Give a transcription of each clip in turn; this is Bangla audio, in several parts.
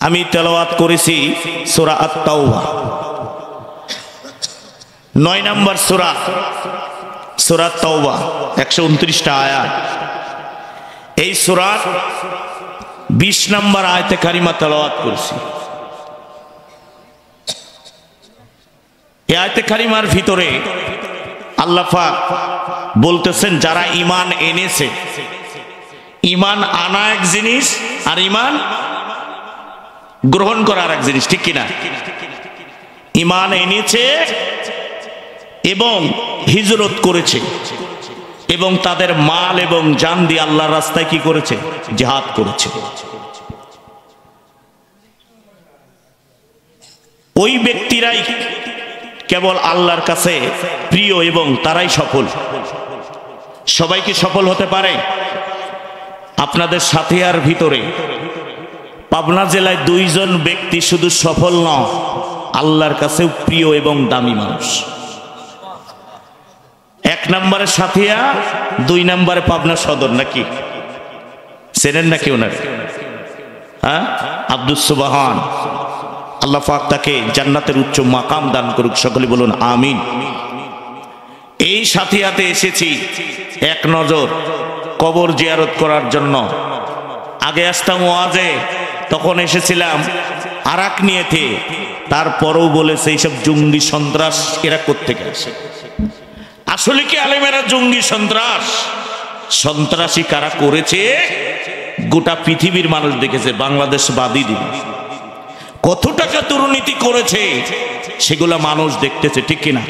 আমি তেলাওয়াত করেছি সূরা আত-তাওবা 9 নম্বর সূরা সূরা তাওবা 129টা আয়াত। এই সূরার 20 নম্বর আয়াতে কারিমা তেলাওয়াত করেছি। এই আয়াতে কারিমার ভিতরে আল্লাহ পাক বলতেছেন যারা ঈমান এনেছে, ঈমান আনা এক জিনিস আর ঈমান গ্রহণ করা আর এক জিনিস, ঠিক কিনা? ঈমান এনেছে এবং হিজরত করেছে এবং তাদের মাল এবং জান দিয়ে আল্লাহর রাস্তায় কি করেছে? জিহাদ করেছে। ওই ব্যক্তিরাই কেবল আল্লাহর কাছে প্রিয় এবং তারাই সফল। সবাই কি সফল হতে পারে? আপনাদের সাথিয়ার ভিতরে পাবনা জেলায় 2 জন ব্যক্তি শুধু সফল নয়, আল্লাহর কাছেও প্রিয় এবং দামি মানুষ। 1 নম্বরে সাথিয়া, 2 নম্বরে পাবনা সদর। নাকি চেনেন নাকি ওনার? হ্যাঁ, আব্দুস সুবহান, আল্লাহ পাক তাকে জান্নাতের উচ্চ মাকাম দান করুক, সকলে বলুন আমিন। এই সাথিয়াতে এসেছি এক নজর কবর জিয়ারত করার জন্য। আগে আসতাম ওয়াজে, তখন এসেছিলাম আরাক নিয়েতে, তারপরেও বলেছে এইসব জঙ্গি সন্ত্রাস এরা কোত্থেকে আসে। আসলে কি আলেমেরা জঙ্গি সন্ত্রাস? সন্ত্রাসী কারা করেছে গোটা পৃথিবীর মানুষ দেখেছে, বাংলাদেশ বাদই দিন। কত টাকা দুর্নীতি করেছে সেগুলা মানুষ দেখতেছে, ঠিক কিনা?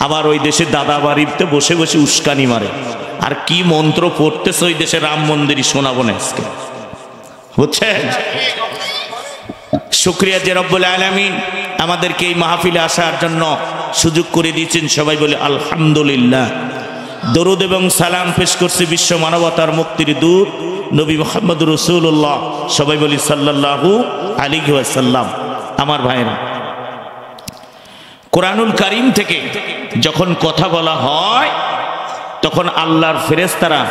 আবার ওই দেশে দাদা বাড়িতে বসে বসে উস্কানি মারে। আর কি মন্ত্র পড়তেছে ওই দেশে, রাম মন্দিরই শোনাবো না আজকে, বুঝছেন? শুকরিয়া যে রব্বুল আলামিন আমাদেরকে এই মাহফিলে আসার জন্য সুযোগ করে দিয়েছেন। সবাই বলে আলহামদুলিল্লাহ। দরুদ এবং সালাম পেশ করছি বিশ্ব মানবতার মুক্তির দূত নবী মুহাম্মদ রাসূলুল্লাহ, সবাই বলি সাল্লাল্লাহু আলাইহি ওয়াসাল্লাম। আমার ভাইরা, কোরআনুল কারীম থেকে যখন কথা বলা হয় তখন আল্লাহর ফেরেশতারা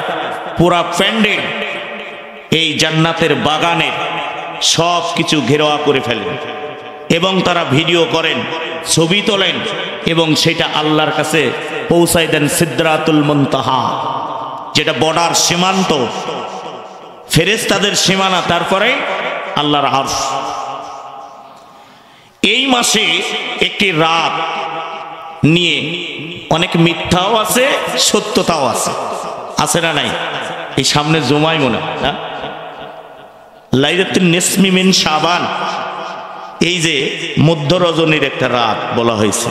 পুরা প্যান্ডেল এই জান্নাতের বাগানে সব কিছু ঘেরাওয়া করে ফেলেন এবং তারা ভিডিও করেন, ছবি তোলেন এবং সেটা আল্লাহর কাছে পৌঁছায় দেন সিদরাতুল মুনতাহা, যেটা বর্ডার সীমান্ত, ফেরেশতাদের সীমানা, তারপরে আল্লাহর আরশ। এই মাসে একটি রাত নিয়ে অনেক মিথ্যাও আছে, সত্যতাও আছে, আছে না নাই? এই সামনে জুমাই মনে হয় না, লাইলাতুন নিসমি মিন শাবান, এই যে মধ্য রজনীর একটা রাত বলা হয়েছে।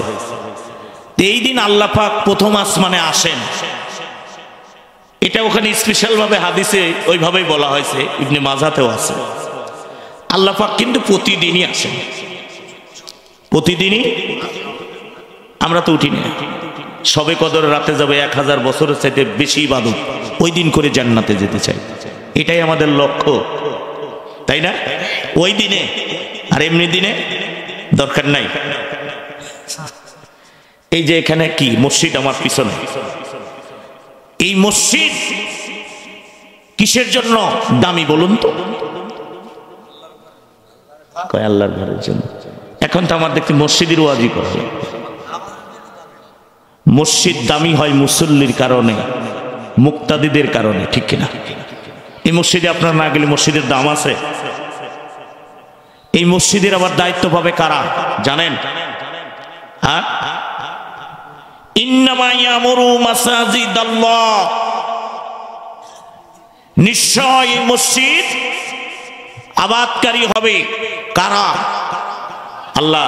এই দিন আল্লাহ পাক প্রথম আসমানে আসেন, এটা ওখানে স্পেশাল ভাবে হাদিসে ওইভাবেই বলা হয়েছে, ইবনে মাজাতেও আছে। আল্লাহ পাক কিন্তু প্রতিদিনই আসেন, প্রতিদিনই। আমরা তো উঠি না, সবে কদর রাতে যাবে 1000 বছরের চাইতে বেশি ইবাদত ওই দিন করে জান্নাতে যেতে চাই, এটাই আমাদের লক্ষ্য, তাই না? ওই দিনে, আর এমনি দিনে দরকার নাই। এই যে এখানে কি মসজিদ আমার পিছনে, এই মসজিদ কিসের জন্য দামি বলুন তো? কয় আল্লাহর ঘরের জন্য। এখন তো আমার দেখতে মসজিদের ওয়াজি করা হয়। মসজিদ দামি হয় মুসল্লির কারণে, মুক্তাদিদের কারণে, ঠিক কিনা? এই মসজিদে আপনার না গেলে মসজিদের দাম আছে। এই মসজিদের আবার দায়িত্ব পাবে কারা জানেন? হ্যাঁ, ইন্নামা ইয়ামুরু মাসাজিদাল্লাহ, নিশ্চয় এই মসজিদ আবাদকারী হবে কারা? আল্লাহ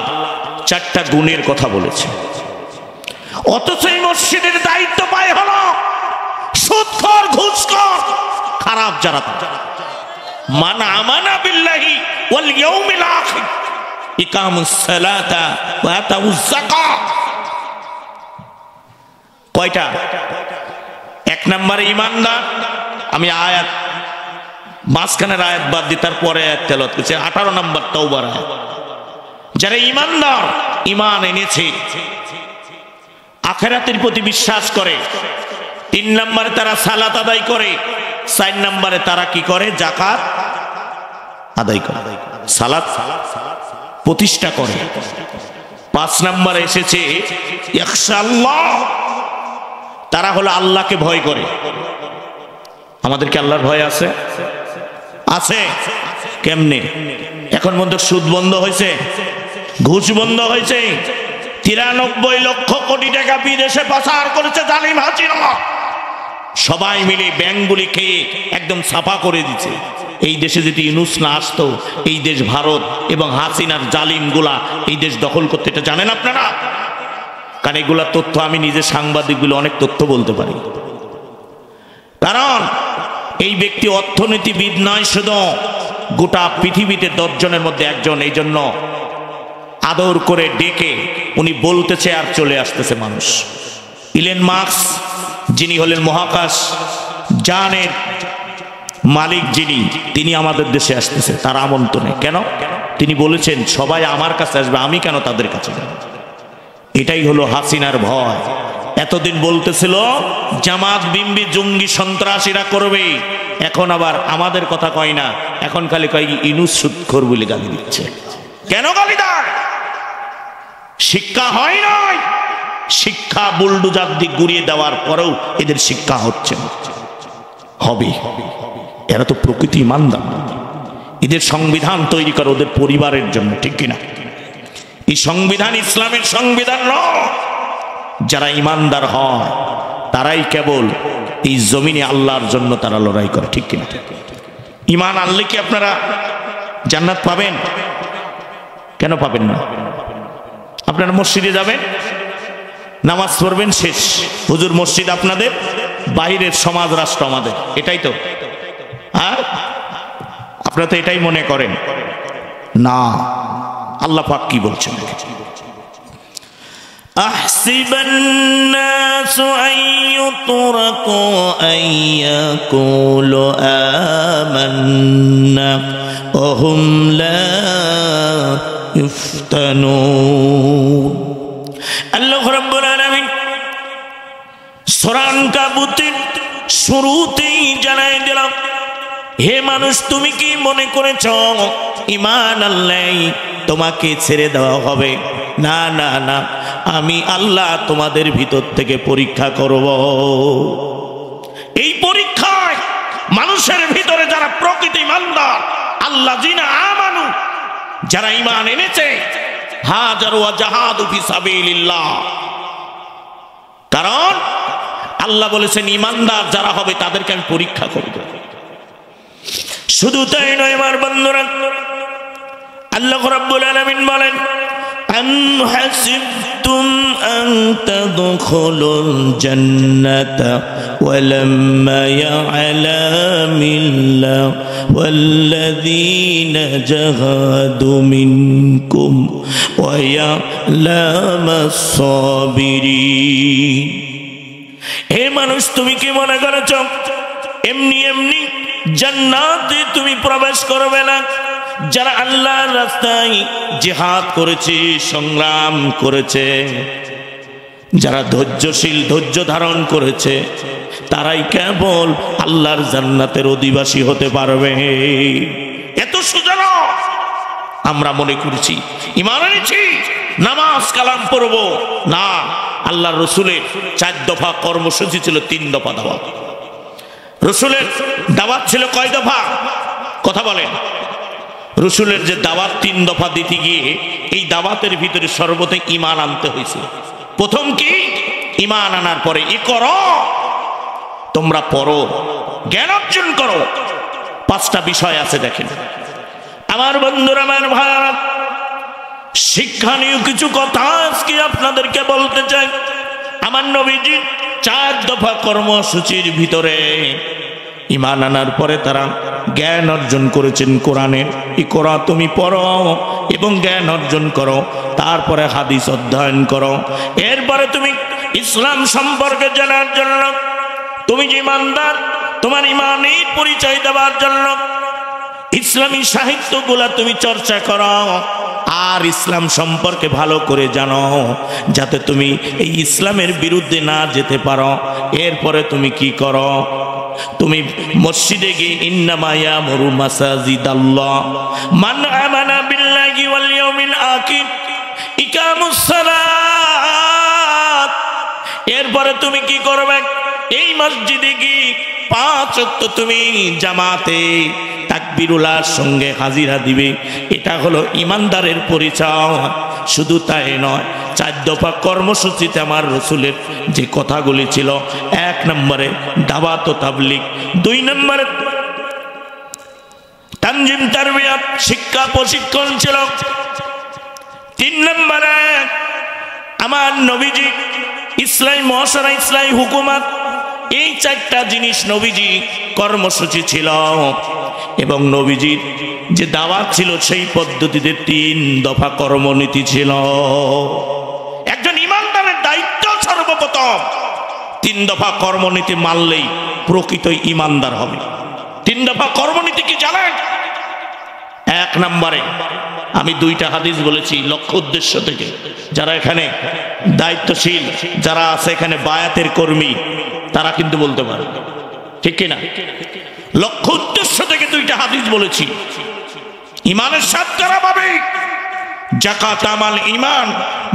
4টা গুণের কথা বলেছে, অথচ এই মসজিদের দায়িত্ব পায় হলো সুদখোর, ঘুষখোর, খারাপ যারা। মান আমানা বিল্লাহি ওয়াল ইয়াউমিল আখির ইকামুস সালাতা ওয়া আতাউজ যাকাত। কয়টা? 1 নম্বরে ঈমানদার। আমি আয়াত মাঝখানের আয়াত বাদ দিই, তারপরে আয়াত তেলাওয়াত করছি। 18 নম্বর তাওবার আয়াত। যারা ঈমানদার, ঈমান এনেছে, আখিরাতের প্রতি বিশ্বাস করে, 3 নম্বরে তারা সালাত আদায় করে, 4 নম্বরে তারা কি করে? যাকাত আদায় করে, সালাত প্রতিষ্ঠা করে। 5 নম্বরে এসেছে ইয়াখশাল্লাহ, তারা হলো আল্লাহকে ভয় করে। আমাদেরকে আল্লাহর ভয় আছে? আছে। কেমনে? এখন মধ্যে সুদ বন্ধ হয়েছে, ঘুষ বন্ধ হয়েছে, 93 লক্ষ কোটি টাকা বিদেশে পাচার করেছে জালিম হাসিনা। সবাই মিলে ব্যাংকগুলি খেয়ে একদম সাফা করে দিচ্ছে। এই দেশে যদি ইউনূস না আসতো, এই দেশ ভারত এবং হাসিনার জালিমগুলা এই দেশ দখল করতে, এটা জানেন আপনারা? কারণ এগুলা তথ্য আমি নিজে সাংবাদিকগুলো অনেক তথ্য বলতে পারি। কারণ এই ব্যক্তি অর্থনীতিবিদ নয় শুধু, গোটা পৃথিবীতে 10 জনের মধ্যে একজন। এই জন্য আদর করে ডেকে উনি বলতেছে আর চলে আসতেছে মানুষ। ইলন মাস্ক, যিনি হলেন মহাকাশ যানের মালিক, তিনি আমাদের দেশে আসতেছে তার আমন্ত্রণে। কেন? তিনি বলেছেন সবাই আমার কাছে আসবে, আমি কেন তাদের কাছে যাব? এটাই হলো হাসিনার ভয়। এতদিন বলতেছিল জামাত বিম্বি জঙ্গি সন্ত্রাসীরা করবে, এখন আবার আমাদের কথা কয় না, এখন খালি কয় ইউনূস সুদখোর বলে গালি দিচ্ছে। কেন গালি দেয়? শিক্ষা হয় নাই। শিক্ষা বুলডোজার দিক ঘুরিয়ে দেওয়ার পরেও এদের শিক্ষা হচ্ছে না, হবে। এরা তো প্রকৃতি ইমানদার। এদের সংবিধান তৈরি করে ওদের পরিবারের জন্য, ঠিক কিনা? এই সংবিধান ইসলামের সংবিধান নয়। যারা ইমানদার হয় তারাই কেবল এই জমিনে আল্লাহর জন্য তারা লড়াই করে, ঠিক কিনা? ইমান আনলে কি আপনারা জান্নাত পাবেন? কেন পাবেন না? আপনারা মসজিদে যাবেন, নামাজ পড়বেন, শেষ। হুজুর মসজিদ আপনাদের, বাহিরের সমাজ রাষ্ট্র আমাদের, এটাই তো। আর আপনারা তো এটাই মনে করেন না। আল্লাহ পাক কি বলছেন? আহসিবান নাসু আইয়ুতরাকু আইয়াকুলু আমান্না ওয়া হুম লা ইফতানুন। আল্লাহ রাব্বুল আলামিন সূরা আনকাবুতের শুরুতেই জানাই দিলাম, হে মানুষ, তুমি কি মনে করেছ ঈমান আনলেই তোমাকে ছেড়ে দেওয়া হবে? না না না, আমি আল্লাহ তোমাদের ভিতর থেকে পরীক্ষা করব। এই পরীক্ষায় মানুষের ভিতরে যারা প্রকৃত ঈমানদার, আল্লাযিনা আমানু, যারা ঈমান এনেছে, হাজারু ওয়া জাহাদু ফি সাবিলিল্লাহ। কারণ আল্লাহ বলেছেন ঈমানদার যারা হবে তাদেরকে আমি পরীক্ষা করব। শুধু তাই নয় আমার বন্ধুরা, আল্লাহ রাব্বুল আলামিন বলেন, আম হাসিবতুম আন তাদখুলুল জান্নাতা ওয়ালাম্মা ইয়া'লামিল্লাহু ওয়াল্লাযীনা জাহাদু মিনকুম ওয়া ইয়া'লামাস সাবিরিন। হে মানুষ, তুমি কি মনে করেছ এমনি এমনি জান্নাতে তুমি প্রবেশ করবে না? যারা আল্লাহর রাস্তায় জিহাদ করেছে, সংগ্রাম করেছে, যারা ধৈর্যশীল, ধৈর্য ধারণ করেছে, তারাই কেবল আল্লাহর জান্নাতের অধিবাসী হতে পারবে। এত সোজা না। আমরা মনে করছি ঈমান এনেছি, নামাজ কালাম পড়ব না। আল্লাহর রাসূলের 4 দফা কর্মসূচি ছিল, 3 দফা দাওয়াত। রাসূলের দাওয়াত ছিল কয় দফা? কথা বলেন। রাসূলের যে দাওয়াত 3 দফা দিতে গিয়ে এই দাওয়াতের ভিতরে সর্বপ্রথম ঈমান আনতে হয়েছে। প্রথম কি? ঈমান আনার পরে ই করো, তোমরা পড়ো, জ্ঞান অর্জন করো। 5টা বিষয় আছে দেখেন আমার বন্ধুরা, আমার ভাইরা। শিক্ষণীয় কিছু কথা আজকে আপনাদেরকে বলতে চাই। আমার নবীজি 4 দফা কর্মসূচির ভিতরে ঈমান আনার পরে তারা জ্ঞান অর্জন করেছেন কোরআনের। ইকরা, তুমি পড়ো এবং জ্ঞান অর্জন করো, তারপরে হাদিস অধ্যয়ন করো, এরপরে তুমি ইসলাম সম্পর্কে জানার জন্য, তুমি যে ঈমানদার তোমার ঈমানের পরিচয় দেওয়ার জন্য ইসলামী সাহিত্যগুলা তুমি চর্চা করো, আর ইসলাম সম্পর্কে ভালো করে জানো, যাতে তুমি এই ইসলামের বিরুদ্ধে না যেতে পারো। এরপরে তুমি কি করো? তুমি মসজিদে গিয়ে ইন্নামা ইয়ামুরু মাসাজিদাল্লাহ মান আমানা বিল্লাহি ওয়াল ইয়াউমিল আখির ইকামুস সালাত। এরপরে তুমি কি করবে? এই মসজিদে গিয়ে 5 ওয়াক্ত তুমি জামাতে তাকবীরুল্লাহর সঙ্গে হাজিরা দিবে। এটা হলো ইমানদারের পরিচয়। শুধু তাই নয়, 4 দফা কর্মসূচিতে আমার রসুলের যে কথাগুলি ছিল, 1 নম্বরে দাওয়াত ও তাবলীগ, 2 নম্বরে তানজিম তারবিয়াত শিক্ষা প্রশিক্ষণ ছিল, 3 নম্বরে আমার নবীজি ইসলামী মহাসরা ইসলামী হুকুমত। এই 4টা জিনিস নবীজি কর্মসূচি ছিল এবং নবীজির যে দাওয়াত ছিল সেই পদ্ধতিতে 3 দফা কর্মনীতি ছিল। একজন ইমানদারের দায়িত্ব সর্বপ্রথম 3 দফা কর্মনীতি মানলেই প্রকৃত ইমানদার হবে। 3 দফা কর্মনীতি কি জানেন? 1 নম্বরে আমি 2টা হাদিস বলেছি লক্ষ্য উদ্দেশ্য থেকে। যারা এখানে দায়িত্বশীল যারা আছে, এখানে বায়াতের কর্মী, তারা কিন্তু বলতে পারে, ঠিক কিনা? লক্ষ্য উদ্দেশ্য থেকে 2টা হাদিস বলেছি। ইমানের স্বাদ কারা পাবে? যাকাত আমাল ঈমান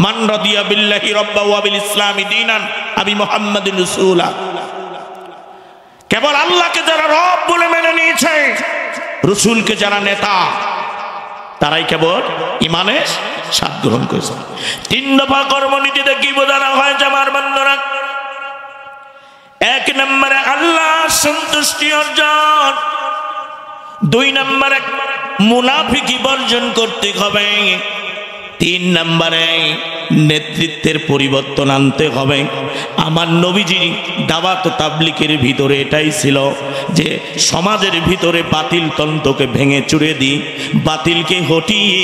মান রাদিয়া বিল্লাহি রাব্বা ওয়া বিল ইসলামি দীনান আবি মুহাম্মাদিন রাসূলা। কেবল আল্লাহকে যারা রব বলে মেনে নিয়েছে, রাসূলকে যারা নেতা, তারাই কেবল ইমানের স্বাদ গ্রহণ করেছে। 3 দফা কর্মনীতিতে কি বোঝানো হয়েছে আমার বন্ধুরা? 1 নম্বরে আল্লাহ সন্তুষ্টি অর্জন, 2 নম্বরে মুনাফিকি বর্জন করতে হবে, 3 নম্বরে নেতৃত্বের পরিবর্তন আনতে হবে। আমার নবীজি দাওয়াত ও তাবলীগের ভিতরে এটাই ছিল যে সমাজের ভিতরে বাতিল তন্ত্রকে ভেঙে চুরে দিই, বাতিলকে হটিয়ে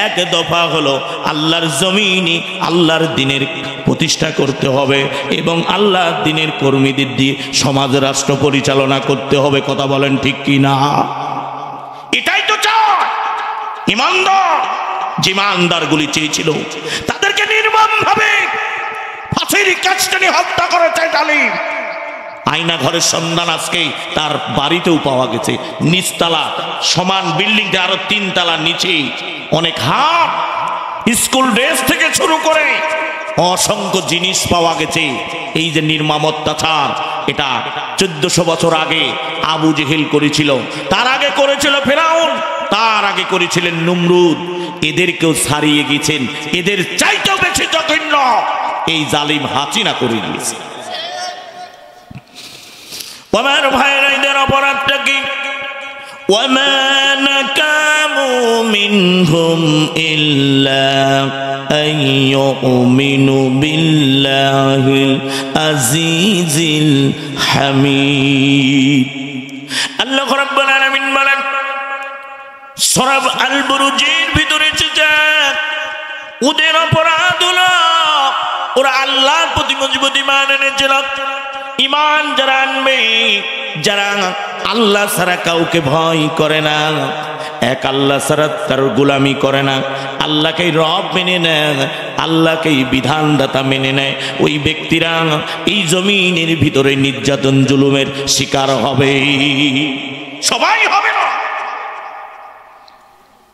1 দফা হলো আল্লাহর জমিনে আল্লাহর দ্বীনের প্রতিষ্ঠা করতে হবে এবং আল্লাহর দ্বীনের কর্মীদের দিয়ে সমাজ রাষ্ট্র পরিচালনা করতে হবে। কথা বলেন ঠিক কি না? এটাই তো চায় ইমানদার। যে ইমানদারগুলি চেয়েছিল তাদেরকে নির্মমভাবে ফাঁসির কাস্টে হত্যা করেছে জালিম। আয়না ঘরের সন্ধান আজকে তার বাড়িতেও পাওয়া গেছে। নিচতলা সমান বিল্ডিংটা আরো 3 তলা নিচে অনেক হাত, স্কুল ড্রেস থেকে শুরু করে অসংখ্য জিনিস পাওয়া গেছে। এই যে নির্মম অত্যাচার, এটা 1400 বছর আগে আবু জেহেল করেছিল, তার আগে করেছিল ফেরাউন, তার আগে করেছিলেন নমরুদ। এদেরকেও ছাড়িয়ে গেছেন, এদের চাইতেও বেশি জঘন্য এই জালিম হাসিনা করে দিয়েছে। আমার ভাইরা, এদের অপরাধটা কি? وما نكموا منهم إلا أن يؤمنوا بالله العزيز الحميد। আল্লাহ রাব্বুল আলামিন বলেন সূরা আল বুরুজের ভিতরে যে ওদের অপরাধ হলো ওরা আল্লাহর প্রতি মজবুত ঈমান এনেছিল। ঈমান যারা আনবে, যারা আল্লাহ ছাড়া কাউকে ভয় করে না, এক আল্লাহ ছাড়া তার গোলামি করে না, আল্লাহকেই রব মেনে নেয়, আল্লাহকেই বিধানদাতা মেনে নেয়, ওই ব্যক্তিরা এই জমিনের ভিতরে নির্যাতন জুলুমের শিকার হবে। সবাই হবে না।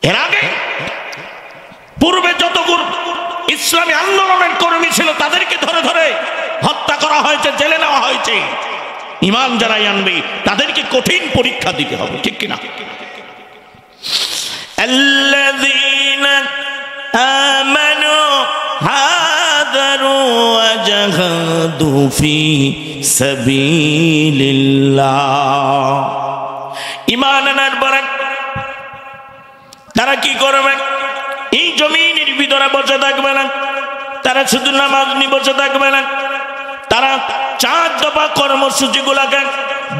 এর আগে পূর্বে যতগুলো ইসলামী আন্দোলনের কর্মী ছিল তাদেরকে ধরে ধরে হত্যা করা হয়েছে, জেলে নেওয়া হয়েছে। ঈমান যারাই আনবে তাদেরকে কঠিন পরীক্ষা দিতে হবে, ঠিক কিনা? আল্লাযীনা আমানু হাদারু ওয়াজাহাদু ফি সাবিলিল্লাহ। ঈমান আনার পরে তারা কি করবে? এই জমিনের ভিতরে বসে থাকবে না, তারা শুধু নামাজ নিয়ে বসে থাকবে না, তারা 4 দফা কর্মসূচিগুলোকে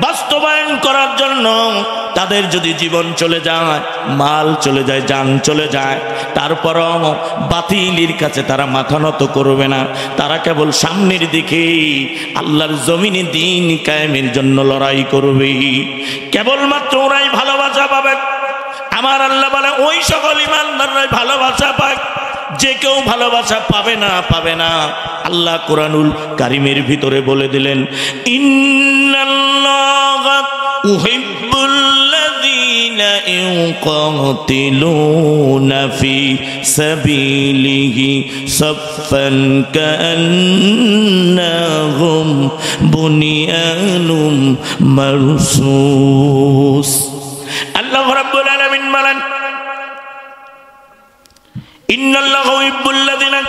বাস্তবায়ন করার জন্য তাদের যদি জীবন চলে যায়, মাল চলে যায়, জান চলে যায়, তারপরও বাতিলের কাছে তারা মাথা নত করবে না। তারা কেবল সামনের দিকে আল্লাহর জমিনে দ্বীন কায়েমের জন্য লড়াই করবে। কেবলমাত্র ওরাই ভালোবাসা পাবে। আমার আল্লাহ বলে ওই সকল ইমানদাররাই ভালোবাসা পায় যে কেউ ভালোবাসা পাবে না, পাবে না। আল্লাহ কোরআনুল কারীমের ভিতরে বলে দিলেন, ইন্নাল্লাহা উহিব্বুল্লাযীনা ইউকাতিলুনা ফি সাবিলিহি সাফফান কাআন্নাহুম বুনিয়ানুম মারসুস। আল্লাহ রাব্বুল আলামিন বলেন, ইন্নাল্লাহা ইউহিব্বুল্লাযীনা,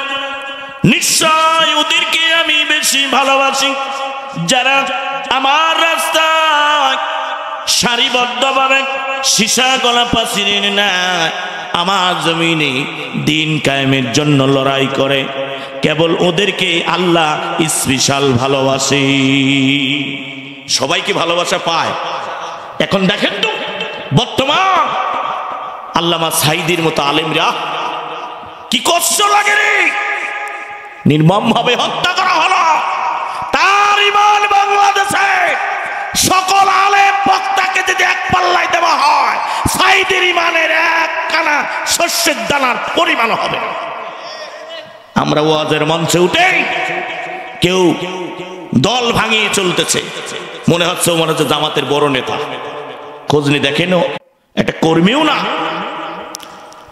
নিশ্চয় ওদেরকে আমি বেশি ভালোবাসি যারা আমার রাস্তায় সারিবদ্ধভাবে সীসা গলা পাচিরের না আমার জমিনে দিন কায়েমের জন্য লড়াই করে, কেবল ওদেরকে আল্লাহ স্পেশাল ভালোবাসে। সবাইকে ভালোবাসা পায়। এখন দেখেন তো বর্তমান আল্লামা সাঈদীর মতো আলেমরা কি কষ্ট লাগে রে, নির্মম ভাবে হত্যা করা হলো। তার ইমান বাংলাদেশে সকল আলেম বক্তাকে যদি এক পাল্লায় দেওয়া হয়, সাঈদীর ইমানের এক কানা শস্যের দানার পরিমাণ হবে। আমরা ওয়াজের মঞ্চে উঠেই কেউ দল ভাঙিয়ে চলতেছে, মনে হচ্ছে জামাতের বড় নেতা। খোঁজনি দেখেন, একটা কর্মীও না।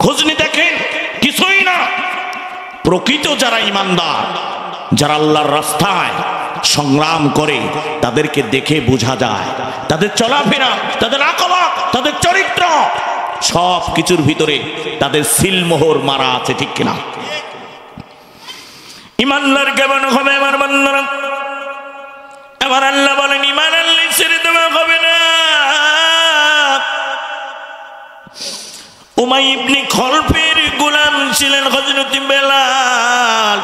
খোঁজনি দেখেন, কিছুই না। প্রকৃত যারা ইমানদার, যারা আল্লাহর রাস্তায় সংগ্রাম করে, তাদেরকে দেখে বোঝা যায় তাদের চলাফেরা, তাদের আকবাক, তাদের চরিত্র, সব কিছুর ভিতরে তাদের সিলমোহর মারা আছে, ঠিক কিনা? ইমানদার কেমন হবে আমার বন্ধুরা? আমার আল্লাহ বলেন, ইমান আল্লাহ ছেড়ে দেওয়া হবে না। উমাই ইবনে খলফের গোলাম ছিলেন হযরত বেলাল।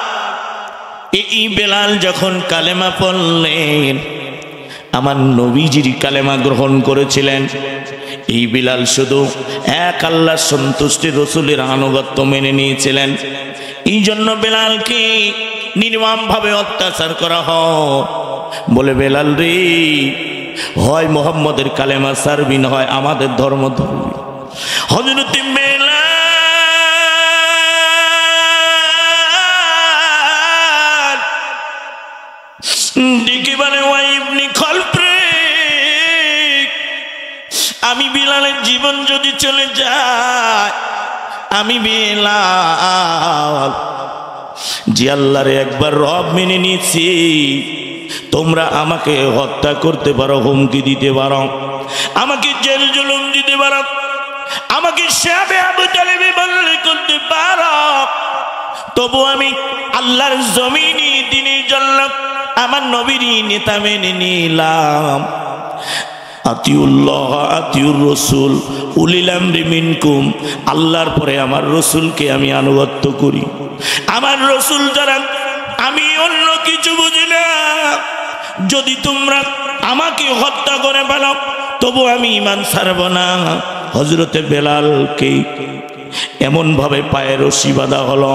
এই বেলাল যখন কালেমা পড়লেন, আমার নবীজির কালেমা গ্রহণ করেছিলেন। এই বেলাল শুধু এক আল্লাহর সন্তুষ্টি, রসুলের আনুগত্য মেনে নিয়েছিলেন। এই জন্য বেলালকে নির্মম ভাবে অত্যাচার করা হয়। বলে, বেলাল রে, হয় মুহাম্মদের কালেমা ছাড়বি, না হয় আমাদের ধর্ম ধরবি। হযরত বেলাল ডেকে বলে, ওয়াই ইবনে খলফ রে, আমি বেলালের জীবন যদি চলে যায়, আমি বেলাল যে আল্লাহরে একবার রব মেনে নিয়েছি, তোমরা আমাকে হত্যা করতে পারো, হুমকি দিতে পারো, আমাকে জেল জুলুম দিতে পারো, আমাকে শাবে আবু তালেবে বললে করতে পারো, তবু আমি আল্লাহর জমিনে দিনের জন্য আমার নবীর নেতা মেনে নিলাম। আতিউল্লাহ আতিউর রসুল উলিল আমরি মিনকুম, আল্লাহর পরে আমার রসুলকে আমি আনুগত্য করি। আমার রসুল যারা, আমি অন্য কিছু বুঝি না। যদি তোমরা আমাকে হত্যা করে ফেলো, তবু আমি ঈমান ছাড়ব না। হযরতে বেলালকে এমন ভাবে পায়ে রশি বাঁধা হলো,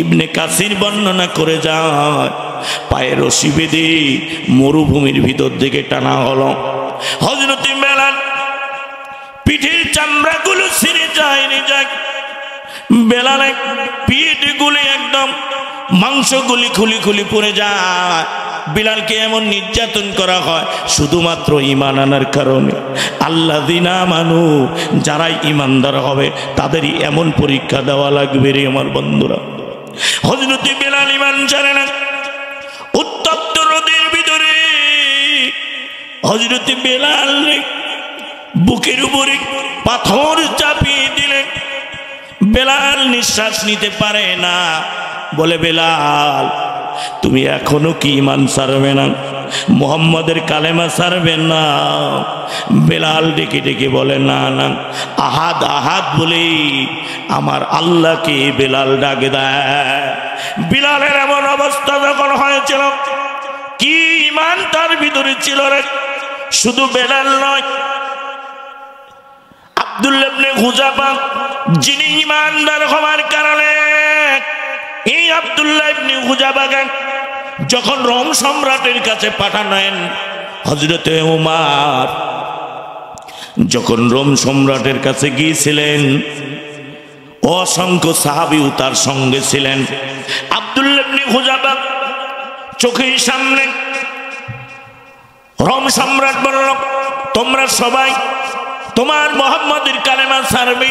ইবনে কাসির বর্ণনা করে যায়, পায়ে রশি বেঁধে মরুভূমির ভিতর দিকে টানা হলো। হযরতে বেলাল পিঠের চামড়াগুলো ছিঁড়ে যায়, বেলালের পিঠগুলি একদম মাংসগুলি খুলি খুলি পড়ে যায়। বিলালকে এমন নির্যাতন করা হয় শুধুমাত্র ঈমান আনার কারণে। আল্লাযিনা আমানু, যারাই ঈমানদার হবে তাদেরই এমন পরীক্ষা দেওয়া লাগবে রে আমার বন্ধুরা। হযরতে বেলাল ঈমান ছাড়ে না। উত্তপ্ত রোদের ভিতরে হযরতে বেলাল বুকের উপরে পাথর চাপিয়ে দিলেন। বেলাল নিঃশ্বাস নিতে পারে না। বলে, বেলাল তুমি এখনো কি ঈমান ছাড়বে না? মুহাম্মাদের কালেমা ছাড়বে না? বেলাল ডেকে ডেকে বলে, না না, আহাদ আহাদ বলে আমার আল্লাহকে বেলাল ডাকে দেয়। বেলালের এমন অবস্থা যখন হয়েছিল, কি ঈমান তার ভিতরে ছিল রে! শুধু বেলাল নয়, আব্দুল্লাহ ইবনে হুযাফা, যিনি ঈমানদার হওয়ার কারণে এই আব্দুল্লাহ ইবনে হুযাফাকে যখন রোম সম্রাটের কাছে পাঠালেন, হযরতে ওমর যখন রোম সম্রাটের কাছে গিয়েছিলেন, অসংখ্য সাহাবীও তার সঙ্গে ছিলেন। আব্দুল্লাহ ইবনে হুযাফা চোখের সামনে রোম সম্রাট বলল, তোমরা সবাই তোমার মুহাম্মদের কালেমা ছাড়বে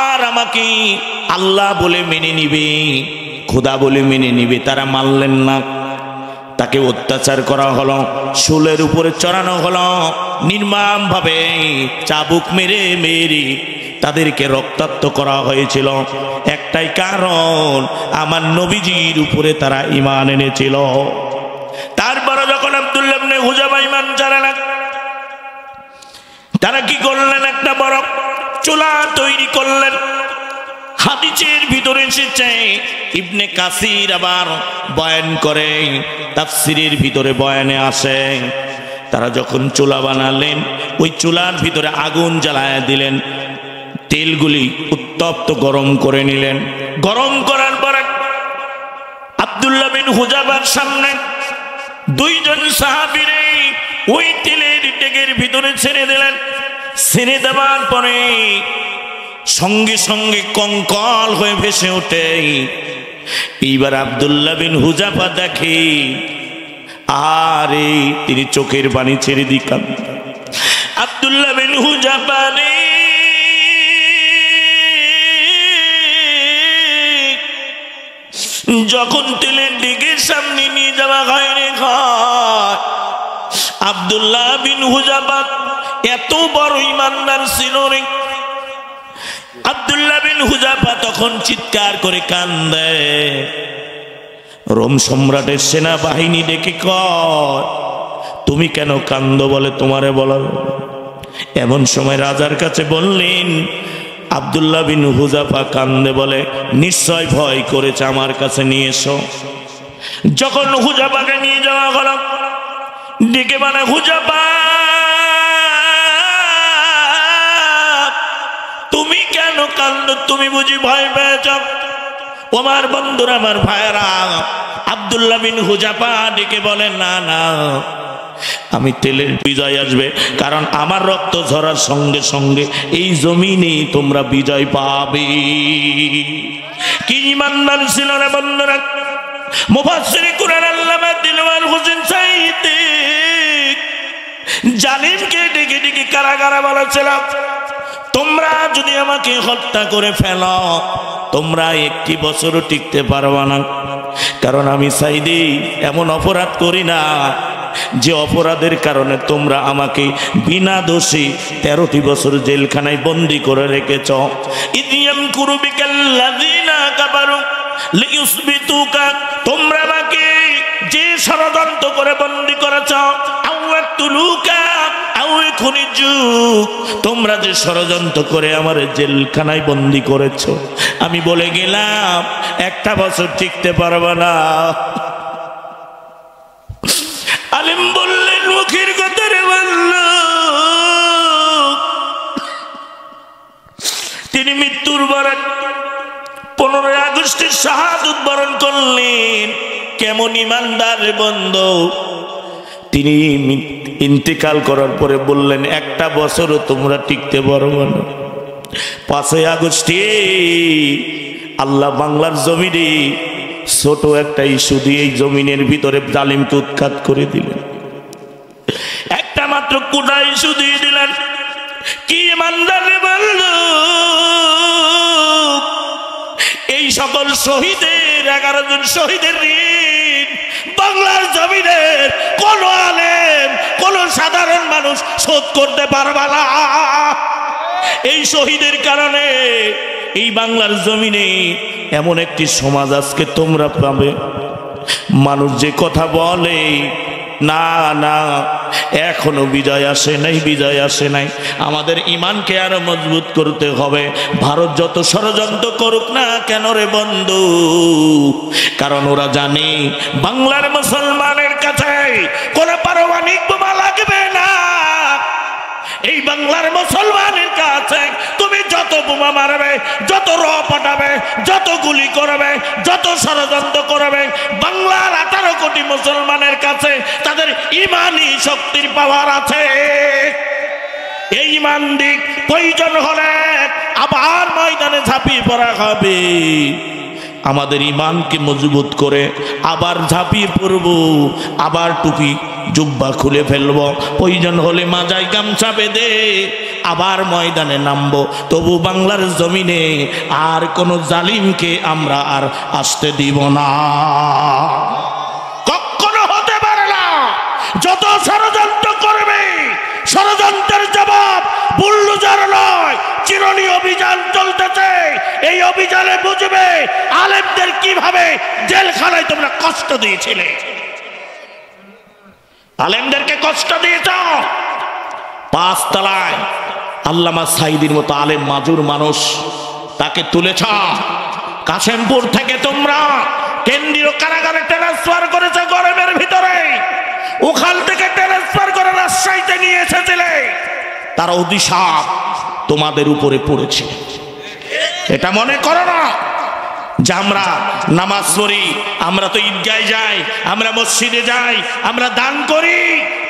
আর আমাকে আল্লাহ বলে মেনে নিবে, খোদা বলে মেনে নিবে। তারা মানলেন না, তাকে অত্যাচার করা হলো, শুলের উপরে চড়ানো হলো, নির্মমভাবে চাবুক মেরে মেরে তাদেরকে রক্তাক্ত করা হয়েছিল। একটাই কারণ, আমার নবীজির উপরে তারা ঈমান এনেছিল। তারপরে যখন আব্দুল্লাহ ইবনে হুযাফা ঈমান ছাড়লেন, তারা কি করলেন? একটা বড় চুলা তৈরি করলেন। হাদিসের ভিতরে এসেছে, ইবনে কাসির আবার বয়ান করে, তাফসীরের ভিতরে বয়ানে আসে, তারা যখন চুলা বানালেন, ওই চুলার ভিতরে আগুন জ্বালায় দিলেন, তেলগুলি উত্তপ্ত গরম করে নিলেন। গরম করার পরে আব্দুল্লাহ বিন হুযাফার সামনে দুইজন সাহাবীরে ওই তেলের ডেকের ভিতরে ছেড়ে দিলেন। ছেড়ে দেওয়ার পরে সঙ্গে সঙ্গে কঙ্কাল হয়ে ভেসে ওঠে। এইবার আব্দুল্লাহ বিন হুযাফা দেখে, আরে তিনি চোখের পানি ছেড়ে দিলেন। আব্দুল্লাহ বিন হুযাফা রে, যখন তেলের ডেকের সামনে নিয়ে যাওয়া হয় রে হয়, আব্দুল্লাহ বিন হুযাফা এত বড় ঈমানদার ছিল রে। আব্দুল্লাহ বিন হুযাফা তখন চিৎকার করে কান্দে। রোম সম্রাটের সেনাবাহিনী ডেকে কয়, তুমি কেন কান্দো? বলে তোমারে বলো। এমন সময় রাজার কাছে বললেন, আব্দুল্লাহ বিন হুযাফা কান্দে, বলে নিশ্চয় ভয় করেছে, আমার কাছে নিয়ে এসো। যখন হুযাফাকে নিয়ে যাওয়া হলো, ডেকে বলে, হুযাফা তুমি কেন কান্দো? তুমি বুঝি ভয় পেয়েছ? আমার বন্ধুরা, আমার ভাইয়েরা, আব্দুল্লাহ বিন হুযাফা ডেকে বলে, না না, আমি তেলের বিজয় আসবে, কারণ আমার রক্ত ঝরার সঙ্গে সঙ্গে এই জমিনে তোমরা বিজয় পাবে। কি ঈমানদার ছিল রে বন্ধুরা! মুফাসসির কুরআন আল্লামা দিলওয়ার হোসেন সাঈদী জালিমকে ডেকে ডেকে কারাগারে বলেছিল, তোমরা যদি আমাকে হত্যা করে ফেলো, তোমরা একটি বছরও টিকতে পারবে না, কারণ আমি সাঈদী এমন অপরাধ করি না যে অপরাধের কারণে তোমরা আমাকে বিনা দোষী 13টি বছর জেলখানায় বন্দী করে রেখেছ। ইদিয়াম কুরুবিকাল্লাযিনা কাফারু লিইউসবিতুকা, তোমরা আমাকে যে ষড়যন্ত্র করে বন্দী করেছ, আওয়াতুলুকা আও ইখরিজুক, তোমরা যে ষড়যন্ত্র করে আমার জেলখানায় বন্দী করেছ, আমি বলে গেলাম একটা বছর টিকতে পারবে না। আলেম বললেন, মুখের কথা রে বলল। তিনি মৃত্যুর বরণ 15 আগস্টের শাহাদাত বরণ করলেন। কেমন ঈমানদার বন্ধু! তিনি ইন্তেকাল করার পরে বললেন, একটা বছরও তোমরা টিকতে পারবে না। 5 আগস্টে আল্লাহ বাংলার জমিনে ছোট একটা ইস্যু দিয়ে এই জমিনের ভিতরে জালিমকে উৎখাত করে দিলেন। একটা মাত্র কোটা ইস্যু দিয়ে দিলেন। কি ঈমানদার বলল! এই সকল শহীদের, 11 জন শহীদের ঋণ বাংলার জমিনের কোন আলেম, কোন সাধারণ মানুষ শোধ করতে পারবে না। এই শহীদের কারণে এই বাংলার জমিনে এমন একটি সমাজ আজকে তোমরা পাবে। মানুষ যে কথা বলে, না না এখনো বিজয় আসে নাই, বিজয় আসে নাই। আমাদের ঈমানকে আরো মজবুত করতে হবে। ভারত যত ষড়যন্ত্র করুক না কেন রে বন্ধু, কারণ ওরা জানে বাংলার মুসলমানের কাছে কোনো পারমাণবিক বোমা লাগবে না। এই বাংলার মুসলমানের কাছে তুমি যত বোমা মারবে, যত র পাঠাবে, যত গুলি করবে, যত ষড়যন্ত্র করবে, বাংলার 18 কোটি মুসলমানের কাছে তাদের ঈমানি শক্তির পাওয়ার আছে। এই ঈমান দিক প্রয়োজন হলে আবার ময়দানে ঝাঁপিয়ে পড়া হবে। আমাদের ইমানকে মজবুত করে আবার ঝাঁপিয়ে পড়ব, আবার টুপি জুব্বা খুলে ফেলব, প্রয়োজন হলে মাজায় গামছা বেঁধে আবার ময়দানে নামবো। তবু বাংলার জমিনে আর কোনো জালিমকে আমরা আর আসতে দিব না, কখনো হতে পারে না। যত ষড়যন্ত্র করবে, ষড়যন্ত্রের জবাব বুল্ডোজার নয়, চিরনি অভিযান চলতেছে। এই অভিযানে বুঝবে আলেমদের কিভাবে জেলখানায় তোমরা কষ্ট দিয়েছিলে, আলেমদেরকে কষ্ট দিয়েছ। পাঁচতলায় আল্লামা সাইদির মতো আলেম মাজুর মানুষ, তাকে তুলেছ। কাশেমপুর থেকে তোমরা কেন্দ্রীয় কারাগারে ট্রান্সফার করেছে গরমের ভিতরে, ওখান থেকে ট্রান্সফার করে রাজশাহীতে নিয়ে এসেছিলে। তার অভিশাপ তোমাদের উপরে পড়েছে। এটা মনে করো না যে আমরা নামাজ পড়ি, আমরা তো ঈদগায় যাই, আমরা মসজিদে যাই, আমরা দান করি।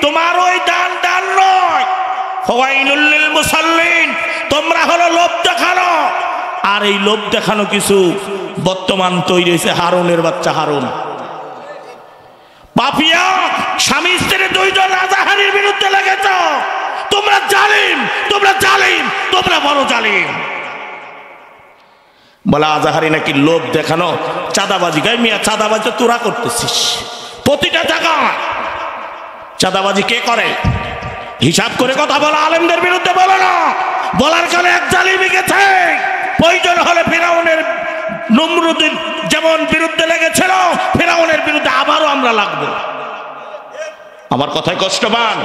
তোমার ওই দান দান নয়, ফাওয়াইলুল লিল মুসাল্লিন। তোমরা হলো লোভ দেখানো, আর এই লোভ দেখানো কিছু বর্তমান তৈরি হয়েছে। হারুনের বাচ্চা হারুন পাপিয়া, স্বামী স্ত্রী দুইজন আজাহারির বিরুদ্ধে লেগেছ। তোমরা জালিম, তোমরা জালিম, তোমরা বড় জালিম। বলা আজাহারি নাকি লোভ দেখানো, চাঁদাবাজি। গাই মিয়া, চাঁদাবাজি তোরা করতেছিস প্রতিটা জায়গায়। চাঁদাবাজি কে করে হিসাব করে কথা বলা, আলেমদের বিরুদ্ধে বলো না। বলার কালে এক জালিমি গেছে, প্রয়োজন হলে ফিরাউনের নমরুদের যেমন বিরুদ্ধে লেগেছিল, ফিরাউনের বিরুদ্ধে আবারও আমরা লাগবো। আমার কথায় কষ্ট পান,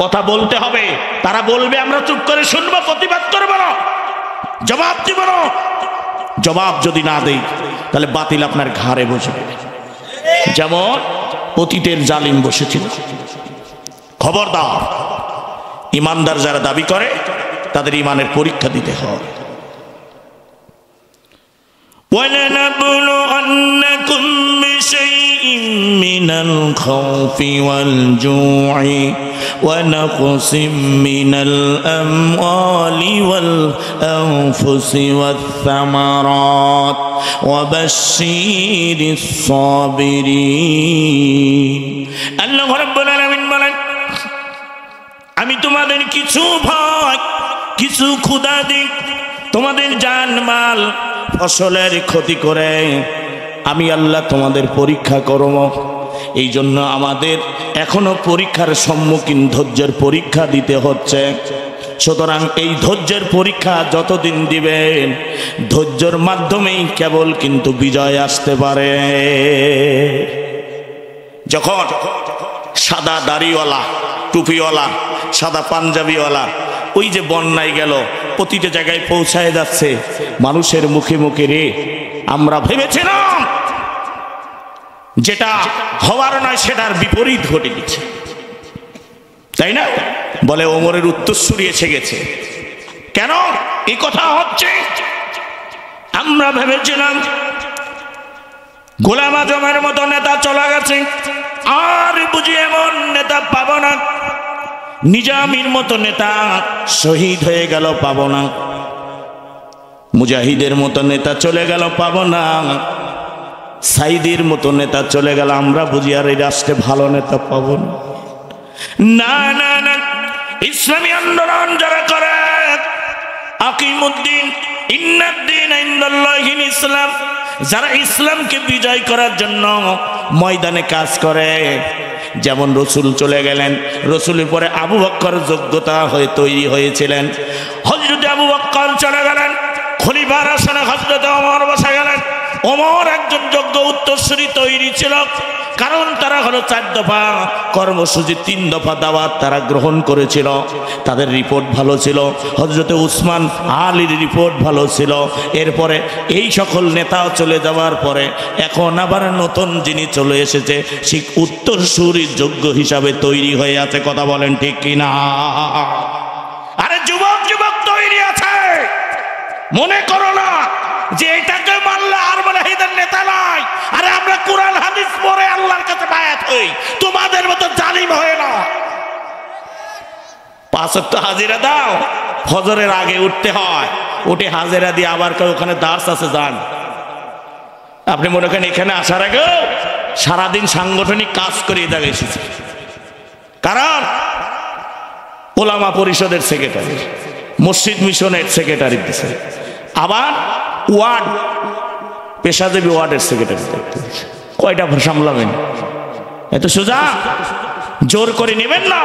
কথা বলতে হবে। তারা বলবে, আমরা চুপ করে শুনবো, প্রতিবাদ করবো না, জবাব দিব না। জবাব যদি না দেই তাহলে বাতিল আপনার ঘাড়ে বসবে, যেমন অতীতের জালিম বসেছিল। খবরদার, ইমানদার যারা দাবি করে তাদের ইমানের পরীক্ষা দিতে হয়। وَلَنَبْلُوَنَّكُمْ بِشَيْءٍ مِّنَ الْخَوْفِ وَالْجُوعِ وَنَقْصٍ مِّنَ الْأَمْوَالِ وَالْأَنفُسِ وَالثَّمَرَاتِ وَبَشِّرِ الصَّابِرِينَ। আল্লাহ রাব্বুল আলামিন বলেন, আমি তোমাদের কিছু ভয়, কিছু ক্ষুধা দিই, তোমাদের জানমাল ফসলের ক্ষতি করে আমি আল্লাহ তোমাদের পরীক্ষা করব। এই জন্য আমাদের এখনো পরীক্ষার সম্মুখীন, ধৈর্যের পরীক্ষা দিতে হচ্ছে। সুতরাং এই ধৈর্যের পরীক্ষা যতদিন দিবেন, ধৈর্যের মাধ্যমেই কেবল কিন্তু বিজয় আসতে পারে। যখন সাদা দাড়িওয়ালা, টুপিওয়ালা, সাদা পাঞ্জাবিওয়ালা ওই যে বন্যায় গেল, প্রতিটা জায়গায় পৌঁছায় যাচ্ছে, মানুষের মুখে মুখে রে আমরা ভেবেছিলাম যেটা হওয়ার নয় সেটার বিপরীত ঘটে গেছে, তাই না? বলে ওমরের উত্তরসূরি এসে গেছে। কেন এই কথা হচ্ছে? আমরা ভেবেছিলাম গোলাম আজমের মতো নেতা চলে গেছে, আর বুঝি এমন নেতা পাবো না। নিজামীর মতো নেতা শহীদ হয়ে গেল, পাবো না। মুজাহিদের মতো নেতা চলে গেল, পাবো না। সাইদির মতো নেতা চলে গেল, আমরা বুঝি আর এই রাষ্ট্রে ভালো নেতা পাবো না। না না না, ইসলামী আন্দোলন যারা করে, আকিমুদ্দিন ইন্নাদ্দিন ইনদাল্লাহিল ইসলাম, যারা ইসলামকে বিজয় করার জন্য ময়দানে কাজ করে। যেমন রসুল চলে গেলেন, রসুলের পরে আবু বকর যোগ্যতা হয়ে তৈরি হয়েছিলেন। হযরত আবু বকর চলে গেলেন, খলিফার আসনে হযরত ওমর বসে গেলেন। ওমর একজন যোগ্য উত্তরসূরি তৈরি ছিল, কারণ তারা হলো 4 দফা কর্মসূচি, 3 দফা দাওয়াত তারা গ্রহণ করেছিল, তাদের রিপোর্ট ভালো ছিল। হযরত উসমান আলীর রিপোর্ট ভালো ছিল। এরপরে এই সকল নেতাও চলে যাওয়ার পরে এখন আবার নতুন যিনি চলে এসেছে, সেই উত্তরসূরি যোগ্য হিসাবে তৈরি হয়ে আছে। কথা বলেন ঠিক কিনা? আরে যুবক যুবক তৈরি আছে। মনে করো না যে এটাকে মানলে আর মনে হয় নেতা নাই। আরে আমরা কোরআন হাদিস পড়ে আল্লাহর কাছে বায়াত হই, তোমাদের মতো জালিম হয় না। 5 ওয়াক্ত হাজিরা দাও, ফজরের আগে উঠতে হয়, ওটে হাজেরা দিয়ে আবার কেউ ওখানে দাস আছে যান। আপনি মনে করেন এখানে আসার আগে সারাদিন সাংগঠনিক কাজ করে এটা এসেছে। কারণ ওলামা পরিষদের সেক্রেটারি, মসজিদ মিশনের সেক্রেটারি দিছে, আবার ওয়ার্ড পেশাজীবী ওয়ার্ডের সেক্রেটারি দিচ্ছে। কয়টা সামলাবেন? এত সোজা জোর করে নেবেন না।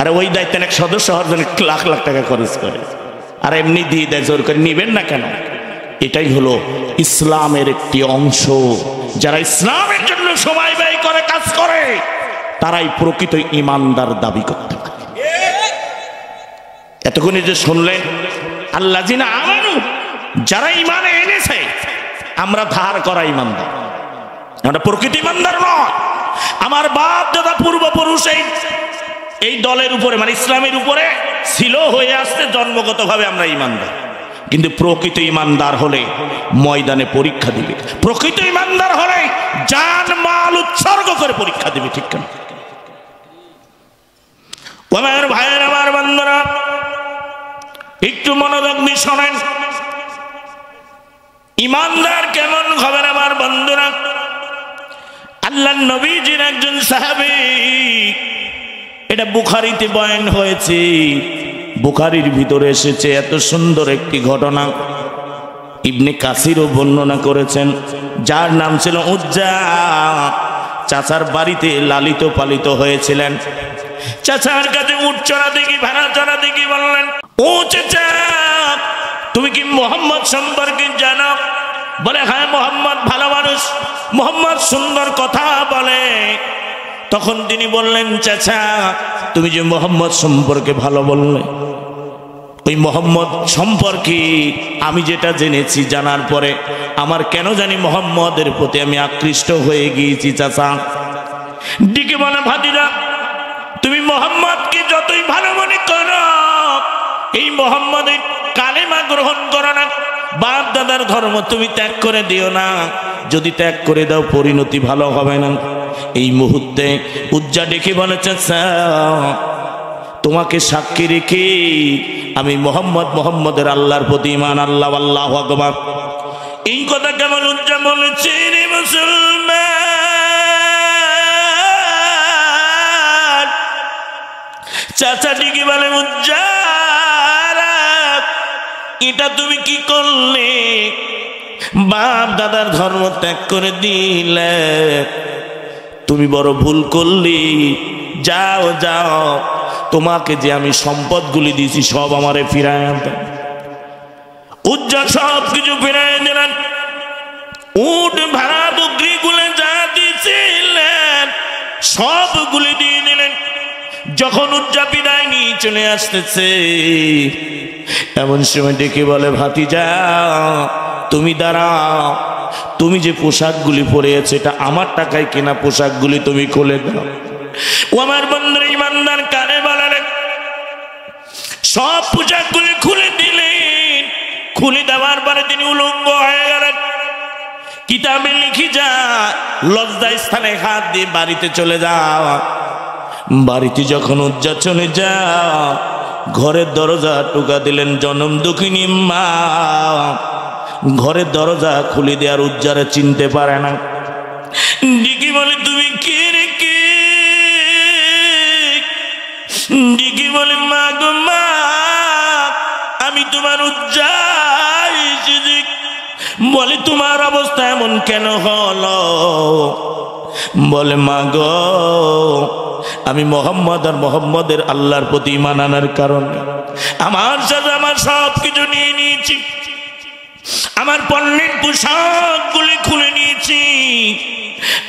আরে ওই দায়িত্ব এক সদস্য হওয়ার জন্য লাখ লাখ টাকা খরচ করে, আর এমনি দিয়ে দেয়, জোর করে নিবেন না কেন? এটাই হলো ইসলামের একটি অংশ। যারা ইসলামের জন্য সময় ব্যয় করে কাজ করে তারাই প্রকৃত ইমানদার দাবি করতে পারে। এতক্ষণ যে শুনলেন আল্লাহ জিনা আমানু, যারা ইমানে এনেছে, আমরা ধার করা ইমানদার, আমরা প্রকৃত ইমানদার নয়। আমার বাপ দাদা পূর্বপুরুষ এই দলের উপরে মানে ইসলামের উপরে ছিল, হয়ে আসতে জন্মগতভাবে আমরা ইমানদার। কিন্তু প্রকৃত ইমানদার হলে ময়দানে পরীক্ষা দিবে, প্রকৃত ইমানদার হলে জান মাল উৎসর্গ করে পরীক্ষা দিবে। ঠিক কেন? আমার ভাইয়ের, আমার বন্ধুরা, একটু মনোযোগ দিয়ে শোনেন। ইমানদার কেমন খবর আমার বন্ধুরা? আল্লাহর নবীজির একজন সাহাবী, এটা বুখারীতে বয়ান হয়েছে, বুখারীর ভিতরে এসেছে এত সুন্দর একটি ঘটনা। ইবনে কাসিরও বর্ণনা করেছেন, যার নাম ছিল উজ্জা। চাচার বাড়িতে লালিত পালিত হয়েছিলেন। চাচার কাছে উট চড়া দেখি, ভেড়া চড়া দেখি বললেন, ও চাচা, তুমি কি মোহাম্মদ সম্পর্কে জানো? বলে, হ্যাঁ, মোহাম্মদ ভালো মানুষ, মোহাম্মদ সুন্দর কথা বলে। তখন তিনি বললেন, চাচা, তুমি যে মোহাম্মদ সম্পর্কে ভালো বললে, ওই মোহাম্মদ সম্পর্কে আমি যেটা জেনেছি, জানার পরে আমার কেন জানি মোহাম্মদের প্রতি আমি আকৃষ্ট হয়ে গিয়েছি। চাচা ডিকে বলে, ভাতিজা, তুমি মোহাম্মদকে যতই ভালো মনে করো, এই মোহাম্মদের কালেমা গ্রহণ করো না, বাপ দাদার ধর্ম তুমি ত্যাগ করে দিও না। যদি ত্যাগ করে দাও পরিণতি ভালো হবে না। এই মুহূর্তে উজ্জা ডেকে বলে, চাচা, তোমাকে সাক্ষী রেখে আমি মোহাম্মদের আল্লাহর প্রতি ঈমান, আল্লাহ আল্লাহু আকবার। এই কথা কেমন উজ্জা বলেছে রে মুসলমান? চাচা ডেকে বলে, উজ্জা, এটা তুমি কি করলে? বাপ দাদার ধর্ম ত্যাগ করে দিলে, তুমি বড় ভুল করলি। যাও যাও, তোমাকে যে আমি সম্পদগুলি দিয়েছি সব আমারে ফিরায় দাও। উজ্জা সব কিছু ফিরায় দিলেন। উট ভাড়া বকরি গুলে যা দিয়েছিলেন সবগুলি দিয়ে দিলেন। যখন উজ্জা বিদায় নিয়ে চলে আসতেছে, এমন সময় ডেকে বলে, ভাতিজা, তুমি দাঁড়াও, তুমি যে পোশাকগুলি পরে আছে এটা আমার টাকায় কেনা পোশাকগুলি তুমি খুলে দাও। ও আমার বন্ধুরা, ইমানদার কানে বলেন, সব পোশাকগুলি খুলে দিলেন। খুলে দেওয়ার পরে তিনি উলঙ্গ হয়ে গেলেন। কিতাবে লিখি যায়, লজ্জা স্থানে হাত দিয়ে বাড়িতে চলে যাওয়া। বাড়িতে যখন উজ্জা চলে যাও, ঘরের দরজা টোকা দিলেন জনম দুঃখিনী মা। ঘরের দরজা খুলে দেওয়ার উজ্জারে চিনতে পারে না। ডিকি বলে, তুমি কে রে কে? ডিকি বলে, মা গো মা, আমি তোমার উজ্জা এসেছি। বলে, তোমার অবস্থা এমন কেন হলো? বলে, মা গো, আমি মোহাম্মদ আর মোহাম্মদের আল্লাহর প্রতি ঈমান আনার কারণে আমার সাথে আমার সব কিছু নিয়ে নিয়েছি। আমার পণ্যের পোশাকগুলি খুলে নিয়েছি।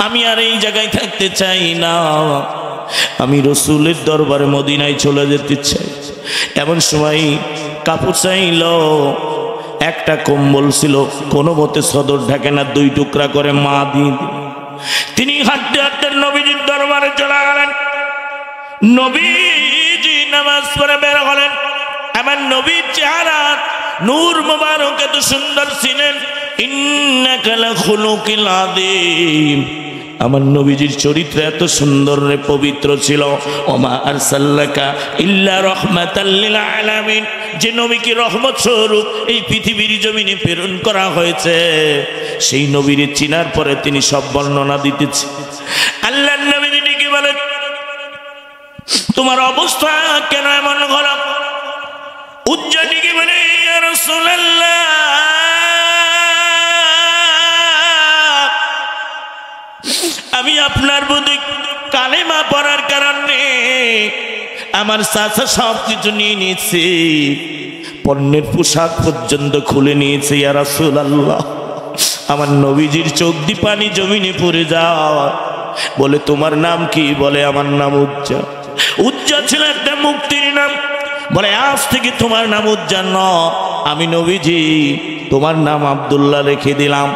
আমি আর এই জায়গায় থাকতে চাই না। আমি রসুলের দরবারে মদিনায় চলে যেতে চাই। এমন সময় কাপড় চাইল, একটা কম্বল ছিল, কোনো মতে সদর ঢাকে না, 2 টুকরা করে মা দিয়ে তিনি হাঁটতে হাঁটতে নবীজির দরবারে চলে গেলেন। নবীজি নামাজ পড়ে বের হলেন। আমার নবীর চেহারা নূর মুবারক এত সুন্দর ছিলেন। ইন্নাকা লাখুলুকিল আযীম, আমার নবীজির চরিত্র এত সুন্দর রে পবিত্র ছিল। ওমা আরসালনাকা ইল্লা রাহমাতাল লিল আলামিন, যে নবীকে রহমত স্বরূপ এই পৃথিবীর জমিনে প্রেরণ করা হয়েছে, সেই নবীর চিনার পরে তিনি সব বর্ণনা দিতেছে। আল্লাহর নবী ডেকে বলেন, তোমার অবস্থা কেন এমন খারাপ? উজ্জা ডেকে বলে, ইয়া রাসূলুল্লাহ, আমি আপনার প্রতি কালেমা পড়ার কারণে আমার চাচা সব কিছু নিয়ে নিয়েছে, পণ্যের পোশাক পর্যন্ত খুলে নিয়েছে। ইয়া রাসূলুল্লাহ, আমার নবীজির চোখ দিয়ে পানি জমিনে পড়ে যায়। বলে তোমার নাম কি? বলে আমার নাম উজ্জা। উজ্জা ছিল একটা মুক্তির নাম। বলে আজ থেকে তোমার নাম উজ্জা নয়, আমি নবীজি তোমার নাম আব্দুল্লাহ রেখে দিলাম।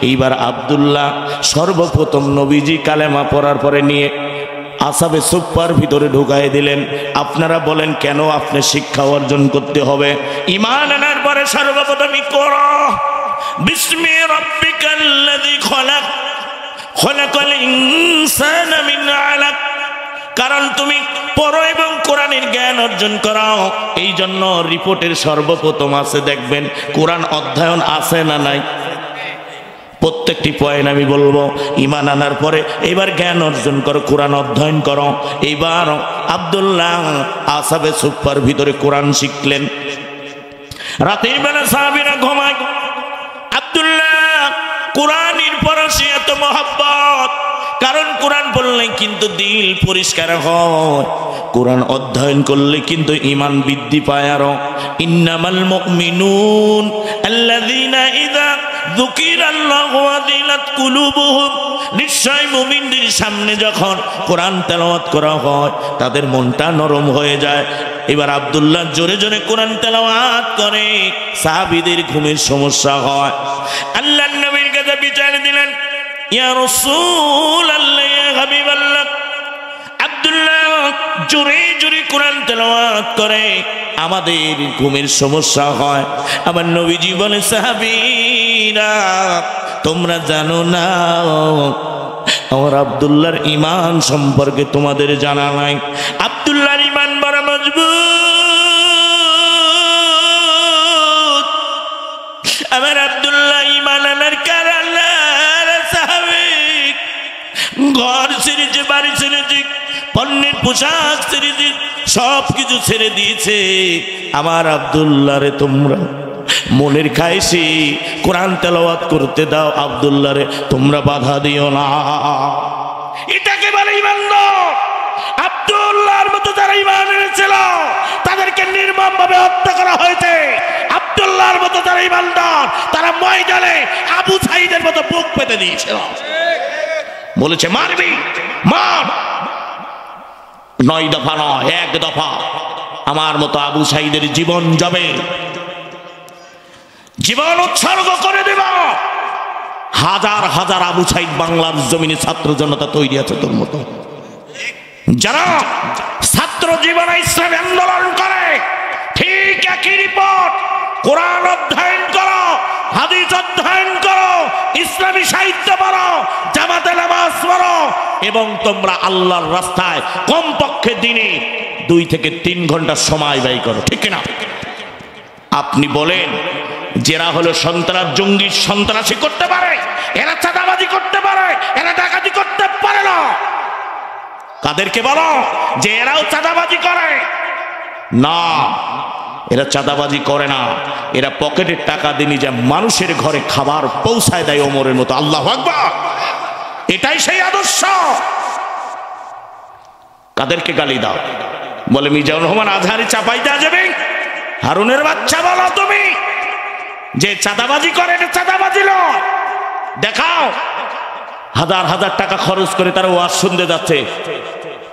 এইবার আব্দুল্লাহ সর্বপ্রথম নবীজি কালেমা পড়ার পরে নিয়ে আসাবে সুফার ভিতরে ঢুকাই দিলেন। আপনারা বলেন কেন আপনি শিক্ষা অর্জন করতে হবে? ঈমান আনার পরে সর্বপ্রথম ইকরা বিসমি রাব্বিকাল্লাযী খলাক খলাকাল ইনসানা মিন আলাক। কারণ তুমি পড়ো এবং কোরআনের জ্ঞান অর্জন করাও, এই জন্য রিপোর্টের সর্বপ্রথম আছে দেখবেন কোরআন অধ্যয়ন আছে না নাই। প্রত্যেকটি পয়েন্ট আমি বলবো। ঈমান আনার পরে এবার জ্ঞান অর্জন করো, কোরআন অধ্যয়ন করো। এইবার আব্দুল্লাহ আসাবে সুফার ভিতরে কোরআন শিখলেন। রাতের বেলা সাহাবীরা ঘুমায়, আব্দুল্লাহ কোরআনের পরশে এত মহব্বত, কারণ কোরআন পড়লে কিন্তু দিল পরিষ্কার হয়, কোরআন অধ্যয়ন করলে কিন্তু ঈমান বৃদ্ধি পায়। আর ইন্নামাল মুমিনুন আল্লাযীনা ইযা যুকিরাল্লাহু ওয়াজিলাত কুলুবুহুম, নিশ্চয় মুমিনদের সামনে যখন কোরআন তেলাওয়াত করা হয় তাদের মনটা নরম হয়ে যায়। এবার আব্দুল্লাহ জোরে জোরে কোরআন তেলাওয়াত করে, সাহাবীদের ঘুমের সমস্যা হয়। আল্লাহর নবীর কাছে বিচার দিলেন, ইয়া রাসূলুল্লাহ, ইয়া হাবিবাল্লাহ, আব্দুল্লাহ জোরে জোরে কোরআন তেলাওয়াত করে, আমাদের ঘুমের সমস্যা হয়। আমার নবীজি বলে, সাহাবীরা তোমরা জানো না আমার আব্দুল্লাহর ঈমান সম্পর্কে তোমাদের জানা নাই। আব্দুল্লাহর ঈমান বড় মজবুত। আমার আব্দুল্লাহ ঈমান আনার কারণে সাহাবীক ঘর ছেড়েছে, বাড়ি ছেড়েছে, পণ্যের পোশাক ছেড়েছে, সব কিছু ছেড়ে দিয়েছে। আমার আব্দুল্লাহরে তোমরা মনের খায়েশি কোরআন তেলাওয়াত করতে দাও, আব্দুল্লাহরে তোমরা বাধা দিও না। এটাকে বলে ঈমানদার। আব্দুল্লাহর মতো যারা ঈমান এনেছিল তাদেরকে নির্মমভাবে হত্যা করা হয়েছে। আব্দুল্লাহর মতো যারা ঈমানদার তারা ময়দানে আবু সাঈদের মতো বুক পেতে দিয়েছিল, বলেছে মারবি মার। 9 দফা নয়, 1 দফা। আমার মতো আবু সাঈদের জীবন যাবে, জীবন উৎসর্গ করে দেব। হাজার হাজার আবু সাঈদ বাংলার জমিনে ছাত্র জনতা তৈরি আছে তোর মতো, যারা ছাত্র জীবনে ইসলামী আন্দোলন করে। ঠিক একই রিপোর্ট, কোরআন অধ্যয়ন করো, হাদিস অধ্যয়ন করো, ইসলামী সাহিত্য পড়ো, জামাতে নামাজ পড়ো, এবং তোমরা আল্লাহর রাস্তায় কমপক্ষে দিনে 2 থেকে 3 ঘন্টা সময় ব্যয় করো, ঠিক না? আপনি বলেন যারা হলো সন্ত্রাস, জঙ্গি সন্ত্রাসী করতে পারে, এরা চাঁদাবাজি করতে পারে, এরা ডাকাতি করতে পারে না। কাদেরকে বলো যে এরাও চাঁদাবাজি করে? না, এরা চাঁদাবাজি করে না, এরা পকেটের টাকা দিয়ে যা মানুষের ঘরে খাবার পৌঁছায় দেয় ওমরের মতো। আল্লাহু আকবার! এটাই সেই আদর্শ। কাদেরকে গালি দাও? বলে মিজানুর রহমান আজহারি চাপাইতে যাবে। হারুনের বাচ্চা বলো তুমি যে চাঁদাবাজি করে, এটা চাঁদাবাজি নয়। দেখাও হাজার হাজার টাকা খরচ করে তারা ওয়াজ শুনতে যাচ্ছে,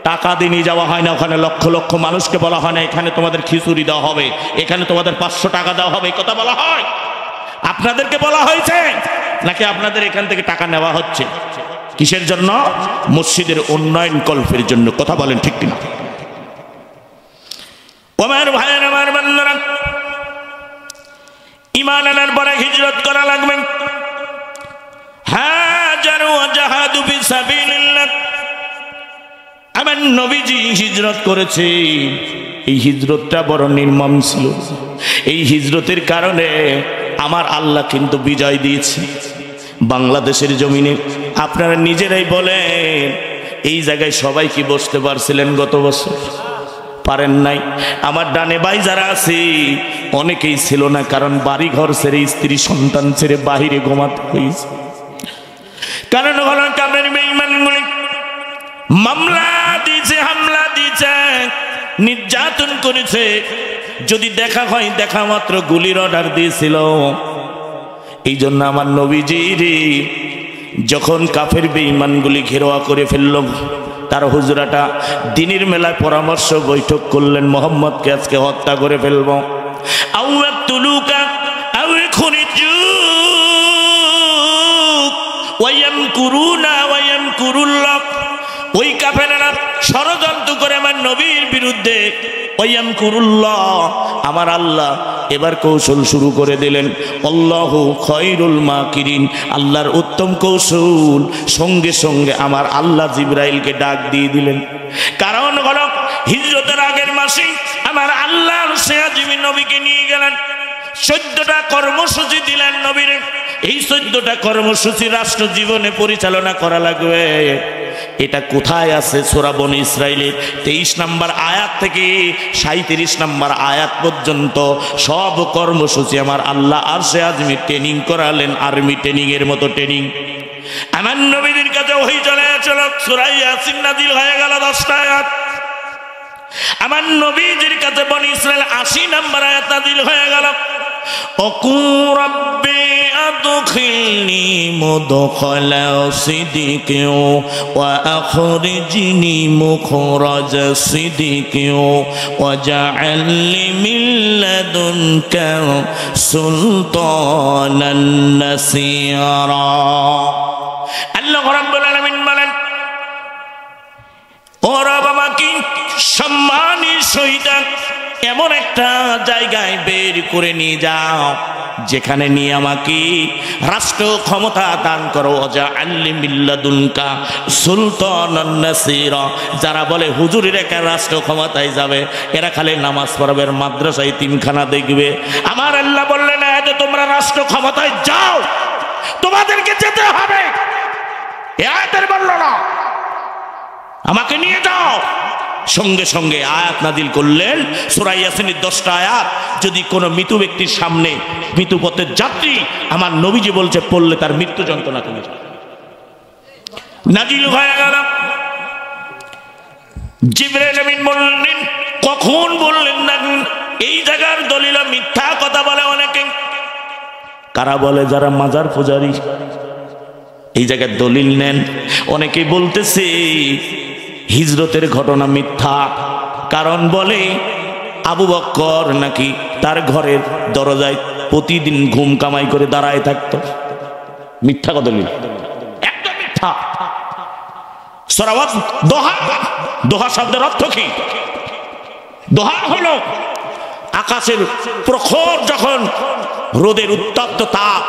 টাকা দিয়ে নিয়ে যাওয়া হয় না ওখানে। লক্ষ লক্ষ মানুষকে বলা হয় না এখানে তোমাদের খিচুড়ি দেওয়া হবে, এখানে তোমাদের 500 টাকা দেওয়া হবে, এই কথা বলা হয়? আপনাদেরকে বলা হয়েছে নাকি আপনাদের এখান থেকে টাকা নেওয়া হচ্ছে? কিসের জন্য? মসজিদের উন্নয়ন কল্পের জন্য। কথা বলেন ঠিক কিনা? ওমর ভাইয়ের, আমার বন্ধুরা, ঈমান আনার পরে হিজরত করা লাগবে। হ্যাঁ, ওয়া জাহাদু ফি সাবিলিল্লাহ। আমার নবীজি হিজরত করেছে, এই হিজরতটা বড় নির্মম ছিল। এই হিজরতের কারণে আমার আল্লাহ কিন্তু বিজয় দিয়েছে বাংলাদেশের জমিনে। আপনারা নিজেরাই বলেন, এই জায়গায় সবাই কি বসতে পারছিলেন গত বছর? পারেন নাই। আমার ডানে ভাই যারা আছে অনেকেই ছিল না, কারণ বাড়ি ঘর ছেড়ে, স্ত্রী সন্তান ছেড়ে বাহিরে ঘুমাতে হয়েছে। কারণ হলো কাফের বেঈমানগুলি মামলা দিয়েছে, হামলা দিয়েছে, নির্যাতন করেছে। যদি দেখা হয় দেখা মাত্র গুলির অর্ডার দিয়েছিল। এই জন্য আমার নবীজির যখন কাফের বেঈমানগুলি ঘেরোয়া করে ফেলল, তার হুজরাটা দিনের মেলায় পরামর্শ বৈঠক করলেন, মোহাম্মদকে আজকে হত্যা করে ফেলব। ওই কাফেরেরা ষড়যন্ত্র করে আমার নবীর বিরুদ্ধে। আমার আল্লাহ এবার কৌশল শুরু করে দিলেন। আল্লাহু খায়রুল মাকিরিন, আল্লাহর উত্তম কৌশল। সঙ্গে সঙ্গে আমার আল্লাহ জিবরাইলকে ডাক দিয়ে দিলেন। কারণ হলো হিজরতের আগের মাসে আমার আল্লাহর সেয়াজিমি নবীকে নিয়ে গেলেন, 14টা কর্মসূচি দিলেন নবীরে। এই 14টা কর্মসূচি রাষ্ট্র জীবনে পরিচালনা করা লাগবে। এটা কোথায় আছে? সূরা বনী ইসরাইলের 23 নম্বর আয়াত থেকে 37 নম্বর আয়াত পর্যন্ত সব কর্মসূচি আমার আল্লাহ আরশে আজমি ট্রেনিং করালেন, আর্মি ট্রেনিং এর মতো ট্রেনিং। আমার নবীদের কাছে ওহী চলে আসলো, সূরা ইয়াসিন নাযিল হয়ে গেল 10টা আয়াত। আমার নবীদের কাছে বনী ইসরাইল 80 নম্বর আয়াত নাযিল হয়ে গেল। وقل ربي أدخلني مدخل صدق وأخرجني مخرج صدق واجعل لي من لدنك سلطانا نصيرا। আল্লাহ রাব্বুল আলামিন বলেন, ও রব আমাকে সম্মানের সহিত এমন একটা জায়গায় বের করে নিয়ে যাও যেখানে নিয়ে আমাকে রাষ্ট্র ক্ষমতা দান করো। ওয়াজআলনি মিন লাদুনকা সুলতানান নাসীরা। যারা বলে হুজুরের একা রাষ্ট্র ক্ষমতায় যাবে, এরা খালি নামাজ পড়বে, মাদ্রাসায় তিনখানা দেখবে। আমার আল্লাহ বললেন, যে তোমরা রাষ্ট্র ক্ষমতায় যাও, তোমাদেরকে যেতে হবে। এ আয়াতের বলল না আমাকে নিয়ে যাও। সঙ্গে সঙ্গে আয়াত নাজিল করলেন, সূরা ইয়াসিনের 10টা আয়াত। যদি কোনো মৃত ব্যক্তির সামনে, মৃত পথের যাত্রী, আমার নবীজি বলছে পড়লে তার মৃত্যু যন্ত্রণা কমে যাবে। নাজিল হয়ে গেল। জিবরাইল আমিন বললেন, কখন বললেন না? এই জায়গার দলিল মিথ্যা কথা বলে অনেকে। কারা বলে? যারা মাজার পূজারী। এই জায়গার দলিল নেন। অনেকেই বলতেছে হিজরতের ঘটনা মিথ্যা, কারণ বলে আবু বকর নাকি তার ঘরের দরজায় প্রতিদিন ঘুম কামাই করে দাঁড়ায় থাকতো। মিথ্যা কথা, একদম মিথ্যা। সরাওয়াত দোহা, দোহা শব্দের অর্থ কি? দোহা হলো আকাশের প্রখর যখন রোদের উত্তপ্ত তাপ,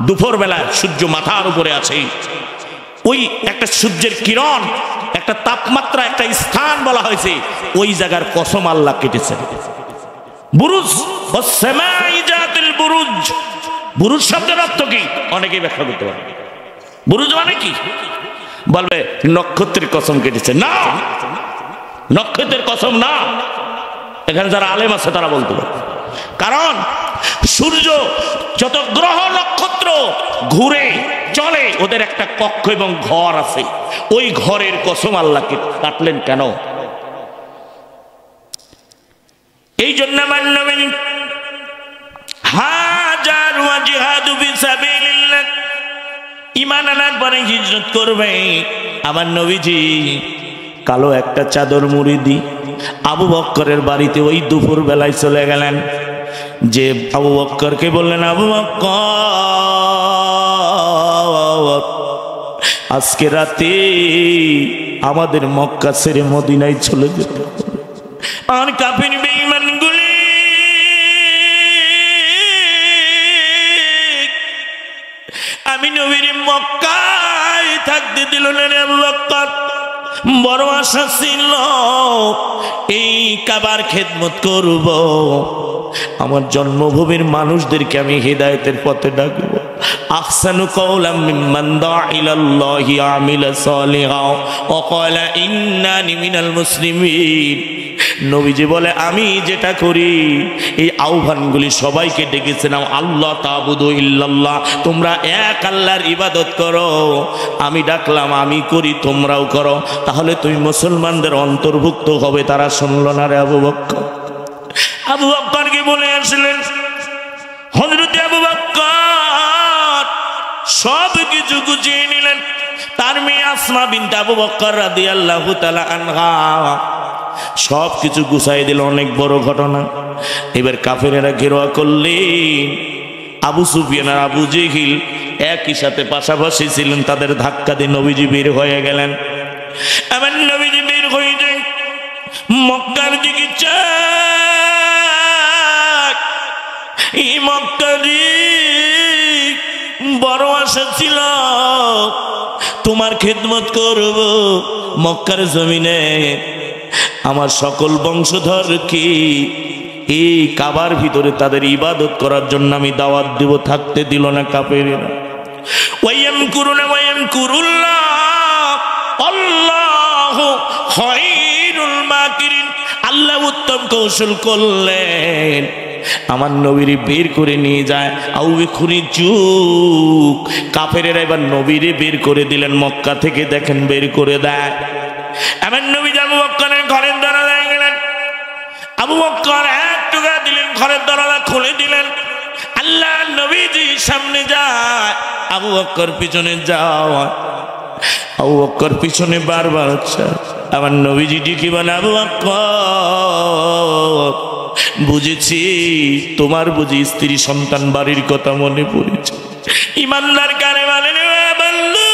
দুপুর বেলায় সূর্য মাথার উপরে আছে, ওই একটা সূর্যের কিরণ, একটা তাপমাত্রা, একটা স্থান বলা হয়েছে, ওই জায়গার কসম আল্লাহ কেটেছে। বুরুজ, বুরুজ, বুরুজ শব্দের অর্থ কি? অনেকেই ব্যাখ্যা করতে পারে। বুরুজ মানে কি? বলবে নক্ষত্রের কসম কেটেছে। না, নক্ষত্রের কসম না। এখানে যারা আলেম আছে তারা বলতে পারে। কারণ সূর্য যত গ্রহ নক্ষত্র ঘুরে চলে, ওদের একটা কক্ষ এবং ঘর আছে। ওই ঘরের কসম আল্লাহকে কাটলেন কেন? এই জন্য আমার নবী হাজার ওয়া জিহাদু ফি সাবিলিল্লাহ, ঈমান আনার পরে হিজরত করবে। আমার নবীজি কালো একটা চাদর মুড়ি দি আবু বকরের বাড়িতে ওই দুপুর বেলায় চলে গেলেন। যে আবু বকরকে বললেন, আবু বকর, আজকে রাতে আমাদের মক্কা ছেড়ে মদিনায় চলে যেতে হবে। আর কাফির বেঈমানগুলি আমি নবীর মক্কায় থাকতে দিল না রে আবু বকর। বড় আশা ছিল এই কাবার খেদমত করব, আমার জন্মভূমির মানুষদেরকে আমি হিদায়াতের পথে ডাকবো। আহসানু কওলাম মিম্মান দাআ ইলাল্লাহি ওয়া আমিলা সালিহান ওয়া ক্বালা ইন্নানি মিনাল মুসলিমিন। নবীজি বলে আমি যেটা করি এই আহ্বানগুলি সবাইকে ডেকেছিলাম, আল্লাহ তাবুদু ইল্লাল্লাহ, তোমরা এক আল্লাহর ইবাদত করো। আমি ডাকলাম আমি করি, তোমরাও করো, তাহলে তুমি মুসলমানদের অন্তর্ভুক্ত হবে। তারা শুনল না রে আবু বকর। আবু বকরকে বলে আসলেন হযরত আবু বকর সব কিছু গুছিয়ে নিলেন। তার মেয়ে আসমা বিনতে আবু বকর রাদিয়াল্লাহু তাআলা আনহা সব কিছু গুছাই দিল। অনেক বড় ঘটনা। এবার কাফেরেরা ঘেরোয়া করলেন। আবু সুফিয়ান আর আবু জেহিল একই সাথে পাশাপাশি ছিলেন, তাদের ধাক্কা দিয়ে নবীজি বের হয়ে গেলেন। এবার নবীজি বের হয়ে যায় মক্কার দিকে। এই মক্কারি বড় আশা ছিল তোমার খেদমত করব মক্কার জমিনে। আমার সকল বংশধর কি এই কাবার ভিতরে তাদের ইবাদত করার জন্য আমি দাওয়াত দেব, থাকতে দিল না কাফেরেরা। ওয়ায়ামকুরুনা ওয়ায়ামকুরুল্লাহ আল্লাহু খায়রুল মাকিরিন। আল্লাহ উত্তম কৌশল করলেন, আমার নবীরে বের করে নিয়ে যায়। আউবেখুরি যুগ কাফেরেরা এবার নবীরে বের করে দিলেন মক্কা থেকে। দেখেন বের করে দেয়। আমার নবী আবু বকরের ঘরের দরজায় গেলেন। আবু বকর এক টুকরা দিলেন, ঘরের দরজা খুলে দিলেন। আল্লাহ নবীজি সামনে যায়, আবু বকর পিছনে যাও। আবু বকর পিছনে বারবার হচ্ছে। আমার নবীজি কি বলে, আবু বকর বুঝেছি তোমার বুঝি স্ত্রী সন্তান বাড়ির কথা মনে পড়েছে। ইমানদার কারে বলেন বন্ধু।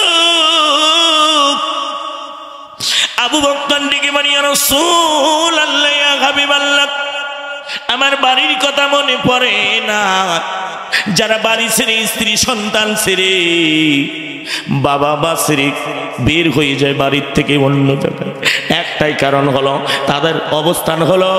আবু বকর দিকে বলি ইয়া রাসূলুল্লাহ ইয়া হাবিবাল্লাহ, আমার বাড়ির কথা মনে পড়ে না। যারা বাড়ি ছেড়ে স্ত্রী সন্তান ছেড়ে বাবা মা ছেড়ে বের হয়ে যায় বাড়ির থেকে অন্য জায়গায়, একটাই কারণ হলো তাদের অবস্থান হলো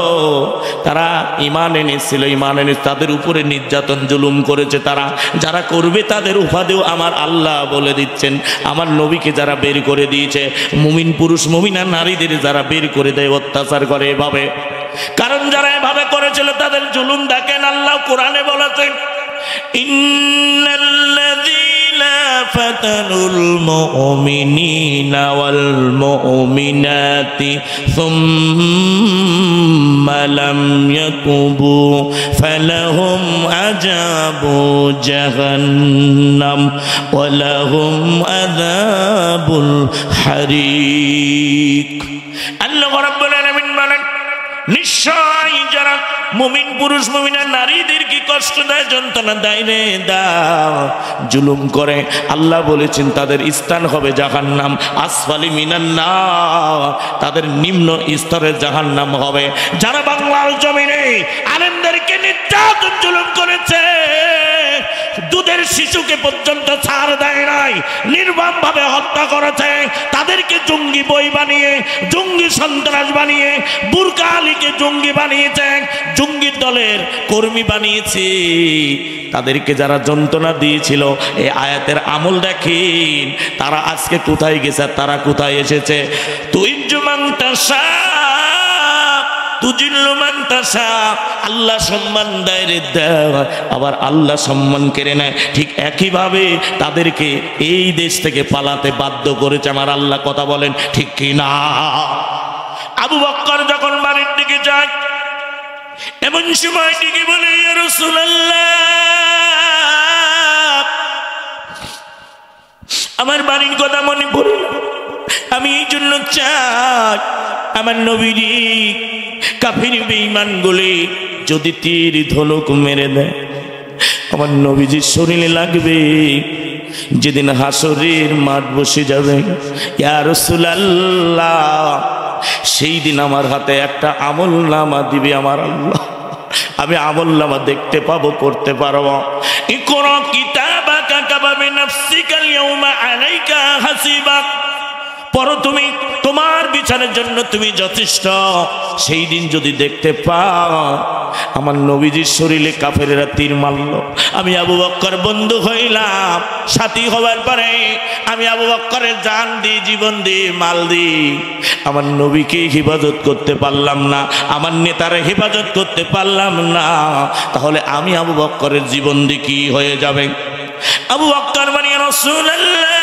তারা ঈমান এনেছিল। ঈমান এনে তাদের উপরে নির্যাতন জুলুম করেছে। তারা যারা করবে তাদের উপাদেও আমার আল্লাহ বলে দিচ্ছেন। আমার নবীকে যারা বের করে দিয়েছে, মুমিন পুরুষ মুমিনা নারীদের যারা বের করে দেয়, অত্যাচার করে এভাবে, কারণ যারা এভাবে করেছিল তাদের জুলুম দেখেন। আল্লাহ কোরআনে বলেছেন ইন্নাল্লাযীনা ফাতানুল মুমিনিনা ওয়াল মুমিনাতি সুম্মা লাম ইয়াতুবু ফালাহুম আযাবু জাহান্নাম ওয়া লাহুম আযাবুল হারিক। আল্লাহ রাব্বুল আলামিন বলেন নিশ্চয় যারা মুমিন পুরুষ মুমিনা নারীদেরকে কষ্ট দেয়, যন্ত্রণা দেয় রে দাও, জুলুম করে, আল্লাহ বলেছেন তাদের স্থান হবে জাহান্নাম। আসফালি মিনান নার, তাদের নিম্ন স্তরে জাহান্নাম হবে। যারা বাংলার জমিনে আলেমদেরকে নির্যাতন জুলুম করেছে, দুধের শিশুকে পর্যন্ত ছাড় দেয় নাই, নির্মম ভাবে হত্যা করেছে, তাদেরকে জঙ্গি বই বানিয়ে, জঙ্গি সন্ত্রাস বানিয়ে, বুরকা আলীকে জঙ্গি বানিয়েছে, জঙ্গি দলের কর্মী বানিয়েছে। তাদেরকে যারা যন্ত্রণা দিয়েছিল, এই আয়াতের আমল দেখেন তারা আজকে কোথায় গেছে, তারা কোথায় এসেছে। তুই জুমান্তাসা আল্লাহ সম্মান দেয় রে দেয়, আবার আল্লাহ সম্মান কেড়ে নেয়। ঠিক একইভাবে তাদেরকে এই দেশ থেকে পালাতে বাধ্য করেছে আমার আল্লাহ। কথা বলেন ঠিক কি না? আবু বকর যখন বাড়ির দিকে যায়, এমন সময় দিকে বলে ইয়া রাসূলুল্লাহ, আমার বাড়ির কথা মনে পড়ে, আমি এই জন্য চাই আমার নবীজি কাফির বেঈমান গুলি যদি তীর ধনুক মেরে দেয় আমার নবীজির শরীরে লাগবে। যেদিন হাসরের মাঠ বসে যাবে ইয়া রাসূলুল্লাহ, সেই দিন আমার হাতে একটা আমলনামা দিবে আমার আল্লাহ। আমি আমলনামা দেখতে পাবো, করতে পারবো। ইকরা কিতাবাকা কাফা নাফসিকাল ইয়াউমা আলাইকা হাসিবা, পড়ো তুমি তোমার বিচারের জন্য তুমি যথেষ্ট। সেই দিন যদি দেখতে পাও আমার নবীজির শরীরে কাফেরেরা তীর মারল, আমি আবু বকর বন্ধু হইলাম, সাথী হবার পরে আমি আবু বকরের জান দি, জীবন দি, মাল দি, আমার নবীকে হেফাজত করতে পারলাম না, আমার নেতারে হেফাজত করতে পারলাম না, তাহলে আমি আবু বকরের জীবন দি কি হয়ে যাবে? আবু বকর মানে রাসূলুল্লাহ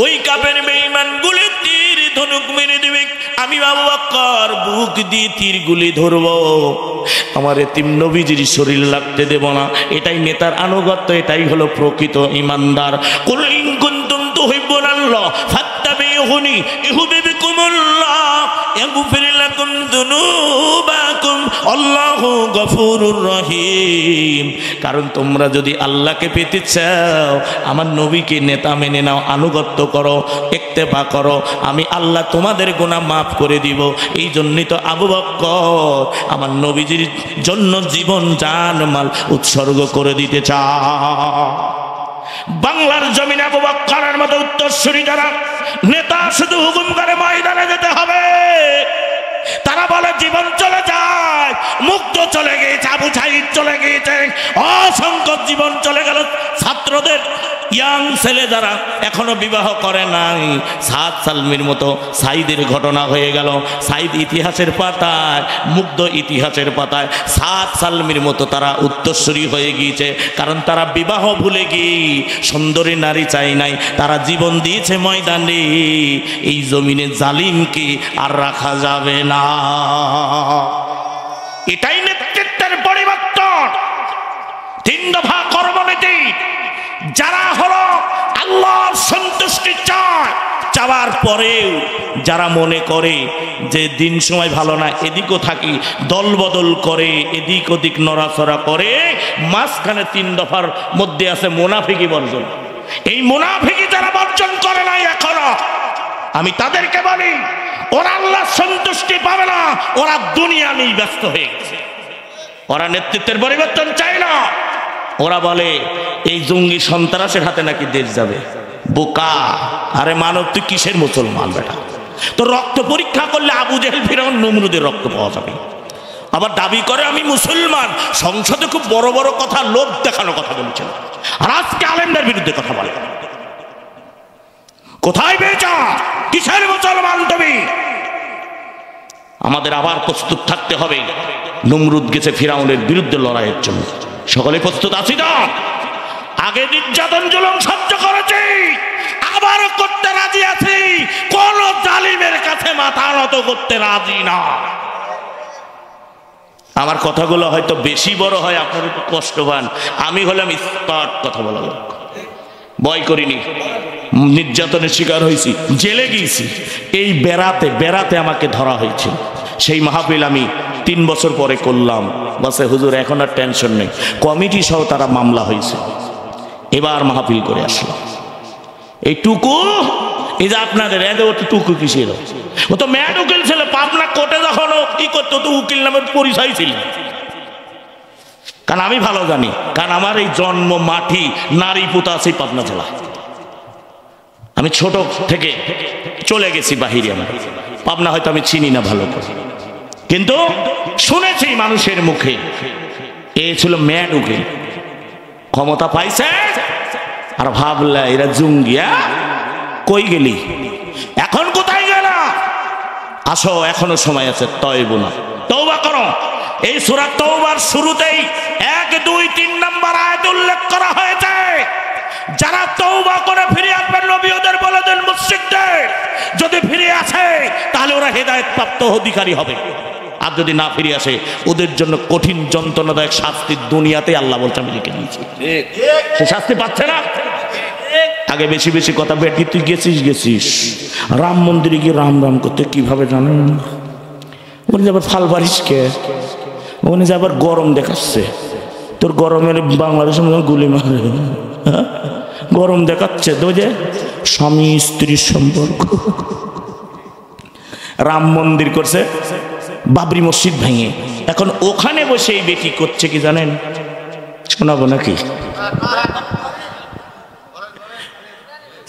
ওই কাফের বেঈমান গুলি তীর ধনুক মেরে দিবে, আমি আবু বকর বুক দিয়ে তীর গুলি ধরব, আমার এতিম নবীজির শরীর লাগতে দেব না। এটাই নেতার আনুগত্য, এটাই হলো প্রকৃত ঈমানদার। কুল ইন কুনতুম তুহিব্বুনাল্লাহ ফাত্তাবিউনি ইউহিব্বুকুমুল্লাহ ইয়াগফির লাকুম যুনুবাকুম আল্লাহু গফুরুর রহিম। কারণ তোমরা যদি আল্লাহকে পেতে চাও আমার নবীকে নেতা মেনে নাও, আনুগত্য করো, ইত্তেবা করো, আমি আল্লাহ তোমাদের গুনাহ মাফ করে দিব। এই জন্যই তো আবু বকর আমার নবীজির জন্য জীবন জান মাল উৎসর্গ করে দিতে চায়। বাংলার জমিনে আবু বকরের মতো উত্তরসূরি যারা নেতা শুধু হুকুম করে ময়দানে যেতে হবে, তারা বলে জীবন চলে যায়, মুক্ত চলে গিয়েছে, আবু সাঈদ চলে গিয়েছে, অসংখ্য জীবন চলে গেল ছাত্রদের, ইয়াং ছেলে যারা এখনো বিবাহ করে নাই, সাদ সালমির মতো সাইদের ঘটনা হয়ে গেল। সাইদ ইতিহাসের পাতায়, মুগ্ধ ইতিহাসের পাতায় সাদ সালমির মতো তারা উত্তরসূরি হয়ে গিয়েছে, কারণ তারা বিবাহ ভুলে গিয়ে সুন্দরী নারী চাই নাই, তারা জীবন দিয়েছে ময়দানে। এই জমিনে জালিমকে আর রাখা যাবে না। এটাই নেতৃত্বের পরিবর্তন। 3 দফা কর্মনীতি। যারা হলো আল্লাহর সন্তুষ্টি চায়, চাওয়ার পরেও যারা মনে করে যে দিন সময় ভালো না, এদিকও থাকি, দল বদল করে, এদিক ওদিক নড়াচড়া করে, মাঝখানে 3 দফার মধ্যে আছে মুনাফিকি বর্জন। এই মুনাফিকি যারা বর্জন করে নাই এখনো, আমি তাদেরকে বলি ওরা আল্লাহর সন্তুষ্টি পাবে না, ওরা দুনিয়া নিয়ে ব্যস্ত হয়ে গেছে। ওরা নেতৃত্বের পরিবর্তন চায় না। ওরা বলে এই জঙ্গি সন্ত্রাসের হাতে নাকি দেশ যাবে। বোকা! আরে মানব, তুই কিসের মুসলমান বেটা? তো রক্ত পরীক্ষা করলে আবু জেহেল ফিরআউন নমরুদের রক্ত পাওয়া যাবে। আবার দাবি করে আমি মুসলমান, সংসদে খুব বড় বড় কথা, লোভ দেখানো কথা বলেছিল, আর আজকে আলেমদের বিরুদ্ধে কথা বলে। কোথায় বেচা? কিসের মুসলমান তুমি? আমাদের আবার প্রস্তুত থাকতে হবে। নমরুদ গেছে ফিরআউনের বিরুদ্ধে লড়াইয়ের জন্য। সকলে প্রস্তুত আছি না? আগে নির্যাতন জুলুম সহ্য করেছি, আবারও করতে রাজি আছি। কোন জালিমের কাছে মাথা নত করতে রাজি না। আমার কথাগুলো হয়তো বেশি বড় হয়, আপনার একটু কষ্ট পান। আমি হলাম স্পার্ট কথা বলা লোক, ভয় করিনি, নির্যাতনের শিকার হয়েছি, জেলে গিয়েছি। এই বেড়াতে আমাকে ধরা হয়েছিল। সেই মাহফিল আমি 3 বছর পরে করলাম। বসে হুজুর এখন আর টেনশন নেই, কমিটি সহ তারা মামলা হয়েছে, এবার মাহফিল করে আসলাম। এইটুকু, এই যে আপনাদের এদের টুকু কিসের? ও তো ম্যাড উকিল ছিল, পাবনা কোর্টে যখন কি করতো তো উকিল নামের পরিচয় ছিল। কারণ আমি ভালো জানি, কারণ আমার এই জন্ম মাটি নারী পুতা আছে পাবনা জেলা। আমি ছোট থেকে চলে গেছি বাহিরে, আমার পাবনা হয়তো আমি চিনি না ভালো করে, কিন্তু শুনেছি মানুষের মুখে এ ছিল ম্যাড উকিল, ক্ষমতা পাইছে। আর ভাবলা এরা জুঙ্গিয়া, কই গেলি, এখন কোথায় গেল? আসো, এখনো সময় আছে, তওবা করো। এই সূরা তওবার শুরুতেই 1, 2, 3 নম্বর আয়াত উল্লেখ করা হয়েছে। যারা তওবা করে ফিরে আসবেন, নবী ওদের বলে দেন মুশরিকদের যদি ফিরে আসে তাহলে ওরা হেদায়েত প্রাপ্ত অধিকারী হবে, আর যদি না ফিরে আসে ওদের জন্য কঠিন যন্ত্রণাদায়ক শাস্তি দুনিয়াতে আল্লাহ বলছে আমি লিখে দিয়েছি। সে শাস্তি পাচ্ছে না। আগে বেশি বেশি কথা, বেটি তুই গেছিস রাম মন্দিরে গিয়ে রাম রাম করতে, কিভাবে জানেন? ওখানে যাবার ফাল বারিস কে, ওখানে যাবার গরম দেখাচ্ছে, তোর গরমের বাংলাদেশের মধ্যে গুলি মারে, গরম দেখাচ্ছে তো, যে স্বামী স্ত্রীর সম্পর্ক। রাম মন্দির করছে, বাবরি মসজিদ ভেঙে, এখন ওখানে বসে এই বেটি করছে কি জানেন? শোনাবো নাকি?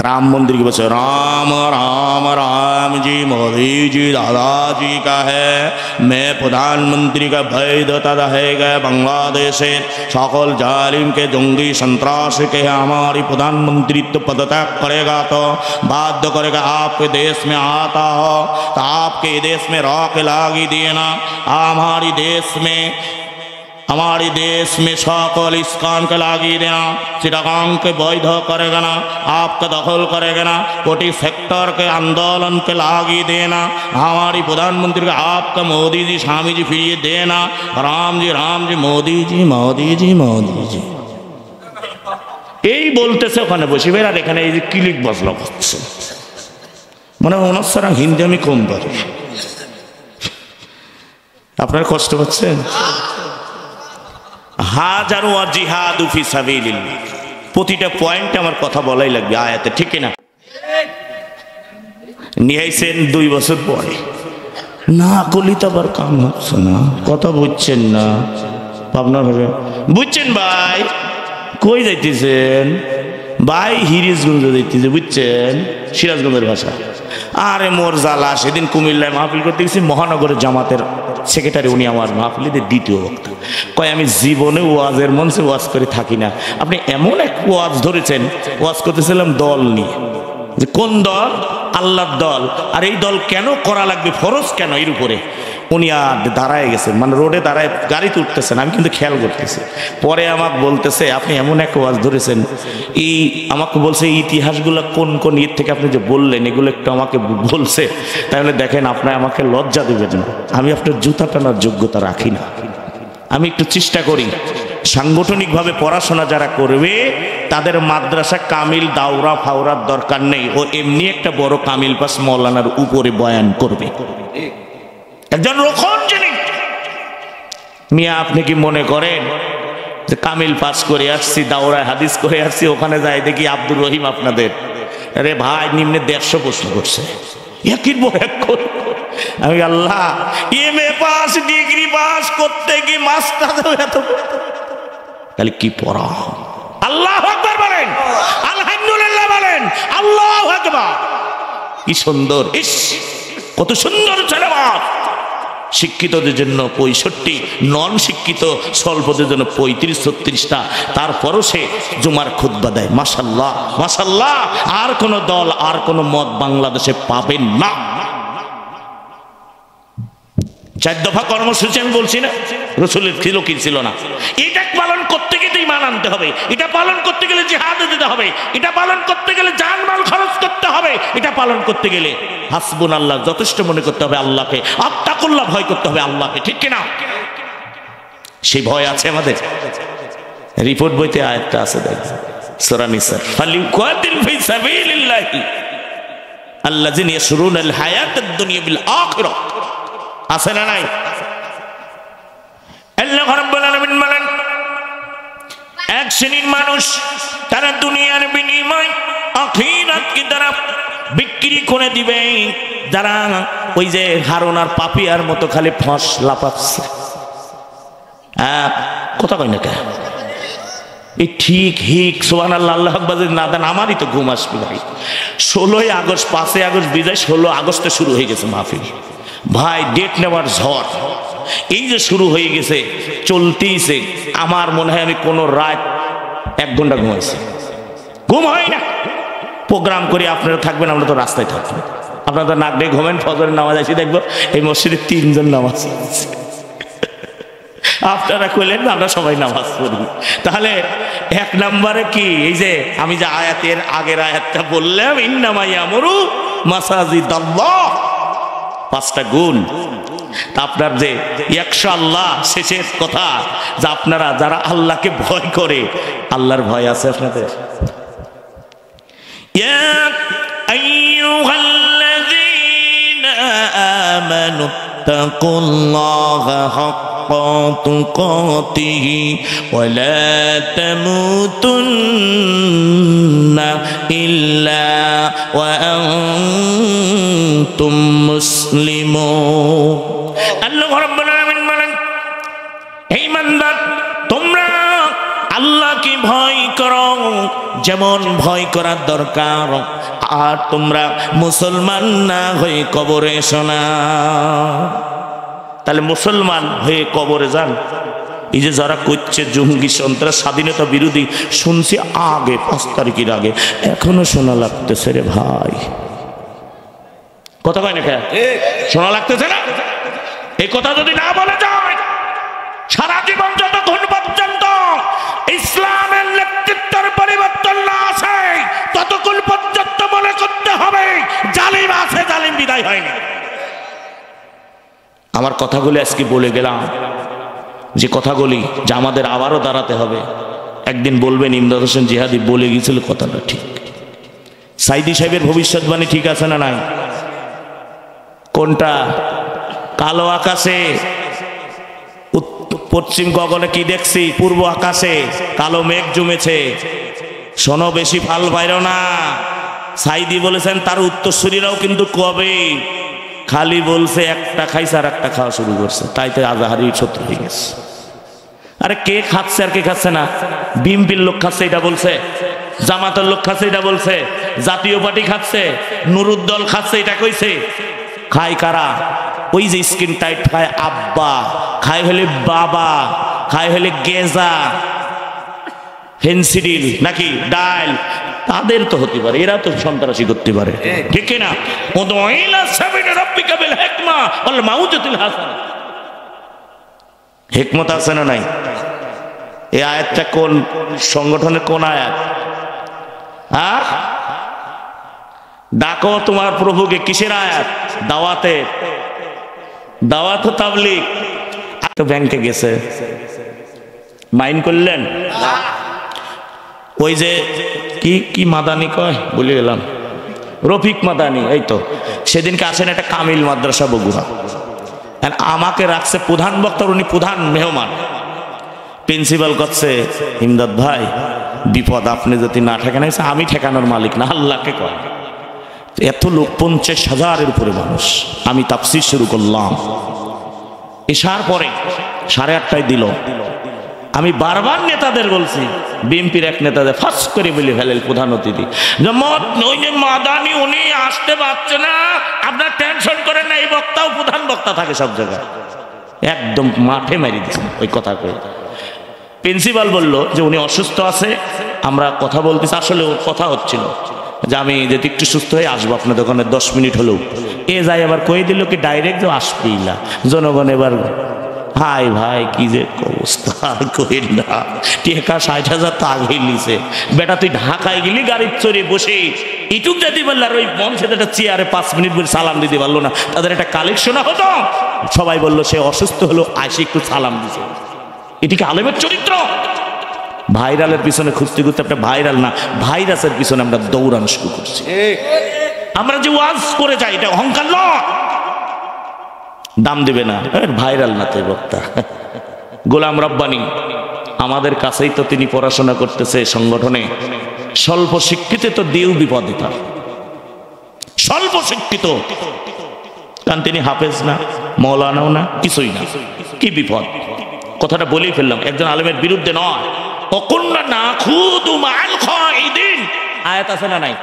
राम मंदिर की बस राम राम राम जी मोदी जी दादाजी का है मैं प्रधानमंत्री का भय देता रहेगा बांग्लादेश सकल जालिम के जंगी संतरास के हमारी प्रधानमंत्रित्व पदत्याग करेगा तो बाध्य करेगा आपके देश में आता हो तो आपके देश में रॉक लागी देना हमारे देश में सकल इस्कान के लागी देना चिटागांग के वैध करेगा ना आपका दखल करेगा ना कोटी सेक्टर के आंदोलन के लागी देना हमारी प्रधानमंत्री का आपका मोदी जी स्वामी जी फिर देना राम जी मोदी जी मोदी जी मोदी जी এই বলতেছে ওখানে বসে বের আর এখানে এই যে ক্লিক বসলো হচ্ছে মানে ওনার সারা হিন্দি আমি কম পারি আপনারা কষ্ট পাচ্ছেন হাজার ওয়া জিহাদু ফি সাবিলিল্লাহ প্রতিটা পয়েন্টে আমার কথা বলাই লাগবে আয়াতে ঠিক না নিয়েছেন 2 বছর পরে না কলি তো আবার কাম হচ্ছে না কথা বুঝছেন না আপনার হবে বুঝছেন ভাই কই যাইতেছেন ভাই হিরিজগঞ্জ যাইতেছে বুঝছেন সিরাজগঞ্জের ভাষা আরে মোর জ্বালা সেদিন কুমিল্লায় মাহফিল করতে গেছি মহানগরের জামাতের সেক্রেটারি উনি আমার মাহফিলের দ্বিতীয় বক্তা কয় আমি জীবনে ওয়াজের মঞ্চে ওয়াজ করে থাকি না আপনি এমন এক ওয়াজ ধরেছেন ওয়াজ করতেছিলাম দল নিয়ে যে কোন দল আল্লাহর দল আর এই দল কেন করা লাগবে ফরজ কেন এর উপরে উনি আর দাঁড়ায় গেছেন মানে রোডে দাঁড়ায় গাড়িতে উঠতেছেন আমি কিন্তু খেয়াল করতেছি পরে আমাকে বলতেছে আপনি এমন এক ওয়াজ ধরেছেন এই আমাকে বলছে এই ইতিহাসগুলো কোন কোন ইয়ে থেকে আপনি যে বললেন এগুলো একটু আমাকে বলছে তাহলে দেখেন আপনার আমাকে লজ্জা দেবেন না আমি আপনার জুতা টানার যোগ্যতা রাখি না আমি একটু চেষ্টা করি সাংগঠনিকভাবে পড়াশোনা যারা করবে তাদের মাদ্রাসা কামিল দাওরা ফাওরার দরকার নেই ও এমনি একটা বড় কামিল পাস মৌলানার উপরে বয়ান করবে একজন রক্ষণ যিনি মিয়া আপনি কি মনে করেন যে কামিল পাস করে আসছি দাওরায় হাদিস করে আসছি ওখানে যাই দেখি আব্দুর রহিম আপনাদের আরে ভাই নিম্নে 150 প্রশ্ন করছে একই বয়ান করে আমি আল্লাহ এমএ পাস ডিগ্রি পাস করতে কি মাস্টার এত তাহলে কি পড়া আল্লাহু আকবার বলেন আলহামদুলিল্লাহ বলেন আল্লাহু আকবার কি সুন্দর ইস কত সুন্দর তেলাওয়াত শিক্ষিতদের জন্য 65 নন শিক্ষিত স্বল্পদের জন্য 35-36টা তারপরও সে জুমার খুতবা দেয় মাশাআল্লাহ মাশাআল্লাহ আর কোন দল আর কোন মত বাংলাদেশে পাবেন না 4 দফা কর্মসূচি আমি বলছি না রাসূলের ছিল কি ছিল না এটা পালন করতে গেলে ঈমান আনতে হবে এটা পালন করতে গেলে জিহাদে যেতে হবে এটা পালন করতে গেলে জানমাল খরচ করতে হবে এটা পালন করতে গেলে হাসবুনাল্লাহ যথেষ্ট মনে করতে হবে আল্লাহকে আত্তাকুল্লাহ ভয় করতে হবে আল্লাহকে ঠিক কি না সেই ভয় আছে আমাদের রিপোর্ট বইতে আয়াতটা আছে দেখুন সূরা নিসা ফালিউকাতিল ফি সাবিলিল্লাহি আল্লাযিনা ইয়াশরুনাল হায়াতাদ দুনিয়া বিল আখিরাহ আছে না নাই আল্লাহ রাব্বুল আলামিন বলেন এক শ্রেণীর মানুষ তারা দুনিয়ার বিনিময় আখিরাতকে তারা বিক্রি করে দিবে যারা ওই যে হারুন আর পাপিয়ার মতো খালি ফস লাপাচ্ছে কথা কই না কে এই ঠিক হিক সুবহানাল্লাহ আল্লাহু আকবার না দেন আমারই তো ঘুম আসবে ভাই 16 আগস্ট 5 আগস্ট বিজয় 16 আগস্টে শুরু হয়ে গেছে মাহফিল ভাই ডেট নেওয়ার ঝড় এই যে শুরু হয়ে গেছে চলতেইছে আমার মনে হয় আমি কোনো রাত 1 ঘন্টা ঘুমাইছি ঘুম হয় না প্রোগ্রাম করে আপনারা থাকবেন আমরা তো রাস্তায় থাকবো আপনারা নাক ডেকে ঘুমেন ফজরের নামাজ আসি দেখবো এই মসজিদে 3 জন নামাজ আপনারা কইলেন আমরা সবাই নামাজ পড়ি তাহলে 1 নম্বরে কি এই যে আমি যে আয়াতের আগের আয়াতটা বললাম ইন্নামা ইয়ামুরু মাসাজিদাল্লাহ 5টা গুণ আপনার যে ইনশাআল্লাহ শেষের কথা যে আপনারা যারা আল্লাহকে ভয় করে আল্লাহর ভয় আছে আপনাদের ইয়া আইয়ুহাল্লাযীনা আমানু তাকুল্লাহা হাক্কা তুকাতিহি ওয়া লা তামুতুন্না ইল্লা ওয়া আনতুম মুসলিমুন আল্লাহ রাব্বুল আলামিন বলেন হে ইমানদার তোমরা আল্লাহকে ভয় করো যেমন ভয় করার দরকার, আর তোমরা মুসলমান না হয়ে কবরে এসো না। তাহলে মুসলমান হয়ে কবরে যান। এই যে যারা করছে জঙ্গি সন্ত্রাস স্বাধীনতা বিরোধী, শুনছি আগে 5 তারিখের আগে, এখনো শোনা লাগতেছে রে ভাই। কথা কয় না, শোনা লাগতেছে না? এই কথা যদি না বলে যায়, সারা জীবন যতক্ষণ পর্যন্ত ইসলামের নেতৃত্বের পরিবর্তন না আসে ততক্ষণ পর্যন্ত মনে করতে হবে জালিম আছে, জালিম বিদায় হয়নি। আমার কথাগুলি আজকে বলে গেলাম, যে কথাগুলি যে আমাদের আবারও দাঁড়াতে হবে। একদিন বলবেন ইমদাদ হোসেন জিহাদি বলে গিয়েছিল, কথাটা ঠিক। সাইদি সাহেবের ভবিষ্যৎবাণী ঠিক আছে না নাই? কোনটা? কালো আকাশে পশ্চিম গগনে কি দেখছি? পূর্ব আকাশে কালো মেঘ জমেছে, শোনো বেশি ফাল বাইরো না। সাইদি বলেছেন তার উত্তরসূরিরাও কিন্তু কবে খালি বলছে একটা খাইছে আর একটা খাওয়া শুরু করছে, তাইতে আজাহারি শত্রু হয়ে গেছে। আরে কে খাচ্ছে আর কে খাচ্ছে না? বিএনপির লোক খাচ্ছে এটা বলছে, জামাতের লোক খাচ্ছে এটা বলছে, জাতীয় পার্টি খাচ্ছে, নুরুদ্দল খাচ্ছে এটা কইছে। খায় কারা? ওই যে স্কিন টাইট খায় আব্বা, খায় হলে বাবা, খায় হলে গেজা, ফেন্সিডিল নাকি ডাল, তাদের তো হতে পারে, এরা তো সন্ত্রাসী করতে পারে, ঠিক না? হিকমত আছে না নাই? এই আয়াতটা কোন সংগঠনের কোন আয়াত? হ্যাঁ, ডাকো তোমার প্রভুকে, কিসের আয়াত? দাওয়াতে, দাওয়াত তাবলীগ। তো ব্যাংকে গেছে, মাইন করলেন? ওই যে কি কি মাদানি কয় বলে গেলাম, রফিক মাদানি, এই তো সেদিনকে আসেন একটা কামিল মাদ্রাসা বগুড়া, আমাকে রাখছে প্রধান বক্তা, উনি প্রধান মেহমান। প্রিন্সিপাল করছে, ইমদাদ ভাই বিপদ, আপনি যদি না ঠেকান, আমি ঠেকানোর মালিক না, আল্লাহকে কয়। এত লোক, 50,000-এর উপরে মানুষ। আমি তাফসীর শুরু করলাম, এশার পরে 8:30টায় দিল। আমি বারবার নেতাদের বলছি, বিএনপির এক নেতাদের ফাঁস করে বলে ফেলেন প্রধান অতিথি, ওই যে মাদানি উনি আসতে পারছে না, আপনার টেনশন করেন না, এই বক্তাও প্রধান বক্তা থাকে সব জায়গায়। একদম মাঠে মারি দিচ্ছেন ওই কথা কয়ে। প্রিন্সিপাল বলল যে উনি অসুস্থ আছে, আমরা কথা বলতেছি। আসলে ওর কথা হচ্ছিল যে আমি যদি একটু সুস্থ হয়ে আসবো আপনার দোকানে 10 মিনিট হলেও। এ যাই আবার কয়ে দিল কি ডাইরেক্ট আসবেই না। জনগণ এবার হাই ভাই কি যে অবস্থা, কইল না, টেকা 60,000 তো আগেই নিছে। বেটা তুই ঢাকায় গেলি গাড়ির চড়ে বসে ইটুক যেতে পারল, আর ওই মঞ্চে একটা চেয়ারে 5 মিনিট বলে সালাম দিতে পারলো না, তাদের একটা কালেকশন হতো। সবাই বললো সে অসুস্থ হলো, আইসে একটু সালাম দিছে। এটিকে আলেমের চরিত্র? ভাইরালের পিছনে খুঁজতে খুঁজতে একটা ভাইরাল না, ভাইরাসের পিছনে আমরা দৌড়ানো শুরু করছি। আমরা যে ওয়াজ করে যাই এটা অহংকার নয়, দাম দেবে না, ভাইরাল না তো বক্তা। গোলাম রব্বানি আমাদের কাছেই তো তিনি পড়াশোনা করতেছে সংগঠনে, স্বল্প শিক্ষিত তো দিয়েও বিপদে তার, স্বল্প শিক্ষিত, কারণ তিনি হাফেজ না, মৌলানাও না, কিছুই না, কি বিপদ। কথাটা বলেই ফেললাম, একজন আলেমের বিরুদ্ধে নয়। আয়াত আছে না নাই?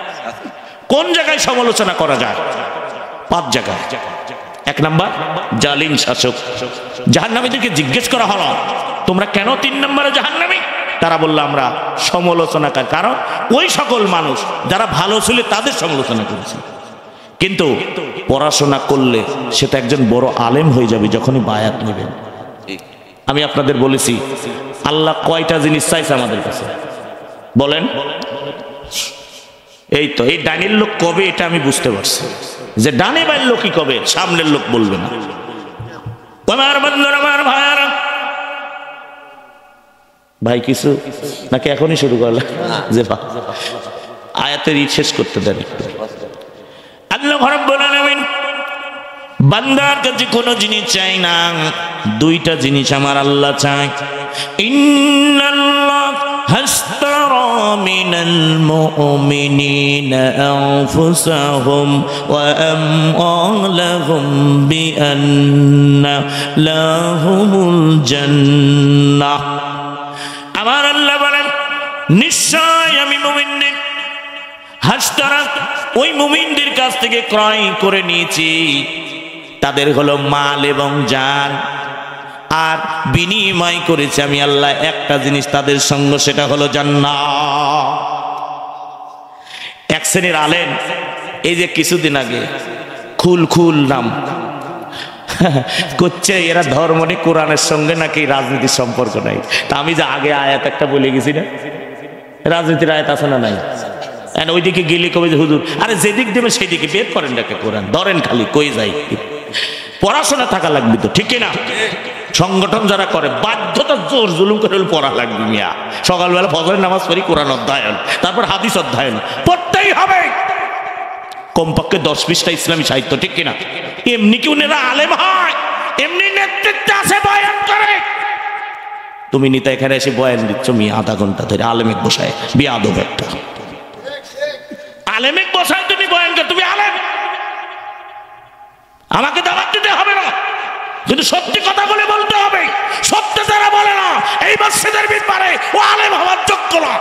কোন জায়গায় সমালোচনা করা যায়? 5 জায়গায়। 1 নাম্বার, জালিম শাসক। জাহান্নামীদেরকে জিজ্ঞেস করা হলো তোমরা কেন 3 নম্বরে জাহান্নামী? তারা বলল আমরা সমালোচনাকার, কারণ ওই সকল মানুষ যারা ভালো ছিল তাদের সমালোচনা করেছে। কিন্তু পড়াশোনা করলে সে তো একজন বড় আলেম হয়ে যাবে যখনই বায়াত নেবেন। আমি আপনাদের বলেছি আল্লাহ কয়টা জিনিস চাইছে আমাদের কাছে বলেন? এই তো, এই ডানের লোক কবে এটা আমি বুঝতে পারছি, যে ডানে বাইর লোকই কবে, সামনের লোক বলবে না। আমার বন্ধুরা, আমার ভাইয়ারা, ভাই কিছু নাকি এখনই শুরু করলাম? যে আয়াতের শেষ করতে দেন একটু। আল্লাহ রাব্বুল আলামিন বান্দার কাছে কোনো জিনিস চাই না, 2টা জিনিস আমার আল্লাহ চায়। ইন্নাল্লাহ হাসতারা মিনাল মুমিনিনা আনফুসাহুম ওয়া আমওয়ালাহুম বিআন্না লাহুমুল জান্নাহ। আমার আল্লাহ বলেন নিশ্চয় আমি মুমিনদের হাসতারা ওই মুমিনদের কাছ থেকে ক্রয় করে নিয়েছি, তাদের হলো মাল এবং জান, আর বিনিময় করেছি আমি আল্লাহ একটা জিনিস তাদের সঙ্গে, সেটা হলো জান্নাত। এক শ্রেণীর আলেম এই যে কিছুদিন আগে খুল নাম করছে এরা ধর্ম নিয়ে কোরআনের সঙ্গে নাকি রাজনীতির সম্পর্ক নাই। তা আমি যে আগে আয়াত একটা বলে গেছি না, রাজনীতির আয়াত আছে না নাই, ওইদিকে গেলে কবে যে হুজুর আরে যেদিক দেবে সেই দিকে বের করেন নাকি কোরআন, ধরেন খালি কই যাই, পড়াশোনা থাকা লাগবে তো, ঠিক না? সংগঠন যারা করে বাধ্যতা জোর জুলুম করে পড়া লাগবে মিয়া। সকালবেলা ফজরের নামাজ পড়ি, কোরআন অধ্যয়ন, তারপর হাদিস অধ্যয়ন পড়তেই হবে, কমপক্ষে 10 পৃষ্ঠা ইসলামী সাহিত্য, ঠিক কিনা? এমনি কি উনারা আলেম হয়? এমনি নেতৃত্বে আছে, বয়ান করে। তুমি নিতা এখানে এসে বয়ান দিচ্ছ মিয়া আধা ঘন্টা ধরে, আলেমিক বসায়, বিয়াদব একটা আলেমিক বসায় তুমি বয়ান কর, তুমি আলেম, আমাকে দাওয়াত দিতে হবে না, কিন্তু সত্যি কথা বলে বলতে হবে। সত্য যারা বলে না এই মসজিদের মিম্বরে ও আলেম হওয়ার যোগ্য না।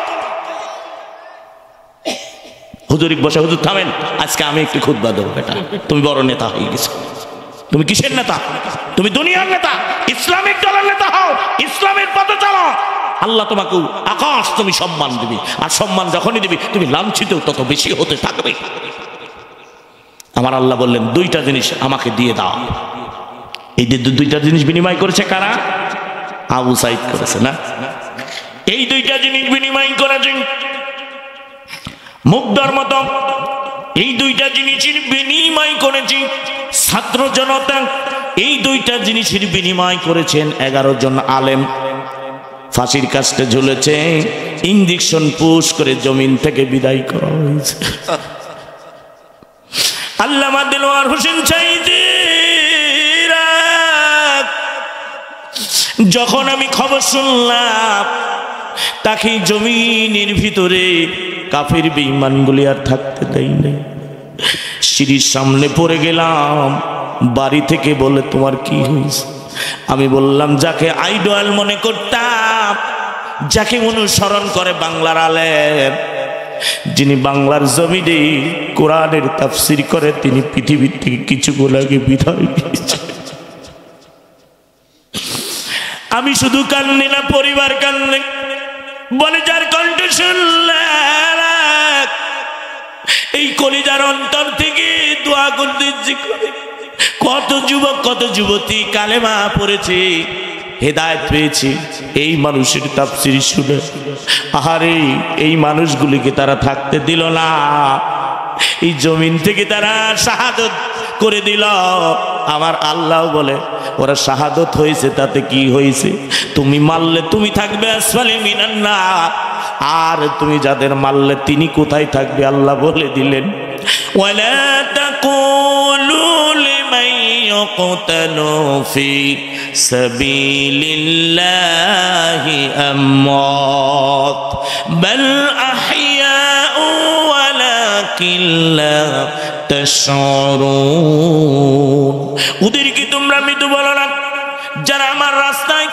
হুজুরিক বসে, হুজুর থামেন, আজকে আমি একটু খুতবা দেবো। বেটা তুমি বড় নেতা হয়ে গেছো, তুমি কিসের নেতা? তুমি দুনিয়ার নেতা, ইসলামিক দলের নেতা হও, ইসলামের পথে চালাও, আল্লাহ তোমাকে আকাশ তুমি সম্মান দিবি, আর সম্মান যখনই দিবি তুমি লাঞ্ছিত তত বেশি হতে থাকবে। আমার আল্লাহ বললেন দুইটা জিনিস আমাকে দিয়ে দাও। এই দুইটা জিনিস বিনিময় করেছে কারা? আবু সাইদ করেছে না? এই দুইটা জিনিস বিনিময় করেছে মুগ্ধর মতো, এই দুইটা জিনিসের বিনিময় করেছি ছাত্র জনতা, এই দুইটা জিনিসের বিনিময় করেছেন 11 জন আলেম। ফাঁসির কাস্টে ঝুলেছে, ইঞ্জেকশন পুশ করে জমিন থেকে বিদায় করা হয়েছে। আল্লামা দেলোয়ার হোসেন সাঈদী যখন আমি খবর শুনলাম তাকে জমিনের ভিতরে কাফের বেঈমানগুলি আর থাকতে দেয় নাই, সিঁড়ির সামনে পড়ে গেলাম। বাড়ি থেকে বলে তোমার কি হয়েছে? আমি বললাম যাকে আইডল মনে করতাম, যাকে অনুসরণ করে বাংলার আলেম, যিনি বাংলার জমিনে কোরআনের তাফসীর করে, তিনি পৃথিবীর থেকে কিছুক্ষণ আগে বিদায় নিয়েছেন। আমি শুধু কান্দি না, পরিবার কান্দে। বলে যার কণ্ঠ শুনলাম এই কলিজার অন্তর থেকে দোয়া করতে, কত যুবক কত যুবতী কালেমা পড়েছে, হেদায়েত পেয়েছে এই মানুষের তাফসীর শুনে। আহারে এই মানুষগুলিকে তারা থাকতে দিল না, এই জমিন থেকে তারা শাহাদত করে দিল। আমার আল্লাহ বলে ওরা শাহাদত হয়েছে, তাতে কি হয়েছে? তুমি মারলে তুমি থাকবে আসফালে মিনান নার, আর তুমি যাদের মারলে তিনি কোথায় থাকবে? আল্লাহ বলে দিলেন ওয়ালা তাকুলু লিমান ইউকতালু ফি সাবিলিল্লাহি আমওয়াত বাল আহইয়াউ ওয়ালাকিন লা তাশউরুন। ওদেরকে তোমরা মৃত্যু বলো না, যারা আমার রাস্তায়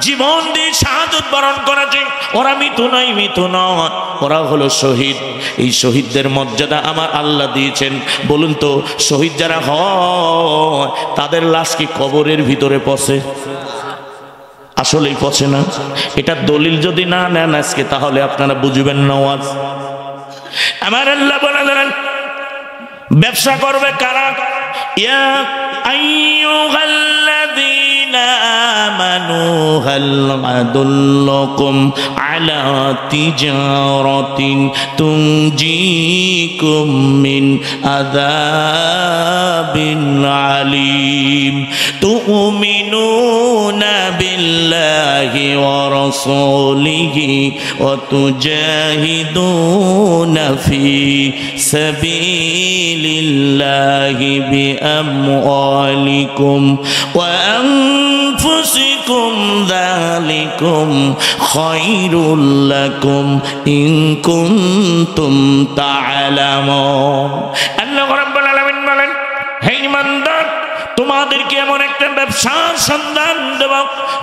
জীবন দিয়ে শাহাদত বরণ করেছে ওরা মৃত্যু নয়, মৃত্যু নয়, ওরা হলো শহীদ। এই শহীদদের মর্যাদা আমার আল্লাহ দিয়েছেন। বলুন তো শহীদ যারা হয় তাদের লাশ কি কবরের ভিতরে পচে? আসলেই পচে না। এটা দলিল যদি না নেন আজকে, তাহলে আপনারা বুঝবেন না। ওয়াজ আমার আল্লাহ বলে দিলেন ব্যবসা করবে কারা? ইয়া আইয়ুহাল্লাযীনা আমানু হাল আদুল্লুকুম আলা তিজারাতিন তুনজিকুম মিন আযাবিন আলীম তুমিনুনা বিল্লাহি ওয়া রাসূলিহি ওয়া তুজাহিদুনা ফি সাবিলিল্লাহি বিআমওয়ালিকুম ওয়া আনফুসিকুম যালিকুম খায়রুল লাকুম ইন কুনতুম তা'লামুন। আল্লাহ রাব্বুল আলামিন বলেন, হে ঈমানদার, তোমাদেরকে এমন একটা ব্যবসার সন্ধান দেব,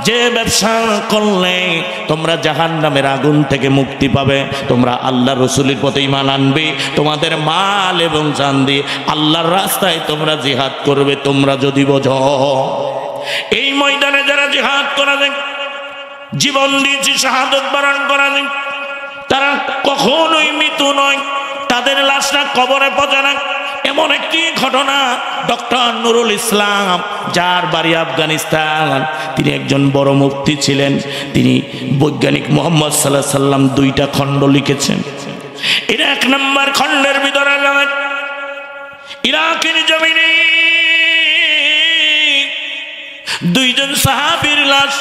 যে ব্যবসা করলে তোমরা জাহান্নামের আগুন থেকে মুক্তি পাবে। তোমরা আল্লাহ রসুলের পথে ঈমান আনবে, তোমাদের মাল এবং জান দিয়ে আল্লাহর রাস্তায় তোমরা জিহাদ করবে। তোমরা যদি বোঝো এই ময়দানে যারা জিহাদ করা যায়, জীবন দিয়েছি শাহাদত বরণ করা যায়, তারা কখনোই মৃত্যু নয়, তাদের লাশটা কবরে পচে না। এমন একটি ঘটনা, ডক্টর নুরুল ইসলাম, যার বাড়ি আফগানিস্তান, তিনি একজন বড় মুফতি ছিলেন। তিনি বৈজ্ঞানিক মোহাম্মদ সাল্লাল্লাহু আলাইহি সাল্লাম 2টা খণ্ড লিখেছেন। এর 1 নম্বর খণ্ডের ভিতরে ইরাকের জমিনে 2 জন সাহাবীর লাশ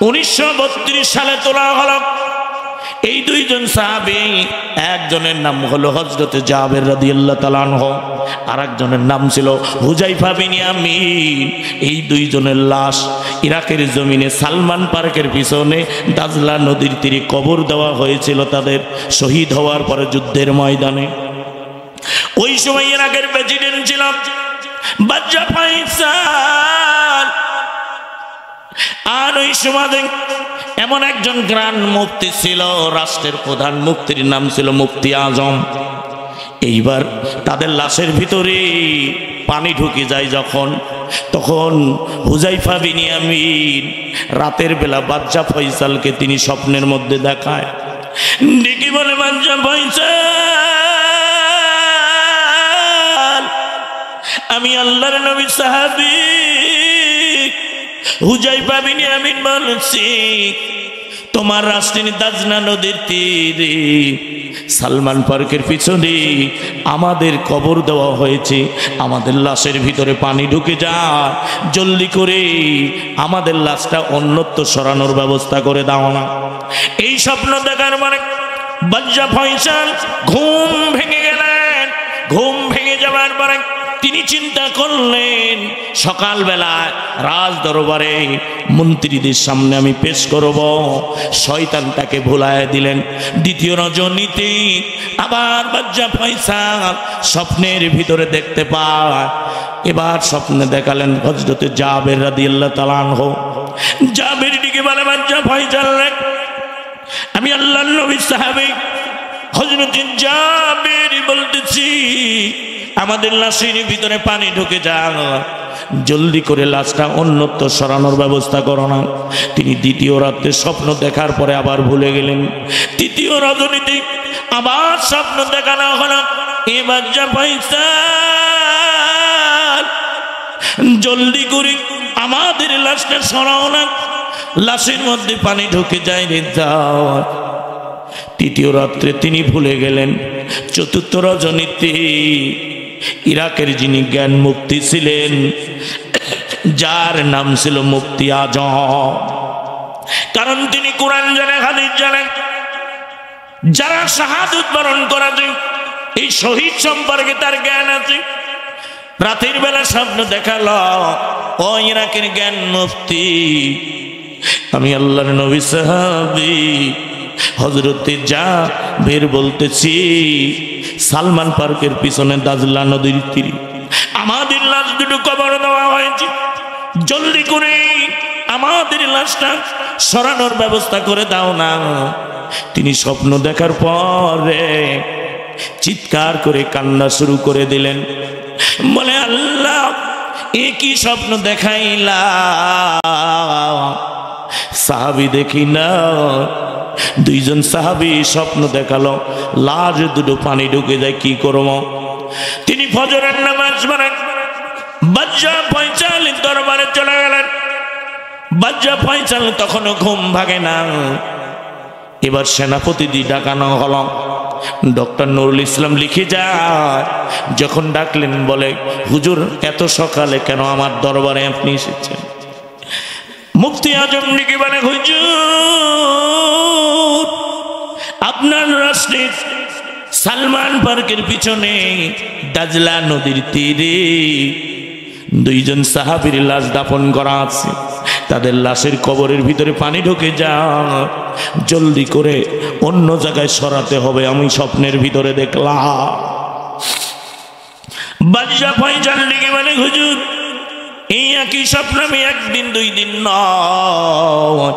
1932 সালে তোলা হলো। এই 2 জন সাহাবী, একজনের নাম হলো হযরতে জাবের রাদিয়াল্লাহু তাআলা আনহু, আরেকজনের নাম ছিল হুযায়ফা বিন ইয়ামিন। এই 2 জনের লাশ ইরাকের জমিনে সালমান পার্কের পিছনে দাজলা নদীর তীরে কবর দেওয়া হয়েছিল তাদের শহীদ হওয়ার পরে যুদ্ধের ময়দানে। ওই সময় ইরাকের প্রেসিডেন্ট ছিল বাদশা ফয়সাল। আর ওই সময় এমন একজন গ্রান্ড মুফতি ছিল, রাষ্ট্রের প্রধান মুফতির নাম ছিল মুফতি আজম। এইবার তাদের লাশের ভিতরে পানি ঢুকে যায় যখন, তখন হুযায়ফা বিন ইয়ামিন রাতের বেলা বাদশা ফয়সালকে তিনি স্বপ্নের মধ্যে দেখায়, ডেকে বলে, বাদশা ফয়সাল, আমি আল্লাহর নবী সাহাবী হুযায়ফা বিন ইয়ামিন বলছি, তোমার রাষ্ট্রের দাজনা নদীর তীরে সালমান পার্কের পিছনে আমাদের কবর দেওয়া হয়েছে, আমাদের লাশের ভিতরে পানি ঢুকে যায়, জলদি করে আমাদের লাশটা অন্যত্র সরানোর ব্যবস্থা করে দাও না। এই স্বপ্ন দেখার মানে বাদশা ফয়সাল ঘুম ভেঙে গেলেন। ঘুম ভেঙে যাওয়ার পরে তিনি চিন্তা করলেন, সকালবেলা রাজ দরবারে মন্ত্রীদের সামনে আমি পেশ করব। শয়তান তাকে ভুলায় দিলেন। দ্বিতীয় রজনীতে আবার বাদশা ফয়সাল স্বপ্নের ভিতরে দেখতে পায়। এবার স্বপ্নে দেখালেন হযরতে জাবের রাদিয়াল্লাহু তাআলা আনহু। জাবের দিকে বলে, বাদশা ফয়সাল, আমি আল্লাহর নবী সাহাবী হযরতে জাবের বলতেছি, আমাদের লাশের ভিতরে পানি ঢুকে যায়, জলদি করে লাশটা অন্যত্র সরানোর ব্যবস্থা করো না। তিনি দ্বিতীয় রাতে স্বপ্ন দেখার পরে আবার ভুলে গেলেন। তৃতীয় রজনীতে আবার স্বপ্ন দেখানো হলো, এ বাদশা ফয়সাল, জলদি করে আমাদের লাশটা সরাও না, লাশের মধ্যে পানি ঢুকে যায় রে যাও। তৃতীয় রাত্রে তিনি ভুলে গেলেন। চতুর্থ রজনীতে ইরাকের যিনি জ্ঞান মুফতি ছিলেন, যার নাম ছিল মুফতি আজম, কারণ তিনি কোরআন জানেন, হাদিস জানেন, যারা শাহাদাত বরণ করা যায় এই শহীদ সম্পর্কে তার জ্ঞান আছে। রাতের বেলা স্বপ্ন দেখালো, ও ইরাকের জ্ঞান মুফতি, আমি আল্লাহর নবী সাহাবী হযরতে জাবের বলতেছি, সালমান পার্কের পিছনে দাজলা নদীর তীরে আমাদের লাশ 2টো কবর দেওয়া হয়েছে, জলদি করে আমাদের লাশটা সরানোর ব্যবস্থা করে দাও না। তিনি স্বপ্ন দেখার পরে চিৎকার করে কান্না শুরু করে দিলেন, বলে, আল্লাহ, এ কি স্বপ্ন দেখাইলা? সাহাবী দেখি না, 2 জন সাহাবী স্বপ্ন দেখালো, লাশ 2টো পানি ঢুকে যায়, কি করব? তিনি ফজরের নামাজ পড়েন, বাদশা ফয়সালের দরবারে চলে গেলেন। বাদশা ফয়সাল তখনও ঘুম ভাগে না। এবার সেনাপতি দিয়ে ডাকানো হলো। ডক্টর নুরুল ইসলাম লিখে যায়, যখন ডাকলেন বলে, হুজুর, এত সকালে কেন আমার দরবারে আপনি এসেছেন? মুফতি আজম লিখে বলে, হুজুর, আপনার রাষ্ট্রের সালমান পার্কের পিছনে দাজলা নদীর তীরে 2 জন সাহাবীর লাশ দাফন করা আছে, তাদের লাশের কবরের ভিতরে পানি ঢুকে যায়, জলদি করে অন্য জায়গায় সরাতে হবে, আমি স্বপ্নের ভিতরে দেখলাম। বাদশা ফয়সাল লিখে বলে, হুজুর, এই একই স্বপ্ন আমি একদিন দুই দিন নয়,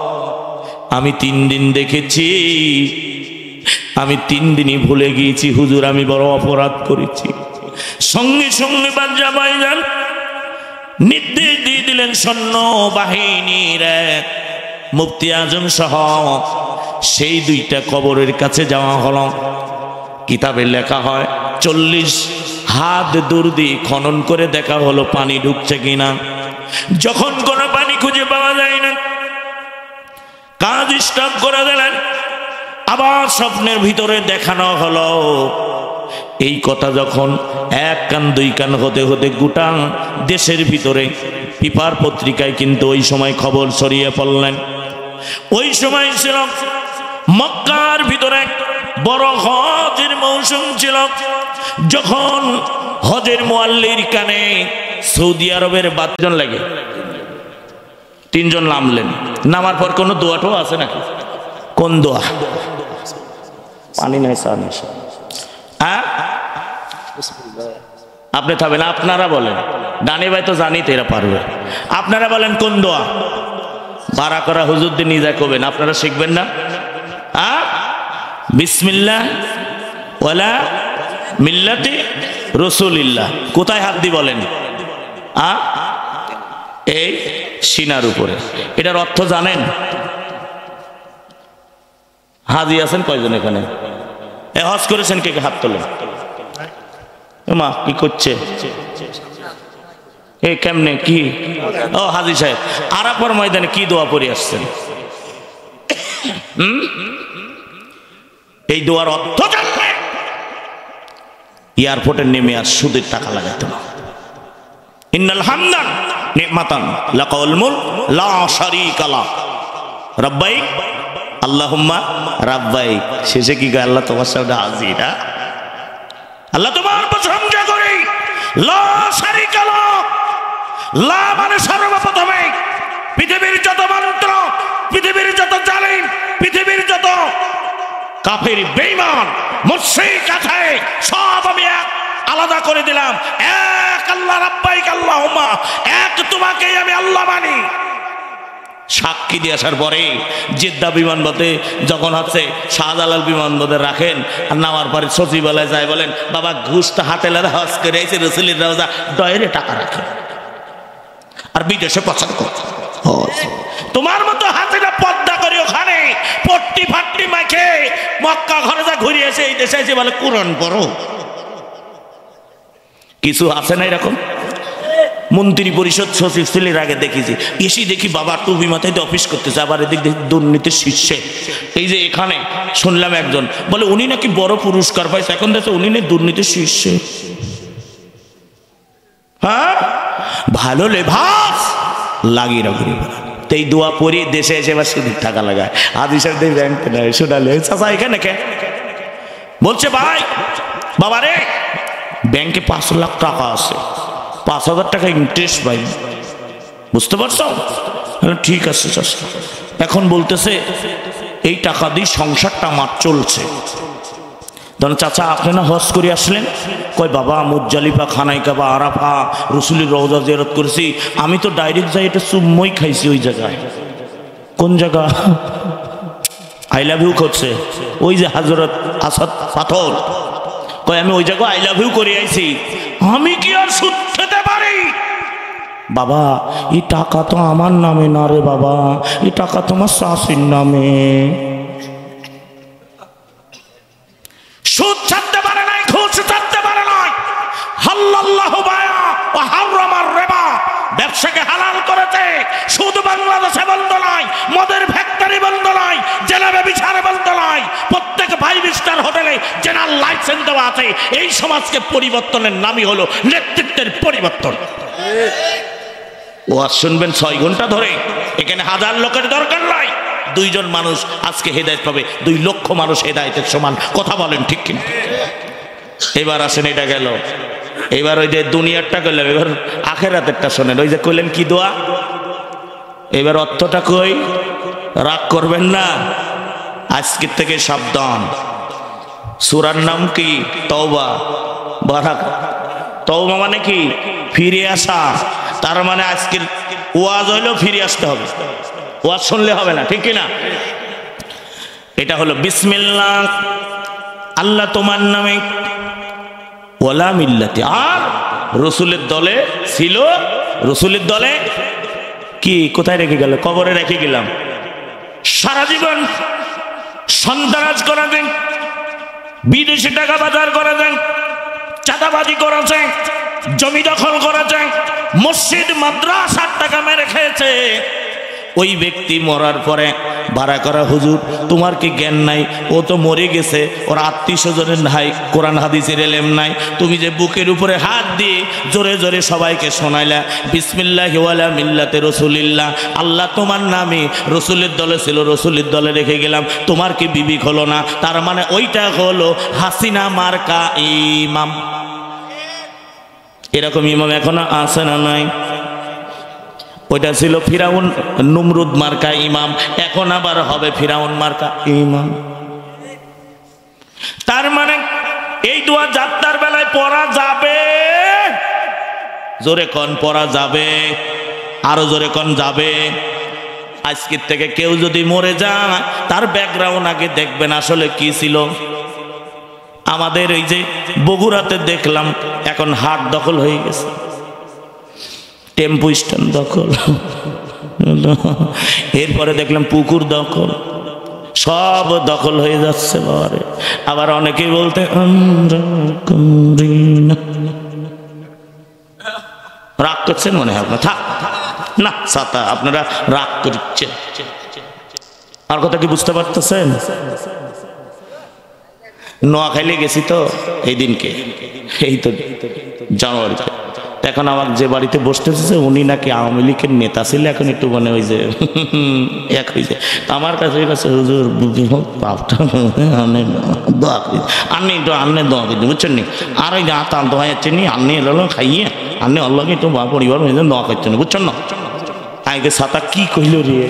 আমি 3 দিন দেখেছি। আমি 3 দিনই ভুলে গিয়েছি হুজুর, আমি বড় অপরাধ করেছি। সঙ্গে সঙ্গে বাদশা ভাইজান নির্দেশ দিয়ে দিলেন, সৈন্য বাহিনীর মুফতি আজম সহ সেই 2টা কবরের কাছে যাওয়া হলো। কিতাবে লেখা হয় 40 হাত দূর দিয়ে খনন করে দেখা হলো পানি ঢুকছে কিনা। যখন কোনো পানি খুঁজে পাওয়া যায় না, কাজ স্টপ করে দিলেন। আবার স্বপ্নের ভিতরে দেখানো হলো। এই কথা যখন 1 কান 2 কান হতে হতে গোটা দেশের ভিতরে পেপার পত্রিকায় কিন্তু ওই সময় খবর ছড়িয়ে পড়লেন। ওই সময় ছিল মক্কার ভিতরে বড় হজের মৌসুম ছিল। যখন হজের মুয়াল্লির কানে সৌদি আরবের 12 জন লাগে, 3 জন নামলেন। নামার পর কোনো দোয়াটাও আছে নাকি? কোন দোয়া? পানি নাই, চা নেই। আপনি থাকবেন, আপনারা বলেন। ডানি ভাই তো জানি তো এরা পারবে। আপনারা বলেন কোন দোয়া? ভাড়া করা হুজুরদের নিজে করবেন, আপনারা শিখবেন না? বিসমিল্লাহ ওয়ালা মিল্লাতি রাসূলিল্লাহ। কোথায় হাত দি বলেন? এই সিনার উপরে। এটার অর্থ জানেন? হাজি আছেন কয়জন এখানে? হজ করেছেন কে কে? হাত তোলেন। মা কি করছে? এই কেমনে কি? ও হাজি সাহেব, আরাফার ময়দানে কি দোয়া পড়ে আসছেন? এই দোয়ার অর্থ জানলে এয়ারপোর্টে নেমে আর সুদের টাকা লাগাইতো না। ইন্নাল হামদা নিমাতান লাকাল মুলক লা শারীকা লা রাব্বাইক আল্লাহুম্মা রাব্বাইক। শেষে কি গায়? আল্লাহ তোমার সামনে হাজির। আল্লাহ তোমার প্রশংসা করি। লা শারীকা লা, লা মানে সর্বপ্রথমে পৃথিবীর যত মন্ত্র, পৃথিবীর যত জালিম, পৃথিবীর যত কাফের বেঈমান মুশরিক আছে সব আমি আলাদা করে দিলাম। এক আল্লাহ, রাব্বাইক আল্লাহুম্মা, এক তোমাকেই আমি আল্লাহ মানি। সাক্ষী দিয়ে আসার পরে জেদ্দা বিমানবন্দরে যখন হচ্ছে শাহজালাল বিমানবন্দরে রাখেন, আর নামার পরে সচিবালয় যায়, বলেন বাবা ঘুষটা হাতে লেদা হজ করে এসে রসুলের রওজা ডয়েরে টাকা রাখে আর বিদেশে পছন্দ করে। তোমার মতো হাতিটা পদ্মা করে ওখানে পট্টি ফাট্টি মাখে মক্কা ঘরে যা ঘুরে এসে এই দেশে এসে বলে কুরআন পড়ো। কিছু আছে না এরকম? মন্ত্রী পরিষদ সচিব ছেলের আগে দেখেছি, এসে দেখি বাবা টুপি মাথায় অফিস করতেছে, আবার এদিক দেখি দুর্নীতির শীর্ষে। এই যে এখানে শুনলাম একজন বলে উনি নাকি বড় পুরস্কার পাইছে, এখন দেখছে উনি নাকি দুর্নীতির শীর্ষে। হ্যাঁ, ভালো লেভাস লাগিয়ে রাখি। এই দোয়া পড়ি দেশে এসে এবার সুদের টাকা লাগায়। হাজি সাহেব ব্যাংক শোনালে চাচা এখানে কে বলছে ভাই বাবা রে ব্যাংকে 5 লাখ টাকা আছে, 5,000 টাকা ইন্টারেস্ট পাই। বুঝতে পারছো? ঠিক আছে চাচা। এখন বলতেছে এই টাকা দিয়ে সংসারটা আমার চলছে। ধরুন চাচা আপনি না হজ করে আসলেন? কয় বাবা মুজদালিফা, খানাই কাবা, আরাফা, রসুলের রওজা জিয়ারত করেছি। আমি তো ডাইরেক্ট যাই এটা চুম্মই খাইছি ওই জায়গায়। কোন জায়গা? আই লাভ ইউ করছে ওই যে হাজরত আসাদ পাথর। কয় আমি ওই জায়গায় আই লাভ ইউ করে আইছি। আমি কি আর সুদ খেতে পারি? বাবা এই টাকা তো আমার নামে না রে বাবা, এই টাকা তোমার শাশুড়ির নামে। সুদ ছাড়তে পারে নাই, ঘুষ ছাড়তে পারে নাই। হাল্লাল্লাহু বায়া ওয়া হারামার রিবা, ব্যবসাকে হালাল করেছে। সুদ বাংলাদেশে বন্ধ নাই, মদের ফ্যাক্টরি বন্ধ নাই, জেনাবে বিচারে বন্ধ নাই। প্রত্যেক 5 স্টার হোটেলে জেনার লাইসেন্স দেওয়া আছে। এই সমাজকে পরিবর্তনের নামই হলো নেতৃত্বের পরিবর্তন। ওয়াজ শুনবেন 6 ঘন্টা ধরে, এখানে 1000 লোকের দরকার নাই। 2 জন মানুষ আজকে হেদায়েত পাবে, 2 লক্ষ মানুষ হেদায়েতের সমান। কথা বলেন ঠিক কিনা? এবার আসেন, এটা গেল। এবার ওই যে দুনিয়ারটা করলাম, এবার আখেরাতেরটা শোনেন। ওই যে কইলেন কি দোয়া, এবার অর্থটা কই, রাগ করবেন না। আজকের থেকে সাবধান। সূরার নাম কি? তওবা। বারাক। তওবা মানে কি? ফিরে আসা। তার মানে আজকের ওয়াজ হইলেও ফিরে আসতে হবে, ওয়াজ শুনলে হবে না, ঠিক কিনা? এটা হলো বিসমিল্লাহ, আল্লাহ তোমার নামে, ওয়ালা মিল্লাতি, আর রসুলের দলে ছিল, রসুলের দলে কি কোথায় রেখে গেল? কবরে রেখে গেলাম। সারা জীবন সন্ত্রাস করা দেন, বিদেশি টাকা পাচার করা দেন, চাঁদাবাজি করেছে, জমি দখল করেছে, মসজিদ মাদ্রাসার টাকা মেরে খেয়েছে। ওই ব্যক্তি মরার পরে ভাড়া করা হুজুর তোমার কি জ্ঞান নাই? ও তো মরে গেছে, ওর আত্মীয় স্বজনের নাই, কোরআন হাদিসের এলেম নাই, তুমি যে বুকের উপরে হাত দিয়ে জোরে জোরে সবাইকে শোনাইলা বিসমিল্লাহি ওয়ালা মিল্লাতে রসুলিল্লাহ, আল্লাহ তোমার নামে, রসুলের দলে ছিল, রসুলের দলে রেখে গেলাম, তোমার কি বিবেক হলো না? তার মানে ওইটা হলো হাসিনা মার্কা ইমাম। এরকম ইমাম এখনো আছে না নাই? ওইটা ছিল ফিরাউন নমরুদ মার্কা ইমাম, এখন আবার হবে ফিরাউন মার্কা ইমাম। তার মানে এই দোয়া যাত্রার বেলায় পড়া যাবে, জোরে কোন পড়া যাবে, আরো জোরে কোন যাবে। আজকের থেকে কেউ যদি মরে যায় তার ব্যাকগ্রাউন্ড আগে দেখবেন আসলে কি ছিল। আমাদের এই যে বগুড়াতে দেখলাম এখন হাট দখল হয়ে গেছে, টেম্পু স্ট্যান্ড দখল, এরপরে দেখলাম পুকুর দখল, সব দখল হয়ে যাচ্ছে বাবারে। আবার অনেকেই বলতে রাগ করছেন মনে হয় আপনার, থাক না ছাতা, আপনারা রাগ করছেন। আর কথা কি বুঝতে পারতেছেন? নোয়াখালী গেছি তো এই দিনকে, এই তো জানুয়ারিতে, এখন আমার যে বাড়িতে বসতেছে উনি নাকি আওয়ামী লীগের নেতা ছিল, এখন একটু মনে হয় যে এক হয়েছে। আমার কাছে হুজুর আন্নি একটু আন্নে দোয়া করতে বুঝছেন নি, আর ওই গা টান দোয়া যাচ্ছে নি, আন্নি এলো খাইয়ে আন্নি আল্লাহকে একটু পরিবার দোয়া করছেন বুঝছেন না। আগে ছাতা কি কইল রে,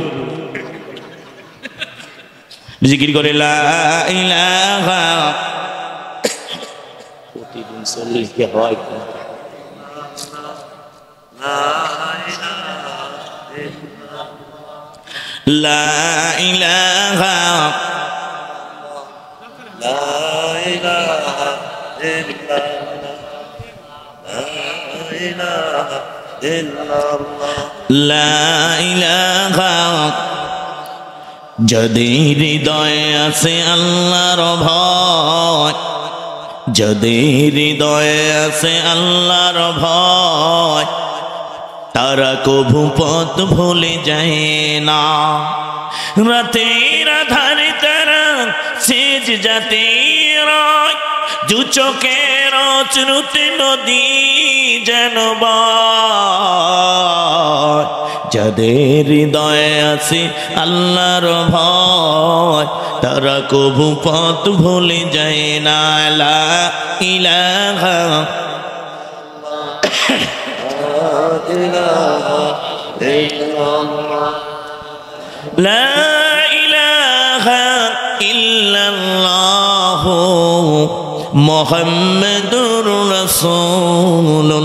জিকির করে লা ইলাহা, প্রতিদিন 40 কে হয় লা ইলাহা লা ইলাহা, যাদের হৃদয়ে আছে আল্লাহর ভয়, যাদের হৃদয়ে আছে আল্লাহর ভয়, তারা কভু পথ ভুলে যায় না। রাতের আধারে তারা সেজ যাতে রয়, দু চোখের অশ্রুতে নদী যেন বয়। যাদের হৃদয়ে আছে আল্লাহর ভয়, তারা কভু পথ ভুলে যায় না। লা ইলাহা লা ইলাহা ইল্লাল্লাহ মুহাম্মাদুর রাসূলুল্লাহ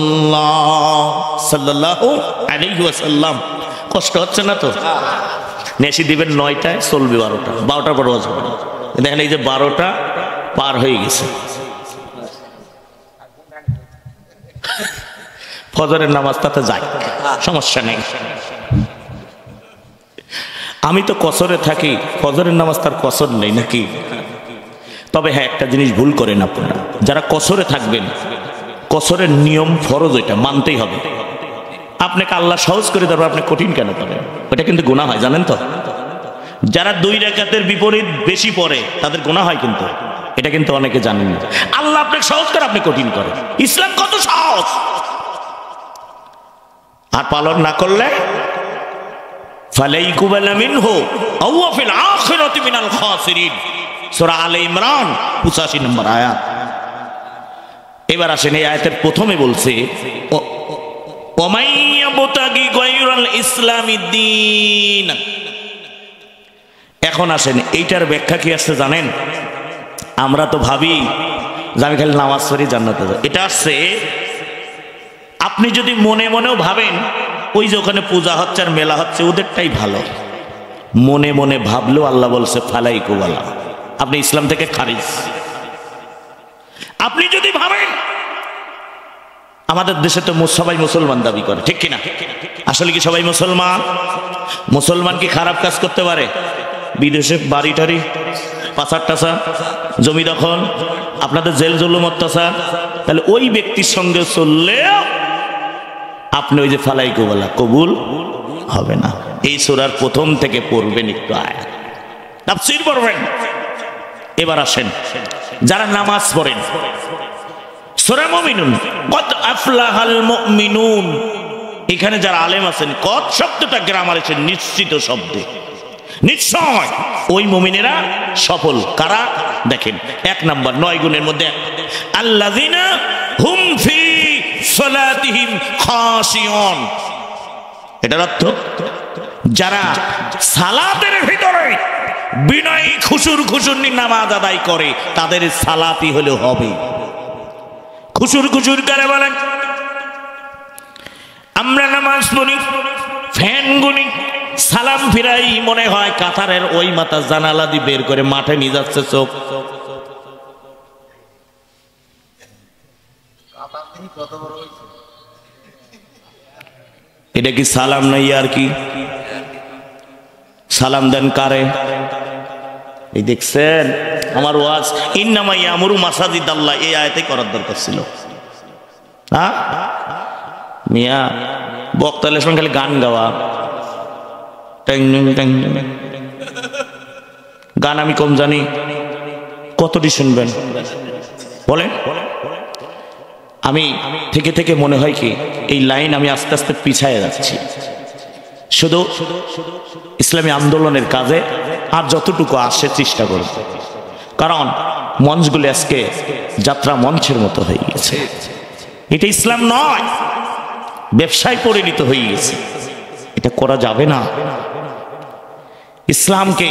সাল্লাল্লাহু আলাইহি ওয়াসাল্লাম। কষ্ট হচ্ছে না তো? নেশি দিবেন 9টায়, চলবে 12টা, 12টার পর ওয়াজ হবে। দেখেন এই যে 12টা পার হয়ে গেছে, ফজরের নামাজ তাতে যায়, সমস্যা নেই। আমি তো কসরে থাকি, ফজরের নামাজ তার কসর নেই নাকি? তবে হ্যাঁ, একটা জিনিস ভুল করেন আপনারা, যারা কসরে থাকবেন, কসরের নিয়ম ফরজ, ওইটা মানতেই হবে। আপনাকে আল্লাহ সহজ করে দেবে, আপনি কঠিন কেন করেন? ওটা কিন্তু গুনাহ হয়, জানেন তো? যারা 2 রাকাতের বিপরীত বেশি পড়ে তাদের গুনাহ হয়, কিন্তু এটা কিন্তু অনেকে জানেন না। আল্লাহ আপনাকে সহজ করে, আপনি কঠিন করেন। ইসলাম কত সহজ, আর পালন না করলে ফালাইকুবালা মিনহু আও ফিল আখিরাতি মিনাল খাসিরিন, সূরা আলে ইমরান 85 নম্বর আয়াত। এবার আসেন, এই আয়াতের প্রথমে বলছে ওমাইয়াবতাগি গায়রাল ইসলামি দ্বীন। এখন আসেন, এইটার ব্যাখ্যা কি আসছে জানেন? আমরা তো ভাবি যে আমি খালি নামাজ পড়ি জান্নাতে যাব। এটা আসছে আপনি যদি মনে মনেও ভাবেন ওই যে ওখানে পূজা হচ্ছে আর মেলা হচ্ছে ওদেরটাই ভালো, মনে মনে ভাবলেও আল্লাহ বলছে ফালাই কুবালা, আপনি ইসলাম থেকে খারিজ। আপনি যদি ভাবেন আমাদের দেশে তো সবাই মুসলমান দাবি করে, ঠিক কিনা? আসলে কি সবাই মুসলমান? মুসলমান কি খারাপ কাজ করতে পারে? বিদেশে বাড়ি টাড়ি, পাচার টাচার, জমি দখল, আপনাদের জেল জুলুম অত্যাচার, তাহলে ওই ব্যক্তির সঙ্গে চললেও আপনি ওই যে ফালাই কুবালা কবুল হবে না। এই সূরার প্রথম থেকে পড়বেন, একটু আয়াত তাফসীর পড়বেন। এবার আসেন যারা নামাজ পড়েন, সূরা মুমিনুন, কদ আফলাহাল মুমিনুন, এখানে যারা আলেম আছেন কদ শব্দটা গ্রামার এসে নিশ্চিত শব্দে, নিশ্চয় ওই মুমিনেরা সফল। কারা? দেখেন 1 নাম্বার 9 গুণের মধ্যে আল্লাযিনা হুম ফি সালাতিহিম খাশিউন, এটার অর্থ যারা সালাতের ভিতরে বিনয়ী খুশুর খুশুর নামাজ আদায় করে তাদের সালাতই হলে হবে। খুশুর খুশুর করে বলেন, আমরা নামাজ পড়ি, ফ্যান গুনি, সালাম ফিরাই, মনে হয় কাতারের ওই মাথা জানালা দিয়ে বের করে মাঠে নিয়ে যাচ্ছে চোখ। এটা কি সালাম নাই? আর কি সালাম দেন কারে? এই দেখছেন আমার ওয়াজ ইন্নামা ইয়ামুরু মাসাজিদাল্লাহ, এই আয়াতে করার দরকার ছিল। হ্যাঁ মিয়া, বক্তালের সঙ্গে খালি গান গাওয়া, গান আমি কম জানি, কতটি শুনবেন বলেন? আমি থেকে থেকে মনে হয় কি এই লাইন আমি আস্তে আস্তে পিছায় যাচ্ছি। শুধু ইসলামী আন্দোলনের কাজে আর যতটুকু আসে চেষ্টা করব, কারণ মঞ্চগুলি আজকে যাত্রা মঞ্চের মতো হয়ে গেছে। এটা ইসলাম নয়, ব্যবসায় পরিণত হয়ে গেছে। এটা করা যাবে না। ইসলামকে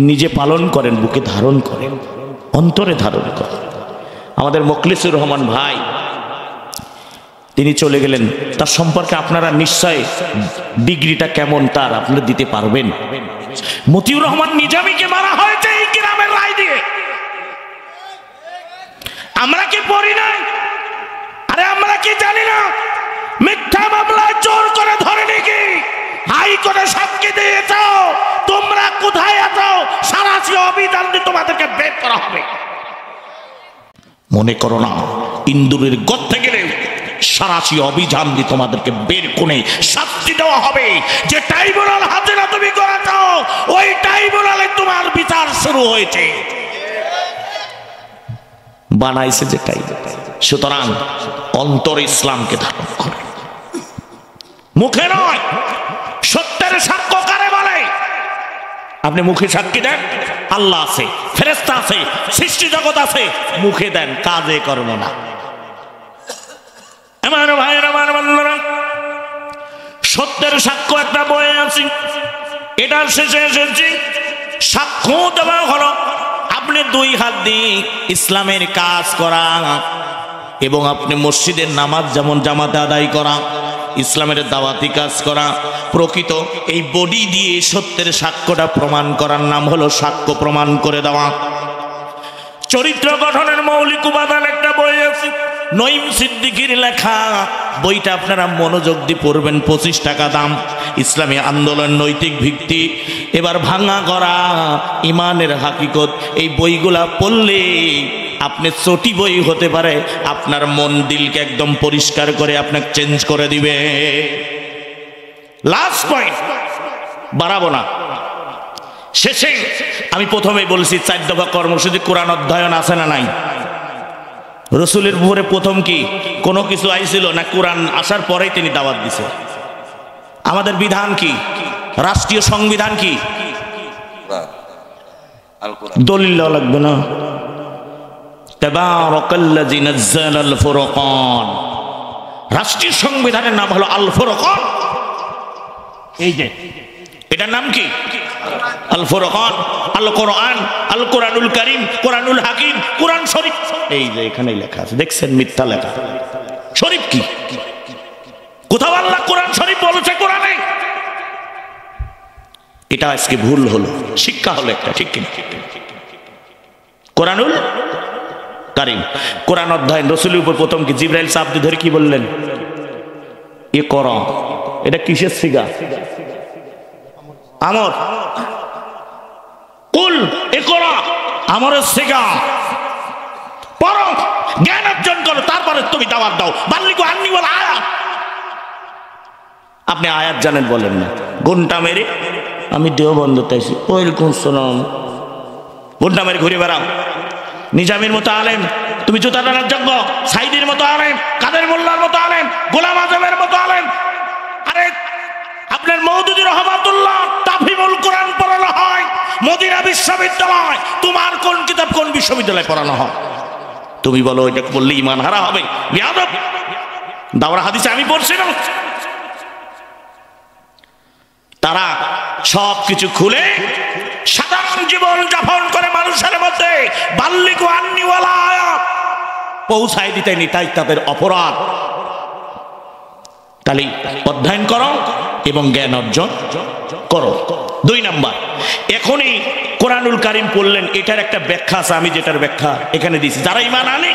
নিজে পালন করেন, বুকে ধারণ করেন, অন্তরে ধারণ করেন। আমাদের মুখলিসুর রহমান ভাই তিনি চলে গেলেন, তার সম্পর্কে আপনারা নিশ্চয় ডিগ্রিটা কেমন তার আপনারা দিতে পারবেন। মতিউর রহমান নিজামীকে মারা হয়েছে এই গ্রামের রায় দিয়ে। আমরা কি পড়ি নাই? আরে আমরা কি জানি না? মিথ্যা মামলায় জোর করে ধরে নাকি হাইকোর্টে সাক্ষী দিয়েছ, তোমরা কোথায় আছো? সারাশি অভিযান দিয়ে তোমাদেরকে বের করা হবে। মনে করো না ইন্দুরের গর্তে গেলে সারাশি অভিযান দিয়ে তোমাদেরকে বের করে শাস্তি দেওয়া হবে। যে ট্রাইব্যুনাল হাজিরা তুমি করেছ ওই ট্রাইব্যুনালে তোমার বিচার শুরু হয়েছে, বানাইছে যে ট্রাইব্যুনাল। সুতরাং অন্তর ইসলামকে ধারণ করে, মুখে নয়। সত্যের সাক্ষ্য কারে বলে? আপনি মুখে সাক্ষী দেন, আল্লাহ আছে, ফেরেশতা আছে, সৃষ্টি জগৎ আছে, মুখে দেন, কাজে কর্ম না। আমার ভাইয়ের, আমার বন্ধুরা, সত্যের সাক্ষ্য একটা বয়ে আছে, এটার শেষে এসেছি। সাক্ষ্য দেওয়া হলো আপনি 2 হাত দিয়ে ইসলামের কাজ করা এবং আপনি মসজিদের নামাজ যেমন জামাতে আদায় করা, ইসলামের দাওয়াতি কাজ করা, প্রকৃত এই বডি দিয়ে সত্যের সাক্ষ্যটা প্রমাণ করার নাম হলো সাক্ষ্য প্রমাণ করে দেওয়া। চরিত্র গঠনের মৌলিক উপাদান একটা বই আছে, নঈম সিদ্দিকীর লেখা। বইটা আপনারা মনোযোগ দিয়ে পড়বেন, 25 টাকা দাম। ইসলামী আন্দোলন, নৈতিক ভিত্তি, এবার ভাঙা করা, ইমানের হাকিকত। এই বইগুলা পড়লে আপনি চটি বই হতে পারে, আপনার মন দিলকে একদম পরিষ্কার করে আপনাকে চেঞ্জ করে দিবে। লাস্ট পয়েন্ট, বাড়াবো না, শেষে আমি প্রথমেই বলছি 4 দফা কর্মসূচি। কোরআন অধ্যয়ন আছে না নাই? রসুলের উপরে প্রথম কি কোনো কিছু আইছিল না? কোরআন আসার পরেই তিনি দাওয়াত দিছে। আমাদের বিধান কি? রাষ্ট্রীয় সংবিধান কি? দলিল লাগবে না। তাবারাকাল্লাযী নাযালাল ফুরকান, রাষ্ট্রীয় সংবিধানের নাম হলো আল ফুরকান। এই যে এটার নাম কি? আল ফুরকান, আল কোরআন, আল কোরআনুল কারীম, কোরআনুল হাকিম, কোরআন শরীফ। এই যে এখানেই লেখা আছে, দেখছেন? মিথ্যা লেখা। শরীফ কি? বলেছে কোরআনে, এটা আজকে ভুল হলো, শিক্ষা হলো একটা, ঠিক কিনা? কোরআনুল কারীম, কোরআন অধ্যয়ন। রসুলের উপর প্রথম কি জিবরাইল চাপ ধরে কি বললেন? এ করা। এটা কিসের সিগা? আমর। কুল এ করা আমরের সিগা, পড়ো, জ্ঞান অর্জন করো, তারপরে তুমি দাওয়াত দাও। বাল্লিগু আন্নি ওয়াল আয়াত। আপনি আয়াত জানেন বলেন না, ঘন্টা মেরে আমি দেওবন্দ তাইছি, ওয়ালাইকুম আসসালাম, ঘন্টা মেরে ঘুরে বেড়াও। নিজামের মতো আলেম তুমি জুতা টানার যোগ্য, সাইদির মতো আলেম, কাদের মোল্লার মতো আলেম, গোলাম আজমের মতো আলেম। আরে আপনার মওদুদি রহমাতুল্লাহ তাফহিমুল কোরআন পড়ানো হয় মদিনা বিশ্ববিদ্যালয়, তোমার কোন কিতাব কোন বিশ্ববিদ্যালয়ে পড়ানো হয়? তুমি বলো এটা বললে ঈমান হারা হবে, বেয়াদব। দাওরা হাদিসে আমি পড়ছি না। তারা সবকিছু খুলে সাধারণ জীবন যাপন করে মানুষের মধ্যে বাল্লিগু আন্নি ওয়াল আয়াত পৌঁছায় দিতে নি, তাই তাদের অপরাধ। তাহলে অধ্যয়ন করো এবং জ্ঞান অর্জন করো। 2 নাম্বার, এখনই কোরআনুল কারীম পড়লেন, এটার একটা ব্যাখ্যা আছে, আমি যেটার ব্যাখ্যা এখানে দিয়েছি। যারা ঈমান আনে,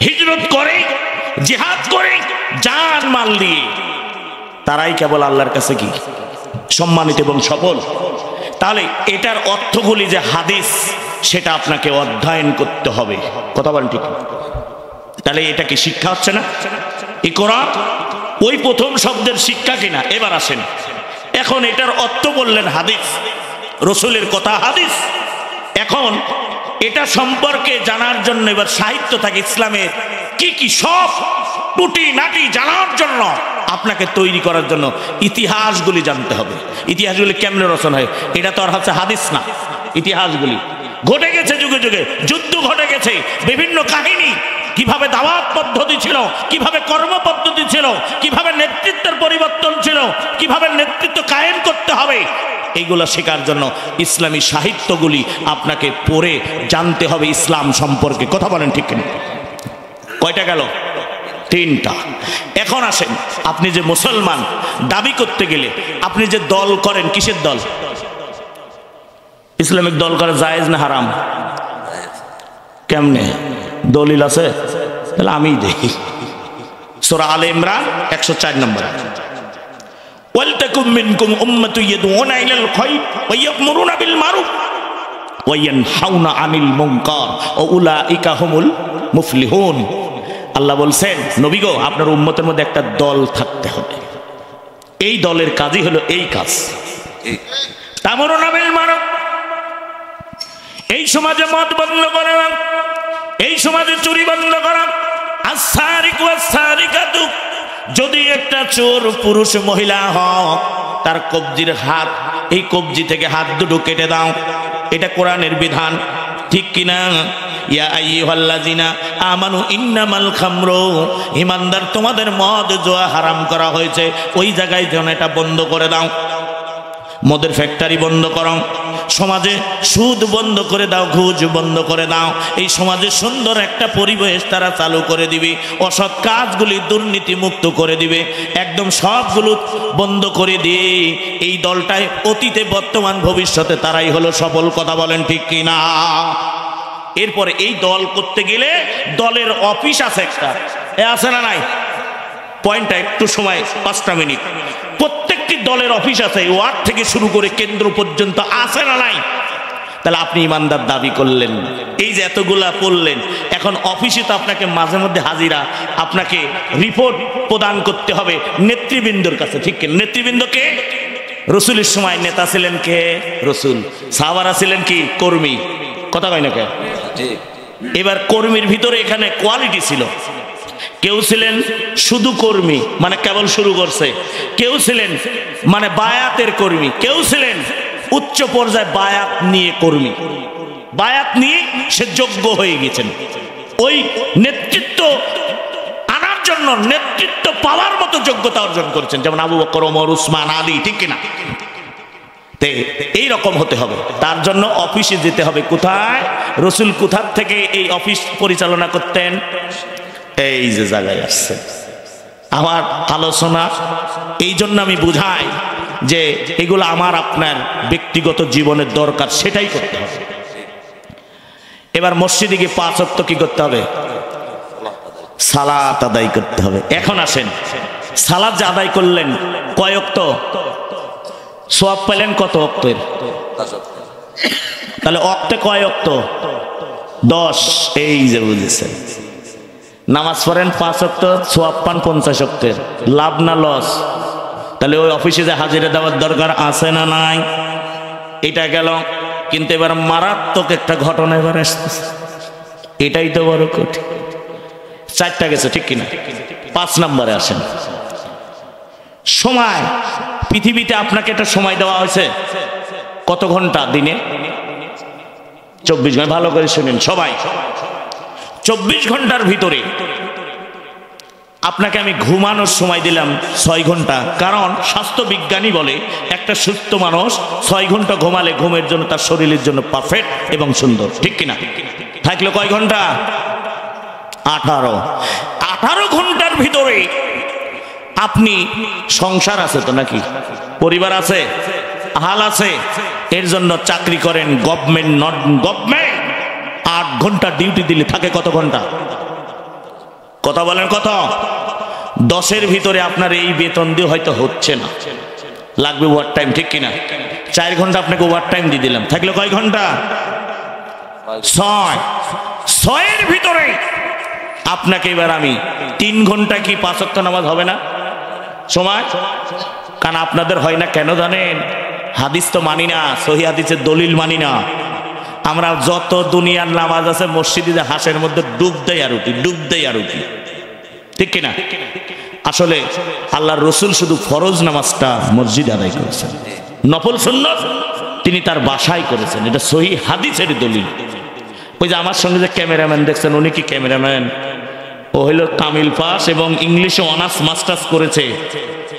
হিজরত করে, জিহাদ করে, জান মাল দিয়ে, তারাই কেবল আল্লাহর কাছে কি সম্মানিত এবং সফল। তাহলে এটার অর্থগুলি যে হাদিস, সেটা আপনাকে অধ্যয়ন করতে হবে। কথা বলেন ঠিক? তাহলে এটা কি শিক্ষা হচ্ছে না? এই কোরআন ওই প্রথম শব্দের শিক্ষা কিনা? এবার আসেন, এখন এটার অর্থ বললেন হাদিস, রসুলের কথা হাদিস। এখন এটা সম্পর্কে জানার জন্য এবার সাহিত্য থাকে ইসলামের কি কি সব টুটি নাটি জানার জন্য আপনাকে তৈরি করার জন্য ইতিহাসগুলি জানতে হবে। ইতিহাসগুলি কেমনে রচনা হয়? এটা তো আর হচ্ছে হাদিস না। ইতিহাসগুলি ঘটে গেছে যুগে যুগে, যুদ্ধ ঘটে গেছে, বিভিন্ন কাহিনী, কিভাবে দাওয়াত পদ্ধতি ছিল, কিভাবে কর্ম পদ্ধতি ছিল, কিভাবে নেতৃত্বের পরিবর্তন ছিল, কিভাবে নেতৃত্ব কায়েম করতে হবে, এইগুলো শেখার জন্য ইসলামী সাহিত্যগুলি আপনাকে পড়ে জানতে হবে ইসলাম সম্পর্কে। কথা বলেন ঠিক কিনা? কয়টা গেল? 3টা। এখন আসেন, আপনি যে মুসলমান দাবি করতে গেলে আপনি যে দল করেন, কিসের দল? ইসলামিক দল করা জায়েজ না হারাম? কেমনে দলিল আছে? তাহলে আমি দেখি সূরা আলে ইমরান 104 নম্বর, ওয়ালতাকুম মিনকুম উম্মাতুন ইয়াদউনা ইলাল খায়র ওয়া ইয়া'মুরুনা বিল মারুফ ওয়া ইয়ানহাউনা আনিল মুনকার ওয়া উলাইকা হুমুল মুফলিহুন। আল্লাহ বলছেন, নবী গো, আপনার উম্মতের মধ্যে একটা দল থাকতে হবে। এই দলের কাজই হলো এই কাজ, তা'মুরুনা বিল মারুফ, এই সমাজে মদ বন্ধ করা, এই সমাজে চুরি বন্ধ করা। আস-সারিকু ওয়াস-সারিকাতু, যদি একটা চোর পুরুষ মহিলা হয়, তার কবজির হাত, এই কবজি থেকে হাত দুটো কেটে দাও, এটা কোরআনের বিধান, ঠিক কিনা? ইয়া আইয়ুহাল্লাযিনা আমানু ইন্নামাল খামরু, ঈমানদার তোমাদের মদ জুয়া হারাম করা হয়েছে, ওই জায়গায় যেন এটা বন্ধ করে দাও। মদের ফ্যাক্টরি বন্ধ করো, সমাজে সুদ বন্ধ করে দাও, ঘুষ বন্ধ করে দাও। এই সমাজে সুন্দর একটা পরিবেশ তারা চালু করে দিবে, অসৎ কাজগুলি দুর্নীতি মুক্ত করে দিবে, একদম সবগুলো বন্ধ করে দিয়ে এই দলটায় অতীতে বর্তমান ভবিষ্যতে তারাই হলো সফল। কথা বলেন ঠিক কিনা? এরপরে এই দল করতে গেলে দলের অফিস আছে একটা, আছে না নাই? পয়েন্টটা একটু সময় 5টা মিনিট। প্রত্যেকটি দলের অফিস আছে, ওয়ার্ড থেকে শুরু করে কেন্দ্র পর্যন্ত, আছে না নাই? তাহলে আপনি ইমানদার দাবি করলেন, এই যে এতগুলা পড়লেন, এখন অফিসে তো আপনাকে মাঝে মধ্যে হাজিরা, আপনাকে রিপোর্ট প্রদান করতে হবে নেতৃবৃন্দর কাছে, ঠিক কিনা? নেতৃবৃন্দকে রসুলের সময় নেতা ছিলেন কে? রসুল। সাহাবারা ছিলেন কি? কর্মী। কথা কয় না কে? এবার কর্মীর ভিতরে এখানে কোয়ালিটি ছিল, কেউ ছিলেন শুধু কর্মী, মানে কেবল শুরু করছে, কেউ ছিলেন মানে বায়াতের কর্মী, কেউ ছিলেন উচ্চ পর্যায়ে বায়াত নিয়ে কর্মী, বায়াত নিয়ে সে যোগ্য হয়ে গেছেন, ওই নেতৃত্ব আনার জন্য, নেতৃত্ব পাওয়ার মতো যোগ্যতা অর্জন করেছেন, যেমন আবু বকর, ওমর, উসমান, আলী, ঠিক কিনা? এই রকম হতে হবে। তার জন্য অফিসে যেতে হবে। কোথায়? রসুল কোথার থেকে এই অফিস পরিচালনা করতেন? এই যে জায়গায় আসছে, আমার আলোচনা এই জন্য আমি বুঝাই যে এগুলো আমার আপনার ব্যক্তিগত জীবনের দরকার, সেটাই করতে হবে। এবার মসজিদে গিয়ে 5 ওয়াক্ত কি করতে হবে? সালাত আদায় করতে হবে। এখন আসেন, সালাত যে আদায় করলেন কয় ওয়াক্ত? সওয়াব পেলেন কত ওয়াক্তের? তাহলে ওয়াক্তে কয় ওয়াক্ত? 10। এই যে বুঝেছেন, নামাজ পড়েন 5 ওয়াক্ত, সওয়াব পান 50 ওয়াক্তের। লাভ না লস? তাহলে ওই অফিসে যে হাজিরা দেওয়ার দরকার আছে না নাই? এটা গেল। কিন্তু এবার মারাত্মক একটা ঘটনা এবার আসতেছে, এটাই তো বড় কঠিন। 4টা গেছে, ঠিক কিনা? 5 নম্বরে আসেন। সময়, পৃথিবীতে আপনাকে একটা সময় দেওয়া হয়েছে কত ঘন্টা দিনে? 24 ঘন্টা। ভালো করে শুনেন সবাই, 24 ঘন্টার ভিতরে আপনাকে আমি ঘুমানোর সময় দিলাম 6 ঘন্টা। কারণ স্বাস্থ্য বিজ্ঞানী বলে একটা সুস্থ মানুষ 6 ঘন্টা ঘুমালে ঘুমের জন্য তার শরীরের জন্য পারফেক্ট এবং সুন্দর, ঠিক কিনা? থাকলো কয় ঘন্টা? 18 ঘন্টার ভিতরে আপনি সংসার আছে তো নাকি? পরিবার আছে, হাল আছে, এর জন্য চাকরি করেন, গভর্নমেন্ট নট গভর্নমেন্ট। 8 ঘন্টা ডিউটি দিলে থাকে কত ঘন্টা? কথা বলেন কত? 10-এর ভিতরে আপনার এই বেতন দিয়ে হয়তো হচ্ছে না, লাগবে ওভার টাইম, ঠিক কিনা? 4 ঘন্টা আপনাকে ওভার টাইম দিয়ে দিলাম, থাকলে কয় ঘন্টা? 6। 6-এর ভিতরে আপনাকে এবার আমি 3 ঘন্টা কি 5 ওয়াক্ত নামাজ হবে না সময়? কারণ আপনাদের হয় না কেন জানেন? হাদিস তো মানি না, সহি হাদিসের দলিল মানি না। আমরা যত দুনিয়ার নামাজ আছে মসজিদে হাঁসের মধ্যে ডুব দেয় আর উঠি, ডুব দেয় আর উঠি, ঠিক কিনা? আসলে আল্লাহর রসুল শুধু ফরজ নামাজটা মসজিদে আদায় করেছেন, নফল সুন্নত তিনি তার বাসায় করেছেন। এটা সহি হাদিসের দলিল। ওই যে আমার সঙ্গে যে ক্যামেরাম্যান দেখছেন, উনি কি ক্যামেরাম্যান? ও হইল তামিল পাস এবং ইংলিশে অনার্স মাস্টার্স করেছে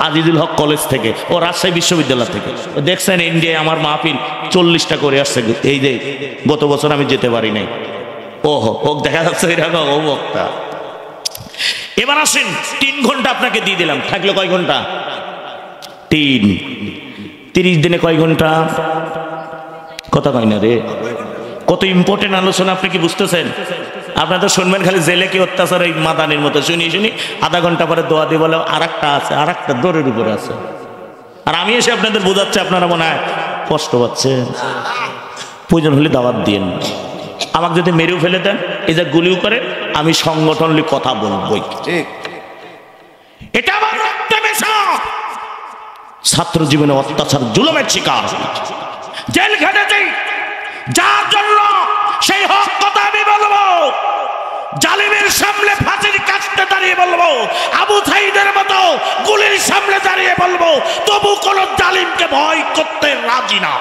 আজিজুল হক কলেজ থেকে, ও রাজশাহী বিশ্ববিদ্যালয় থেকে। দেখছেন ইন্ডিয়ায় আমার মাহফিল 40টা করে আসছে, এই যে গত বছর আমি যেতে পারি নাই। ওহো, ওক দেখা যাচ্ছে এরকম ও বক্তা। এবার আসেন, 3 ঘন্টা আপনাকে দিয়ে দিলাম, থাকলো কয় ঘন্টা? 3। 30 দিনে কয় ঘন্টা? কথা কয় না রে, কত ইম্পর্টেন্ট আলোচনা, আপনি কি বুঝতেছেন? আপনারা তো শুনবেন খালি জেলে কি অত্যাচার, এই মাদানির মতো শুনি শুনি। আধা ঘন্টা পরে দোয়া দিয়ে বলে আরেকটা আছে, আরেকটা দৌড়ের উপরে আছে। আর আমি এসে আপনাদের বোঝাচ্ছি, আপনারা মনে হয় কষ্ট পাচ্ছেন। প্রয়োজন হলে দাওয়াত দিয়েন, আমাকে যদি মেরেও ফেলে দেন, এই যে গুলিও করে, আমি সংগঠন কথা বলবই। এটা আমার রক্তে মেশা। ছাত্র জীবনে অত্যাচার জুলুমের শিকার, জেল খেটেছি, যার জন্য সেই হক কথা আমি বলবো। জালিমের সামনে ফাঁসির কাছতে দাঁড়িয়ে বলবো, আবু সাইদের মতো গুলির সামনে দাঁড়িয়ে বলবো, তবু কোন জালিমকে ভয় করতে রাজি না।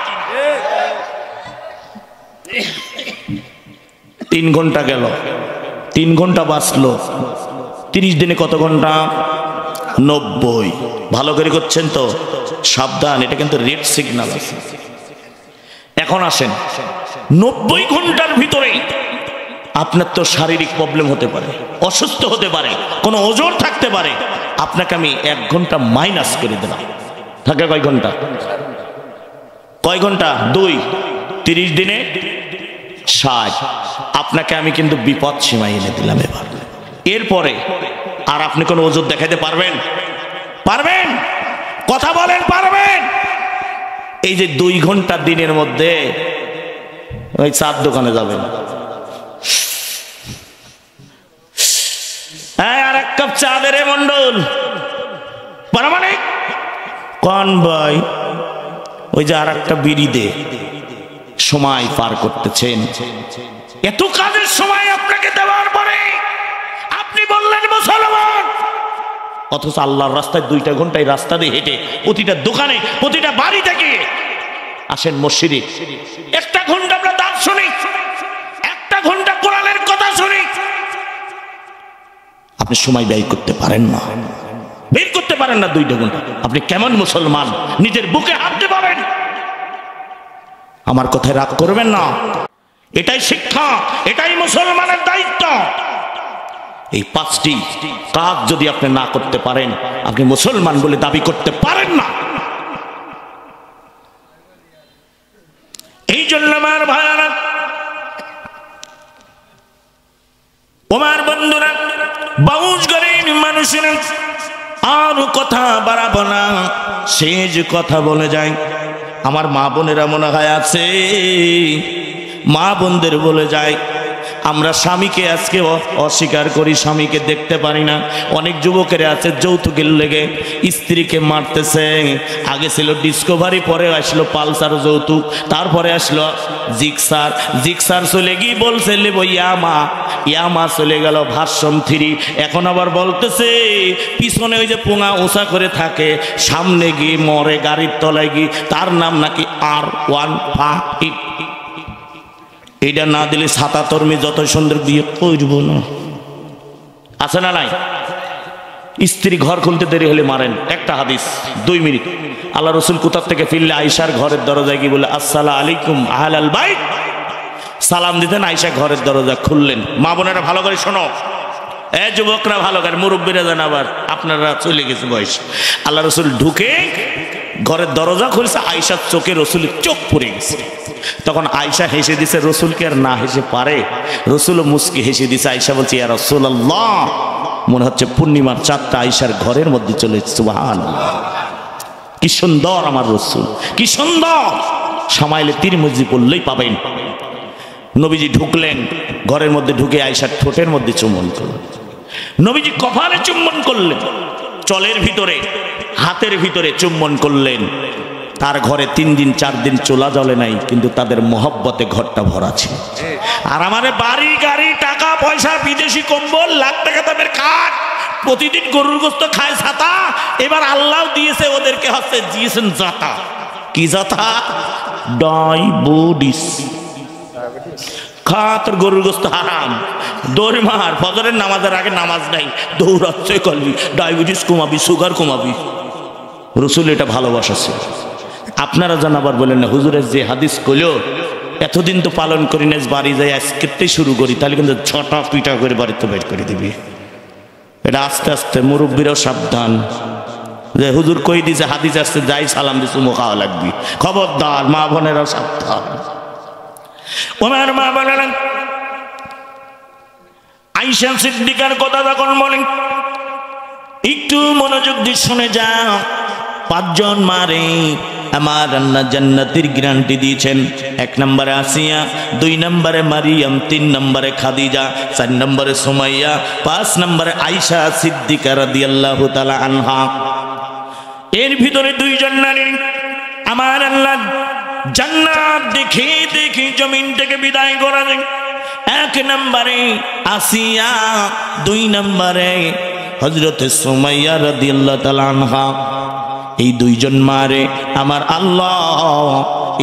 3 ঘন্টা গেল, 3 ঘন্টা বাঁচলো। 30 দিনে কত ঘন্টা? 90। ভালো করে করছেন তো? সাবধান, এটা কিন্তু রেড সিগন্যাল আছে। এখন আসেন, 90 ঘন্টার ভিতরে আপনার তো শারীরিক প্রবলেম হতে পারে, অসুস্থ হতে পারে, কোনো ওজোর থাকতে পারে। আপনাকে আমি 1 ঘন্টা মাইনাস করে দিলাম, থাকে কয় ঘন্টা? কয় ঘন্টা? 2। 30 দিনে 60। আপনাকে আমি কিন্তু বিপদ সীমায় এনে দিলাম। এবার এরপরে আর আপনি কোনো ওজোর দেখাতে পারবেন? পারবেন? কথা বলেন, পারবেন? এই যে 2 ঘন্টা দিনের মধ্যে ওই চার দোকানে যাবেন, আর 1 কাপ চা দে রে মন্ডল, পারমাণিক কন ভাই, ওই যে আর একটা বিড়ি দে। সময় পার করতেছেন, এত কাজের সময় আপনাকে দেওয়ার পরে আপনি বললেন মুসলমান, অথচ আল্লাহর রাস্তায় 2টা ঘন্টায় রাস্তা দিয়ে হেঁটে প্রতিটা দোকানে, প্রতিটা বাড়ি থেকে আসেন মসজিদে, 1টা ঘন্টা আমরা দাঁত শুনি, 1টা ঘন্টা কোরআনের কথা শুনি। আপনি সময় ব্যয় করতে পারেন না, বের করতে পারেন না 2টা ঘন্টা। আপনি কেমন মুসলমান? নিজের বুকে হাত দিয়ে বলেন। আমার কথায় রাগ করবেন না, এটাই শিক্ষা, এটাই মুসলমানের দায়িত্ব। এই 5টি কাজ যদি আপনি না করতে পারেন, আপনি মুসলমান বলে দাবি করতে পারেন না। এই জন্য আমার ভাইরা, ওমার বন্ধুরা, বাউজ গরিব মানুষের আর কথা বাড়াবো না, সে যে কথা বলে যায়। আমার মা বোনেরা মনে হয় আছে, মা বোনদের বলে যায়, আমরা স্বামীকে আজকে অস্বীকার করি, স্বামীকে দেখতে পারি না। অনেক যুবকের আছে যৌতুকের লেগে স্ত্রীকে মারতেছে। আগে ছিল ডিসকভারি, পরে আসলো পালসার যৌতুক, তারপরে আসলো জিক্সার। জিক্সার চলে গিয়ে বলছে লেবো ইয়ামা, ইয়ামা চলে গেল ভার্সন 3। এখন আবার বলতেছে পিছনে ওই যে পোঙা ওষা করে থাকে, সামনে গিয়ে মরে গাড়ির তলায় গিয়ে, তার নাম নাকি R150। এটা না দিলে 77 মেয়ে যত সুন্দর বিয়ে করব না, আছে না নাই? স্ত্রী ঘর খুলতে দেরি হলে মারেন। একটা হাদিস 2 মিনিট। আল্লাহ রসুল কোথার থেকে ফিরলে আয়েশার ঘরের দরজায় গিয়ে বলে আসসালামু আলাইকুম আহলাল বাইত, সালাম দিতেন। আয়েশা ঘরের দরজা খুললেন। মা বোনেরা ভালো করে শোনো, যুবকরা ভালো করে, মুরব্বীরা জান, আবার আপনারা চলে গেছে বয়স। আল্লাহ রসুল ঢুকে ঘরের দরজা খুলছে, আয়েশার চোখে রসুলের চোখ পড়ে গেছে। তখন আয়েশা হেসে দিছে, রসুলকে আর না হেসে পারে, রসুল মুস্কি হেসে দিছে। আয়েশা বলছে ইয়া রাসূলুল্লাহ, মনে হচ্ছে পূর্ণিমার চাঁদটা আয়েশার ঘরের মধ্যে চলে এসেছে। সুবহানাল্লাহ, কি সুন্দর আমার রসুল, কি সুন্দর। সামাইলে তিরমিজি পড়লেই পাবেন। নবীজি ঢুকলেন ঘরের মধ্যে, ঢুকে আয়েশার ঠোঁটের মধ্যে চুম্বন করলেন। নবীজি কপালে চুম্বন করলেন, চলের ভিতরে, হাতের ভিতরে চুম্বন করলেন। তার ঘরে 3 দিন 4 দিন চোলা জ্বলে নাই, কিন্তু তাদের মহব্বতে ঘরটা ভরা ছিল। আর আমাদের বাড়ি গাড়ি টাকা পয়সা, বিদেশি কম্বল, লাখ টাকা দামের খাট, প্রতিদিন গরুর গোস্ত খায় ছাতা। এবার আল্লাহ দিয়েছে ওদেরকে, হচ্ছে দিয়েছেন জাতা। কি জাতা? ডায়াবেটিস। খাত গরুর গোস্ত হারাম, দৌড় মার, ফজরের নামাজের আগে নামাজ নাই, দৌড়াচ্ছে করবি, ডায়াবেটিস কমাবি, সুগার কমাবি। রসুল এটা ভালোবাসা ছিল। আপনারা যেন আবার বলেন না হুজুরের যে হাদিস কইলো এতদিন তো পালন করি না, বাড়ি যাই আজকেরটাই শুরু করি, তাহলে কিন্তু ছটা পিঠা করে বাড়িতে বের করে দিবি। এটা আস্তে আস্তে, মুরব্বীরাও সাবধান, যে হুজুর কই দিছে হাদিস আসছে, যাই সালাম দিছে মুখ খাওয়া লাগবি। খবরদার, মা বোনেরাও সাবধান। ওনার মা বলেন, আয়েশা সিদ্দিকার কথা যখন বলেন, একটু মনোযোগ দিয়ে শুনে যাও। 5 জন মারে আমার আল্লাহ জান্নাতের গ্যারান্টি দিয়েছেন। 1 নম্বরে আসিয়া, 2 নম্বরে মারিয়াম, 3 নম্বরে খাদিজা, 4 নম্বরে সুমাইয়া, 5 নম্বরে আয়েশা সিদ্দিকা রাদিয়াল্লাহু তাআলা আনহা। এর ভিতরে 2 জন নারী আমার আল্লাহ জান্নাত দেখে দেখে জমিন থেকে বিদায় করা দেন। 1 নম্বরে আসিয়া, 2 নম্বরে হযরতে সুমাইয়া রাদিয়াল্লাহু তাআলা আনহা। এই 2 জন মারে আমার আল্লাহ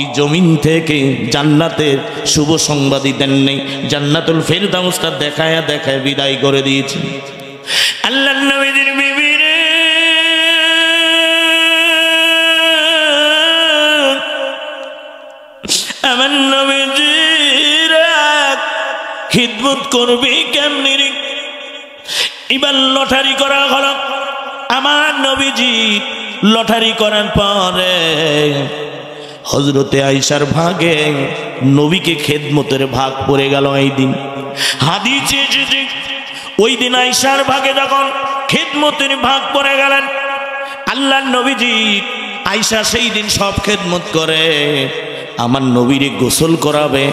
এই জমিন থেকে জান্নাতের শুভ সংবাদই দেন নেই, জান্নাতুল ফেরদাউসটা দেখায়া দেখায় বিদায় করে দিয়েছে। আল্লাহর নবীর বিবি রে, আমার নবীজির খিদমত করবি কেমনি রে? এবার লটারি করা হলো। আমার নবীজি লটারি করার পরে হযরতে আয়েশার ভাগে নবীকে খেদমতের ভাগ পড়ে গেল। এই দিন হাদিসে এসেছে, ওই দিন আয়েশার ভাগে যখন খেদমতের ভাগ পড়ে গেলেন, আল্লাহর নবীজি আয়েশা সেই দিন সব খেদমত করে। আমার নবীরে গোসল করাবে,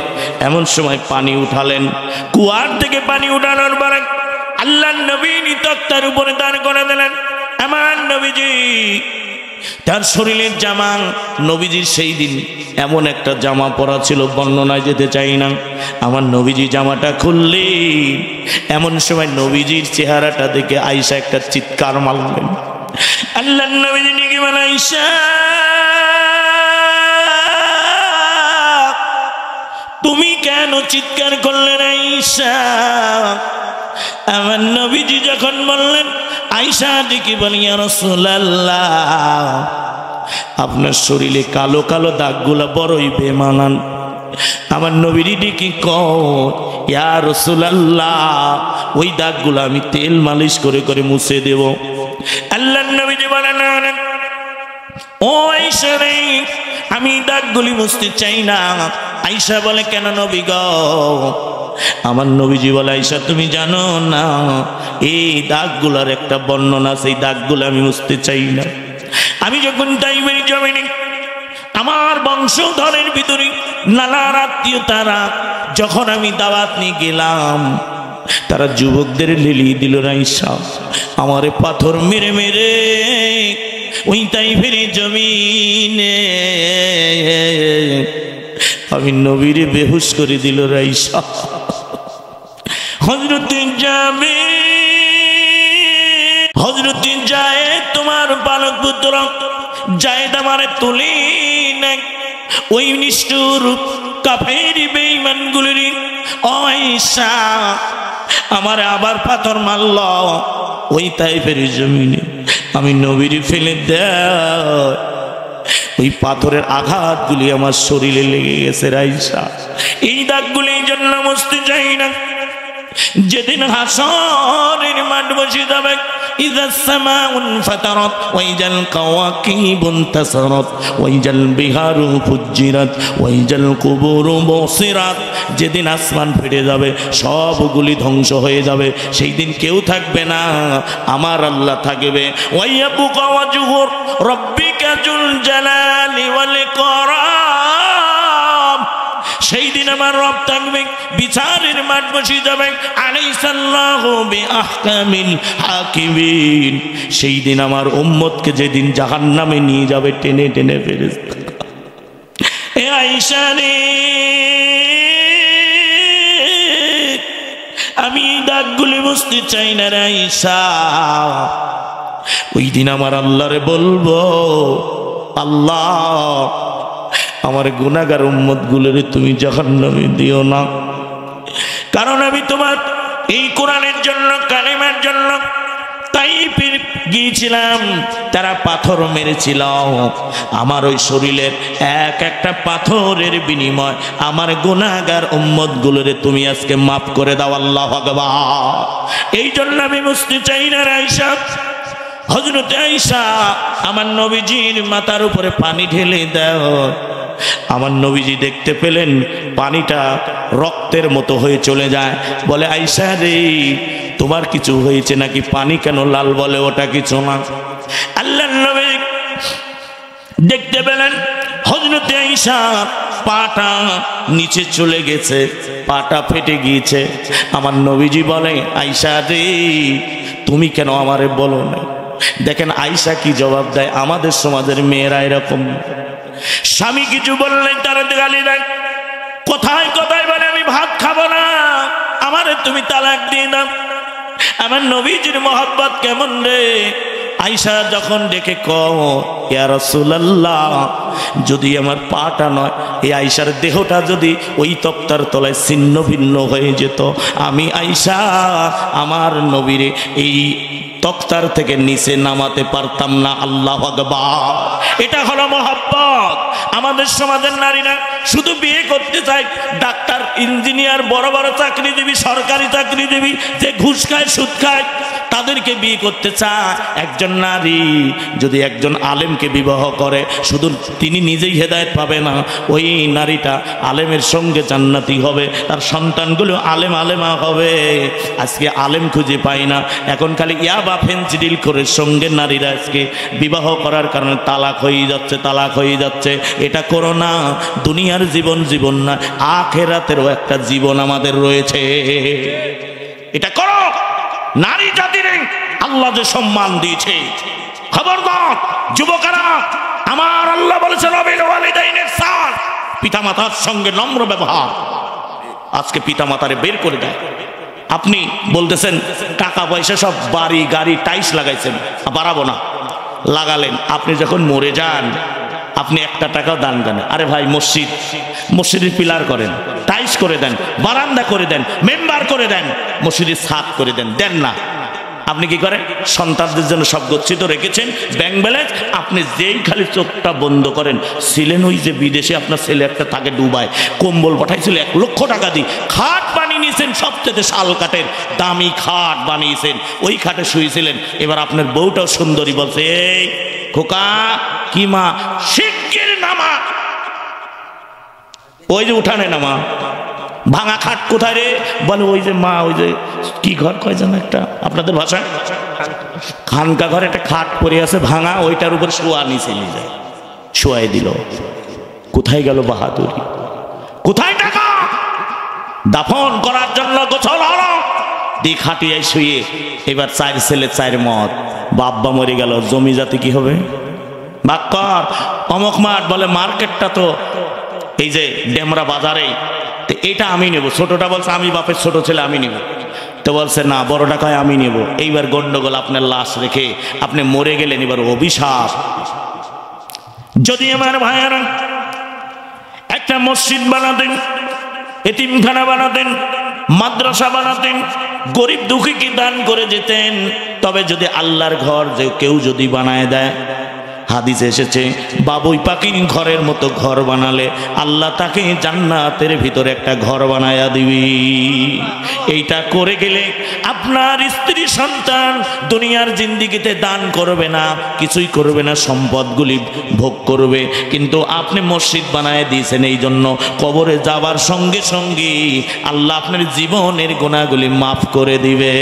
এমন সময় পানি উঠালেন। কুয়ার থেকে পানি উঠানোর পরে আল্লাহর নবী তক্তার উপরে দাঁড় করে দিলেন। আমার নবীজি তার শরীরের জামা, নবীজির সেই দিন এমন একটা জামা পরা ছিল, বর্ণনায় যেতে চাই না। আমার নবীজি জামাটা খুললেন, এমন সময় নবীজির চেহারাটা দেখে আয়েশা একটা চিৎকার মারলেন। আল্লাহর নবীজি ডেকে বলেন, আয়েশা তুমি কেন চিৎকার করলেন? আয়েশা, আমার নবীজি যখন বললেন, আয়েশা ডেকে বলেন, ইয়া রাসূলুল্লাহ, আপনার শরীরে কালো কালো দাগগুলা বড়ই বেমানান। আমার নবীর ডেকে কয়, ইয়া রাসূলুল্লাহ, ওই দাগগুলো আমি তেল মালিশ করে করে মুছে দেব। আল্লাহর নবী বলেন, ও আয়েশা রে, আমি দাগগুলি মুছতে চাই না। আয়েশা বলে, কেন নবী গো? আমার নবীজি বলে, আয়েশা তুমি জানো না, এই দাগগুলোর একটা বর্ণনা, সেই দাগগুলো আমি মুছতে চাই না। আমি যখন তাইফের জমিনে আমার বংশধরের ভিতরে নানার আত্মীয়তারা যখন আমি দাওয়াত নিয়ে গেলাম, তারা যুবকদের লেলিয়ে দিল, আয়েশা আমারে পাথর মেরে মেরে ওই তাইফের জমিনে আমি নবীরে বেহুশ করে দিল। আয়েশা হযরতে যায়েদ তোমার বালক পুত্র যায়েদ আমারে তুলি নাই ওই নিষ্ঠুর কাফের বেঈমানগুলির। আয়েশা আমারে আবার পাথর মারল ওই তাইফের জমিনে, আমি নবীরে ফেলে দেয় ওই পাথরের আঘাতগুলি আমার শরীরে লেগে গেছে। আয়েশা এই দাগগুলি এই জন্য মুছতে চাই না। যেদিন হাসরের মাঠ বসে যাবে, ইযাস সামাউন ফাতারাত ওয়াইজাল কাওয়াকিবুন তাসারাত ওয়াইজাল বিহারু ফুজ্জিরাত ওয়াইজাল কুবুরু বুসিরাত, যেদিন আসমান ফেটে যাবে, সবগুলি ধ্বংস হয়ে যাবে, সেই দিন কেউ থাকবে না, আমার আল্লাহ থাকবে। ওয়াইয়াবকা ওয়াজহু রাব্বিকা যুল জালালি ওয়াল ইকরাম, সেই দিন আমার রব থাকবে, বিচারের মাঠ বসে যাবে। আলাইসাল্লাহু বিআহকামিল হাকিমিন, সেই দিন আমার উম্মতকে যেদিন জাহান্নামে নিয়ে যাবে টেনে টেনে ফেরেশতা। এ আয়েশা রে, আমি এই দাগগুলি বুঝতে চাই না রে আয়েশা। ওই দিন আমার আল্লাহরে বলবো, আল্লাহ আমার গুনাহগার উম্মত গুলোরে তুমি জাহান্নামে দিও না, কারণ আমি তোমার এই কোরআনের জন্য, কালেমার জন্য তাইফে গিয়েছিলাম, তারা পাথর মেরেছিল, আমার ওই শরীরের এক একটা পাথরের বিনিময় আমার গুনাহগার উম্মত গুলোরে তুমি আজকে মাফ করে দাও আল্লাহু আকবার। এই জন্য আমি বুঝতে চাই না আয়েশা। হযরতে আয়েশা আমার নবীজির মাথার উপরে পানি ঢেলে দাও। আমার নবীজি দেখতে পেলেন পানিটা রক্তের মতো হয়ে চলে যায়, বলে আয়েশা রে, তোমার কিছু হয়েছে নাকি? পানি কেন লাল? বলে ওটা কিছু না। আল্লাহর নবী দেখতে পেলেন হযরতে আয়েশা পাটা নিচে চলে গেছে, পাটা ফেটে গিয়েছে। আমার নবীজি বলে, আয়েশা রে, তুমি কেন আমারে বলো না? দেখেন আয়েশা কি জবাব দেয়। আমাদের সমাজের মেয়েরা এরকম, স্বামী কিছু বললেন তারা গালি দেয়, কোথায় কোথায় বলে আমি ভাত খাবো না, আমারে তুমি তালাক দিয়ে দাও। আমার নবীজির মহব্বত কেমন রে! আয়েশা যখন ডেকে কও, ইয়া রাসূলুল্লাহ, যদি আমার পাটা নয়, এই আয়েশার দেহটা যদি ওই তক্তার তলায় ছিন্ন ভিন্ন হয়ে যেত, আমি আয়েশা আমার নবীরে এই তক্তার থেকে নিচে নামাতে পারতাম না। আল্লাহু আকবার। এটা হলো মহব্বত। আমাদের সমাজের নারীরা শুধু বিয়ে করতে চায় ডাক্তার, ইঞ্জিনিয়ার, বড় বড় চাকরিজীবী, সরকারি চাকরিজীবী, যে ঘুষ খায়, সুদ খায়, তাদেরকে বিয়ে করতে চায়। একজন নারী যদি একজন আলেমকে বিবাহ করে, শুধু তিনি নিজেই হেদায়েত পাবে না, ওই নারীটা আলেমের সঙ্গে জান্নাতি হবে, তার সন্তানগুলো আলেম আলেমা হবে। আজকে আলেম খুঁজে পাই না, এখন খালি ইয়াবা ফেন্সিডিল করে সঙ্গে নারীরা আজকে বিবাহ করার কারণে তালাক হয়ে যাচ্ছে, তালাক হয়ে যাচ্ছে। এটা করো না। দুনিয়ার জীবন জীবন না, আখিরাতেরও একটা জীবন আমাদের রয়েছে, এটা করো। নারী জাতিরে আল্লাহ যে সম্মান দিয়েছে, খবরদার যুবকেরা, আমার আল্লাহ বলেছেন ওয়াবিল ওয়ালিদাইনি ইহসান, পিতামাতার সঙ্গে নম্র ব্যবহার। আজকে পিতামাতারে বের করে দেয়। আপনি বলতেছেন টাকা পয়সা সব বাড়ি গাড়ি টাইস লাগাইছেন, বাড়াবো না, লাগালেন। আপনি যখন মরে যান, আপনি একটা টাকাও দান দেন। আরে ভাই, মসজিদের পিলার করেন, টাইস করে দেন, বারান্দা করে দেন, মেম্বার করে দেন, মসজিদের ছাদ করে দেন, দেন না। আপনি কি করেন? সন্তানদের জন্য সব গচ্ছিত রেখেছেন ব্যাংক ব্যালেন্স। আপনি যেই খালি চোখটা বন্ধ করেন, ছিলেন ওই যে বিদেশে আপনার ছেলে একটা থাকে ডুবায়, কম্বল পাঠাইছিল 1 লক্ষ টাকা দিয়ে, খাট বানিয়ে নিয়েছেন, সবচেয়ে শাল কাঠের দামি খাট বানিয়েছেন, ওই খাটে শুয়েছিলেন। এবার আপনার বউটাও সুন্দরী, বলছে এই খোকা কি মা, শিগগির নামা, ওই যে উঠানে নামা। ভাঙা খাট কোথায় রে? বলে ওই যে মা, ওই যে কি ঘর কয় যেন একটা আপনাদের ভাষায়, খানকা ঘরে একটা খাট পড়ে আছে ভাঙা, ওইটার উপর শোয়া নিচে নিয়ে যায়, শোয়াই দিল। কোথায় গেল বাহাদুরি? কোথায় টাকা? দাফন করার জন্য গোছল হলো, দি খাটিয়ায় শুয়ে। এবার 4 ছেলে 4 মত, বাব্বা মরে গেল, জমি জাতি কি হবে? ভাগ কর। অমক মাঠ, বলে মার্কেটটা তো এই যে ডেমরা বাজারে, এটা আমি নেব। ছোটটা বলছে আমি বাপের ছোট ছেলে, আমি নেব। তো বলছে না, বড়টা কয় আমি নেব। এইবার গন্ডগোল, আপনার লাশ রেখে আপনি মরে গেলেন, এবার অভিশাপ। যদি আমার ভাইয়েরা একটা মসজিদ বানাতেন, এতিমখানা বানাতেন, মাদ্রাসা বানাতেন, গরিব দুঃখীকে দান করে যেতেন, তবে যদি আল্লাহর ঘর যে কেউ যদি বানায় দেয়, হাদিসে এসেছে বাবুই পাখির ঘরের মতো ঘর বানালে আল্লাহ তাকে জান্নাতের ভিতরে একটা ঘর বানায়া দিবি। এইটা করে গেলে আপনার স্ত্রী সন্তান দুনিয়ার জিন্দিগিতে দান করবে না, কিছুই করবে না, সম্পদগুলি ভোগ করবে। কিন্তু আপনি মসজিদ বানায় দিয়েছেন, এই জন্য কবরে যাবার সঙ্গে সঙ্গে আল্লাহ আপনার জীবনের গুনাহগুলি মাফ করে দিবে।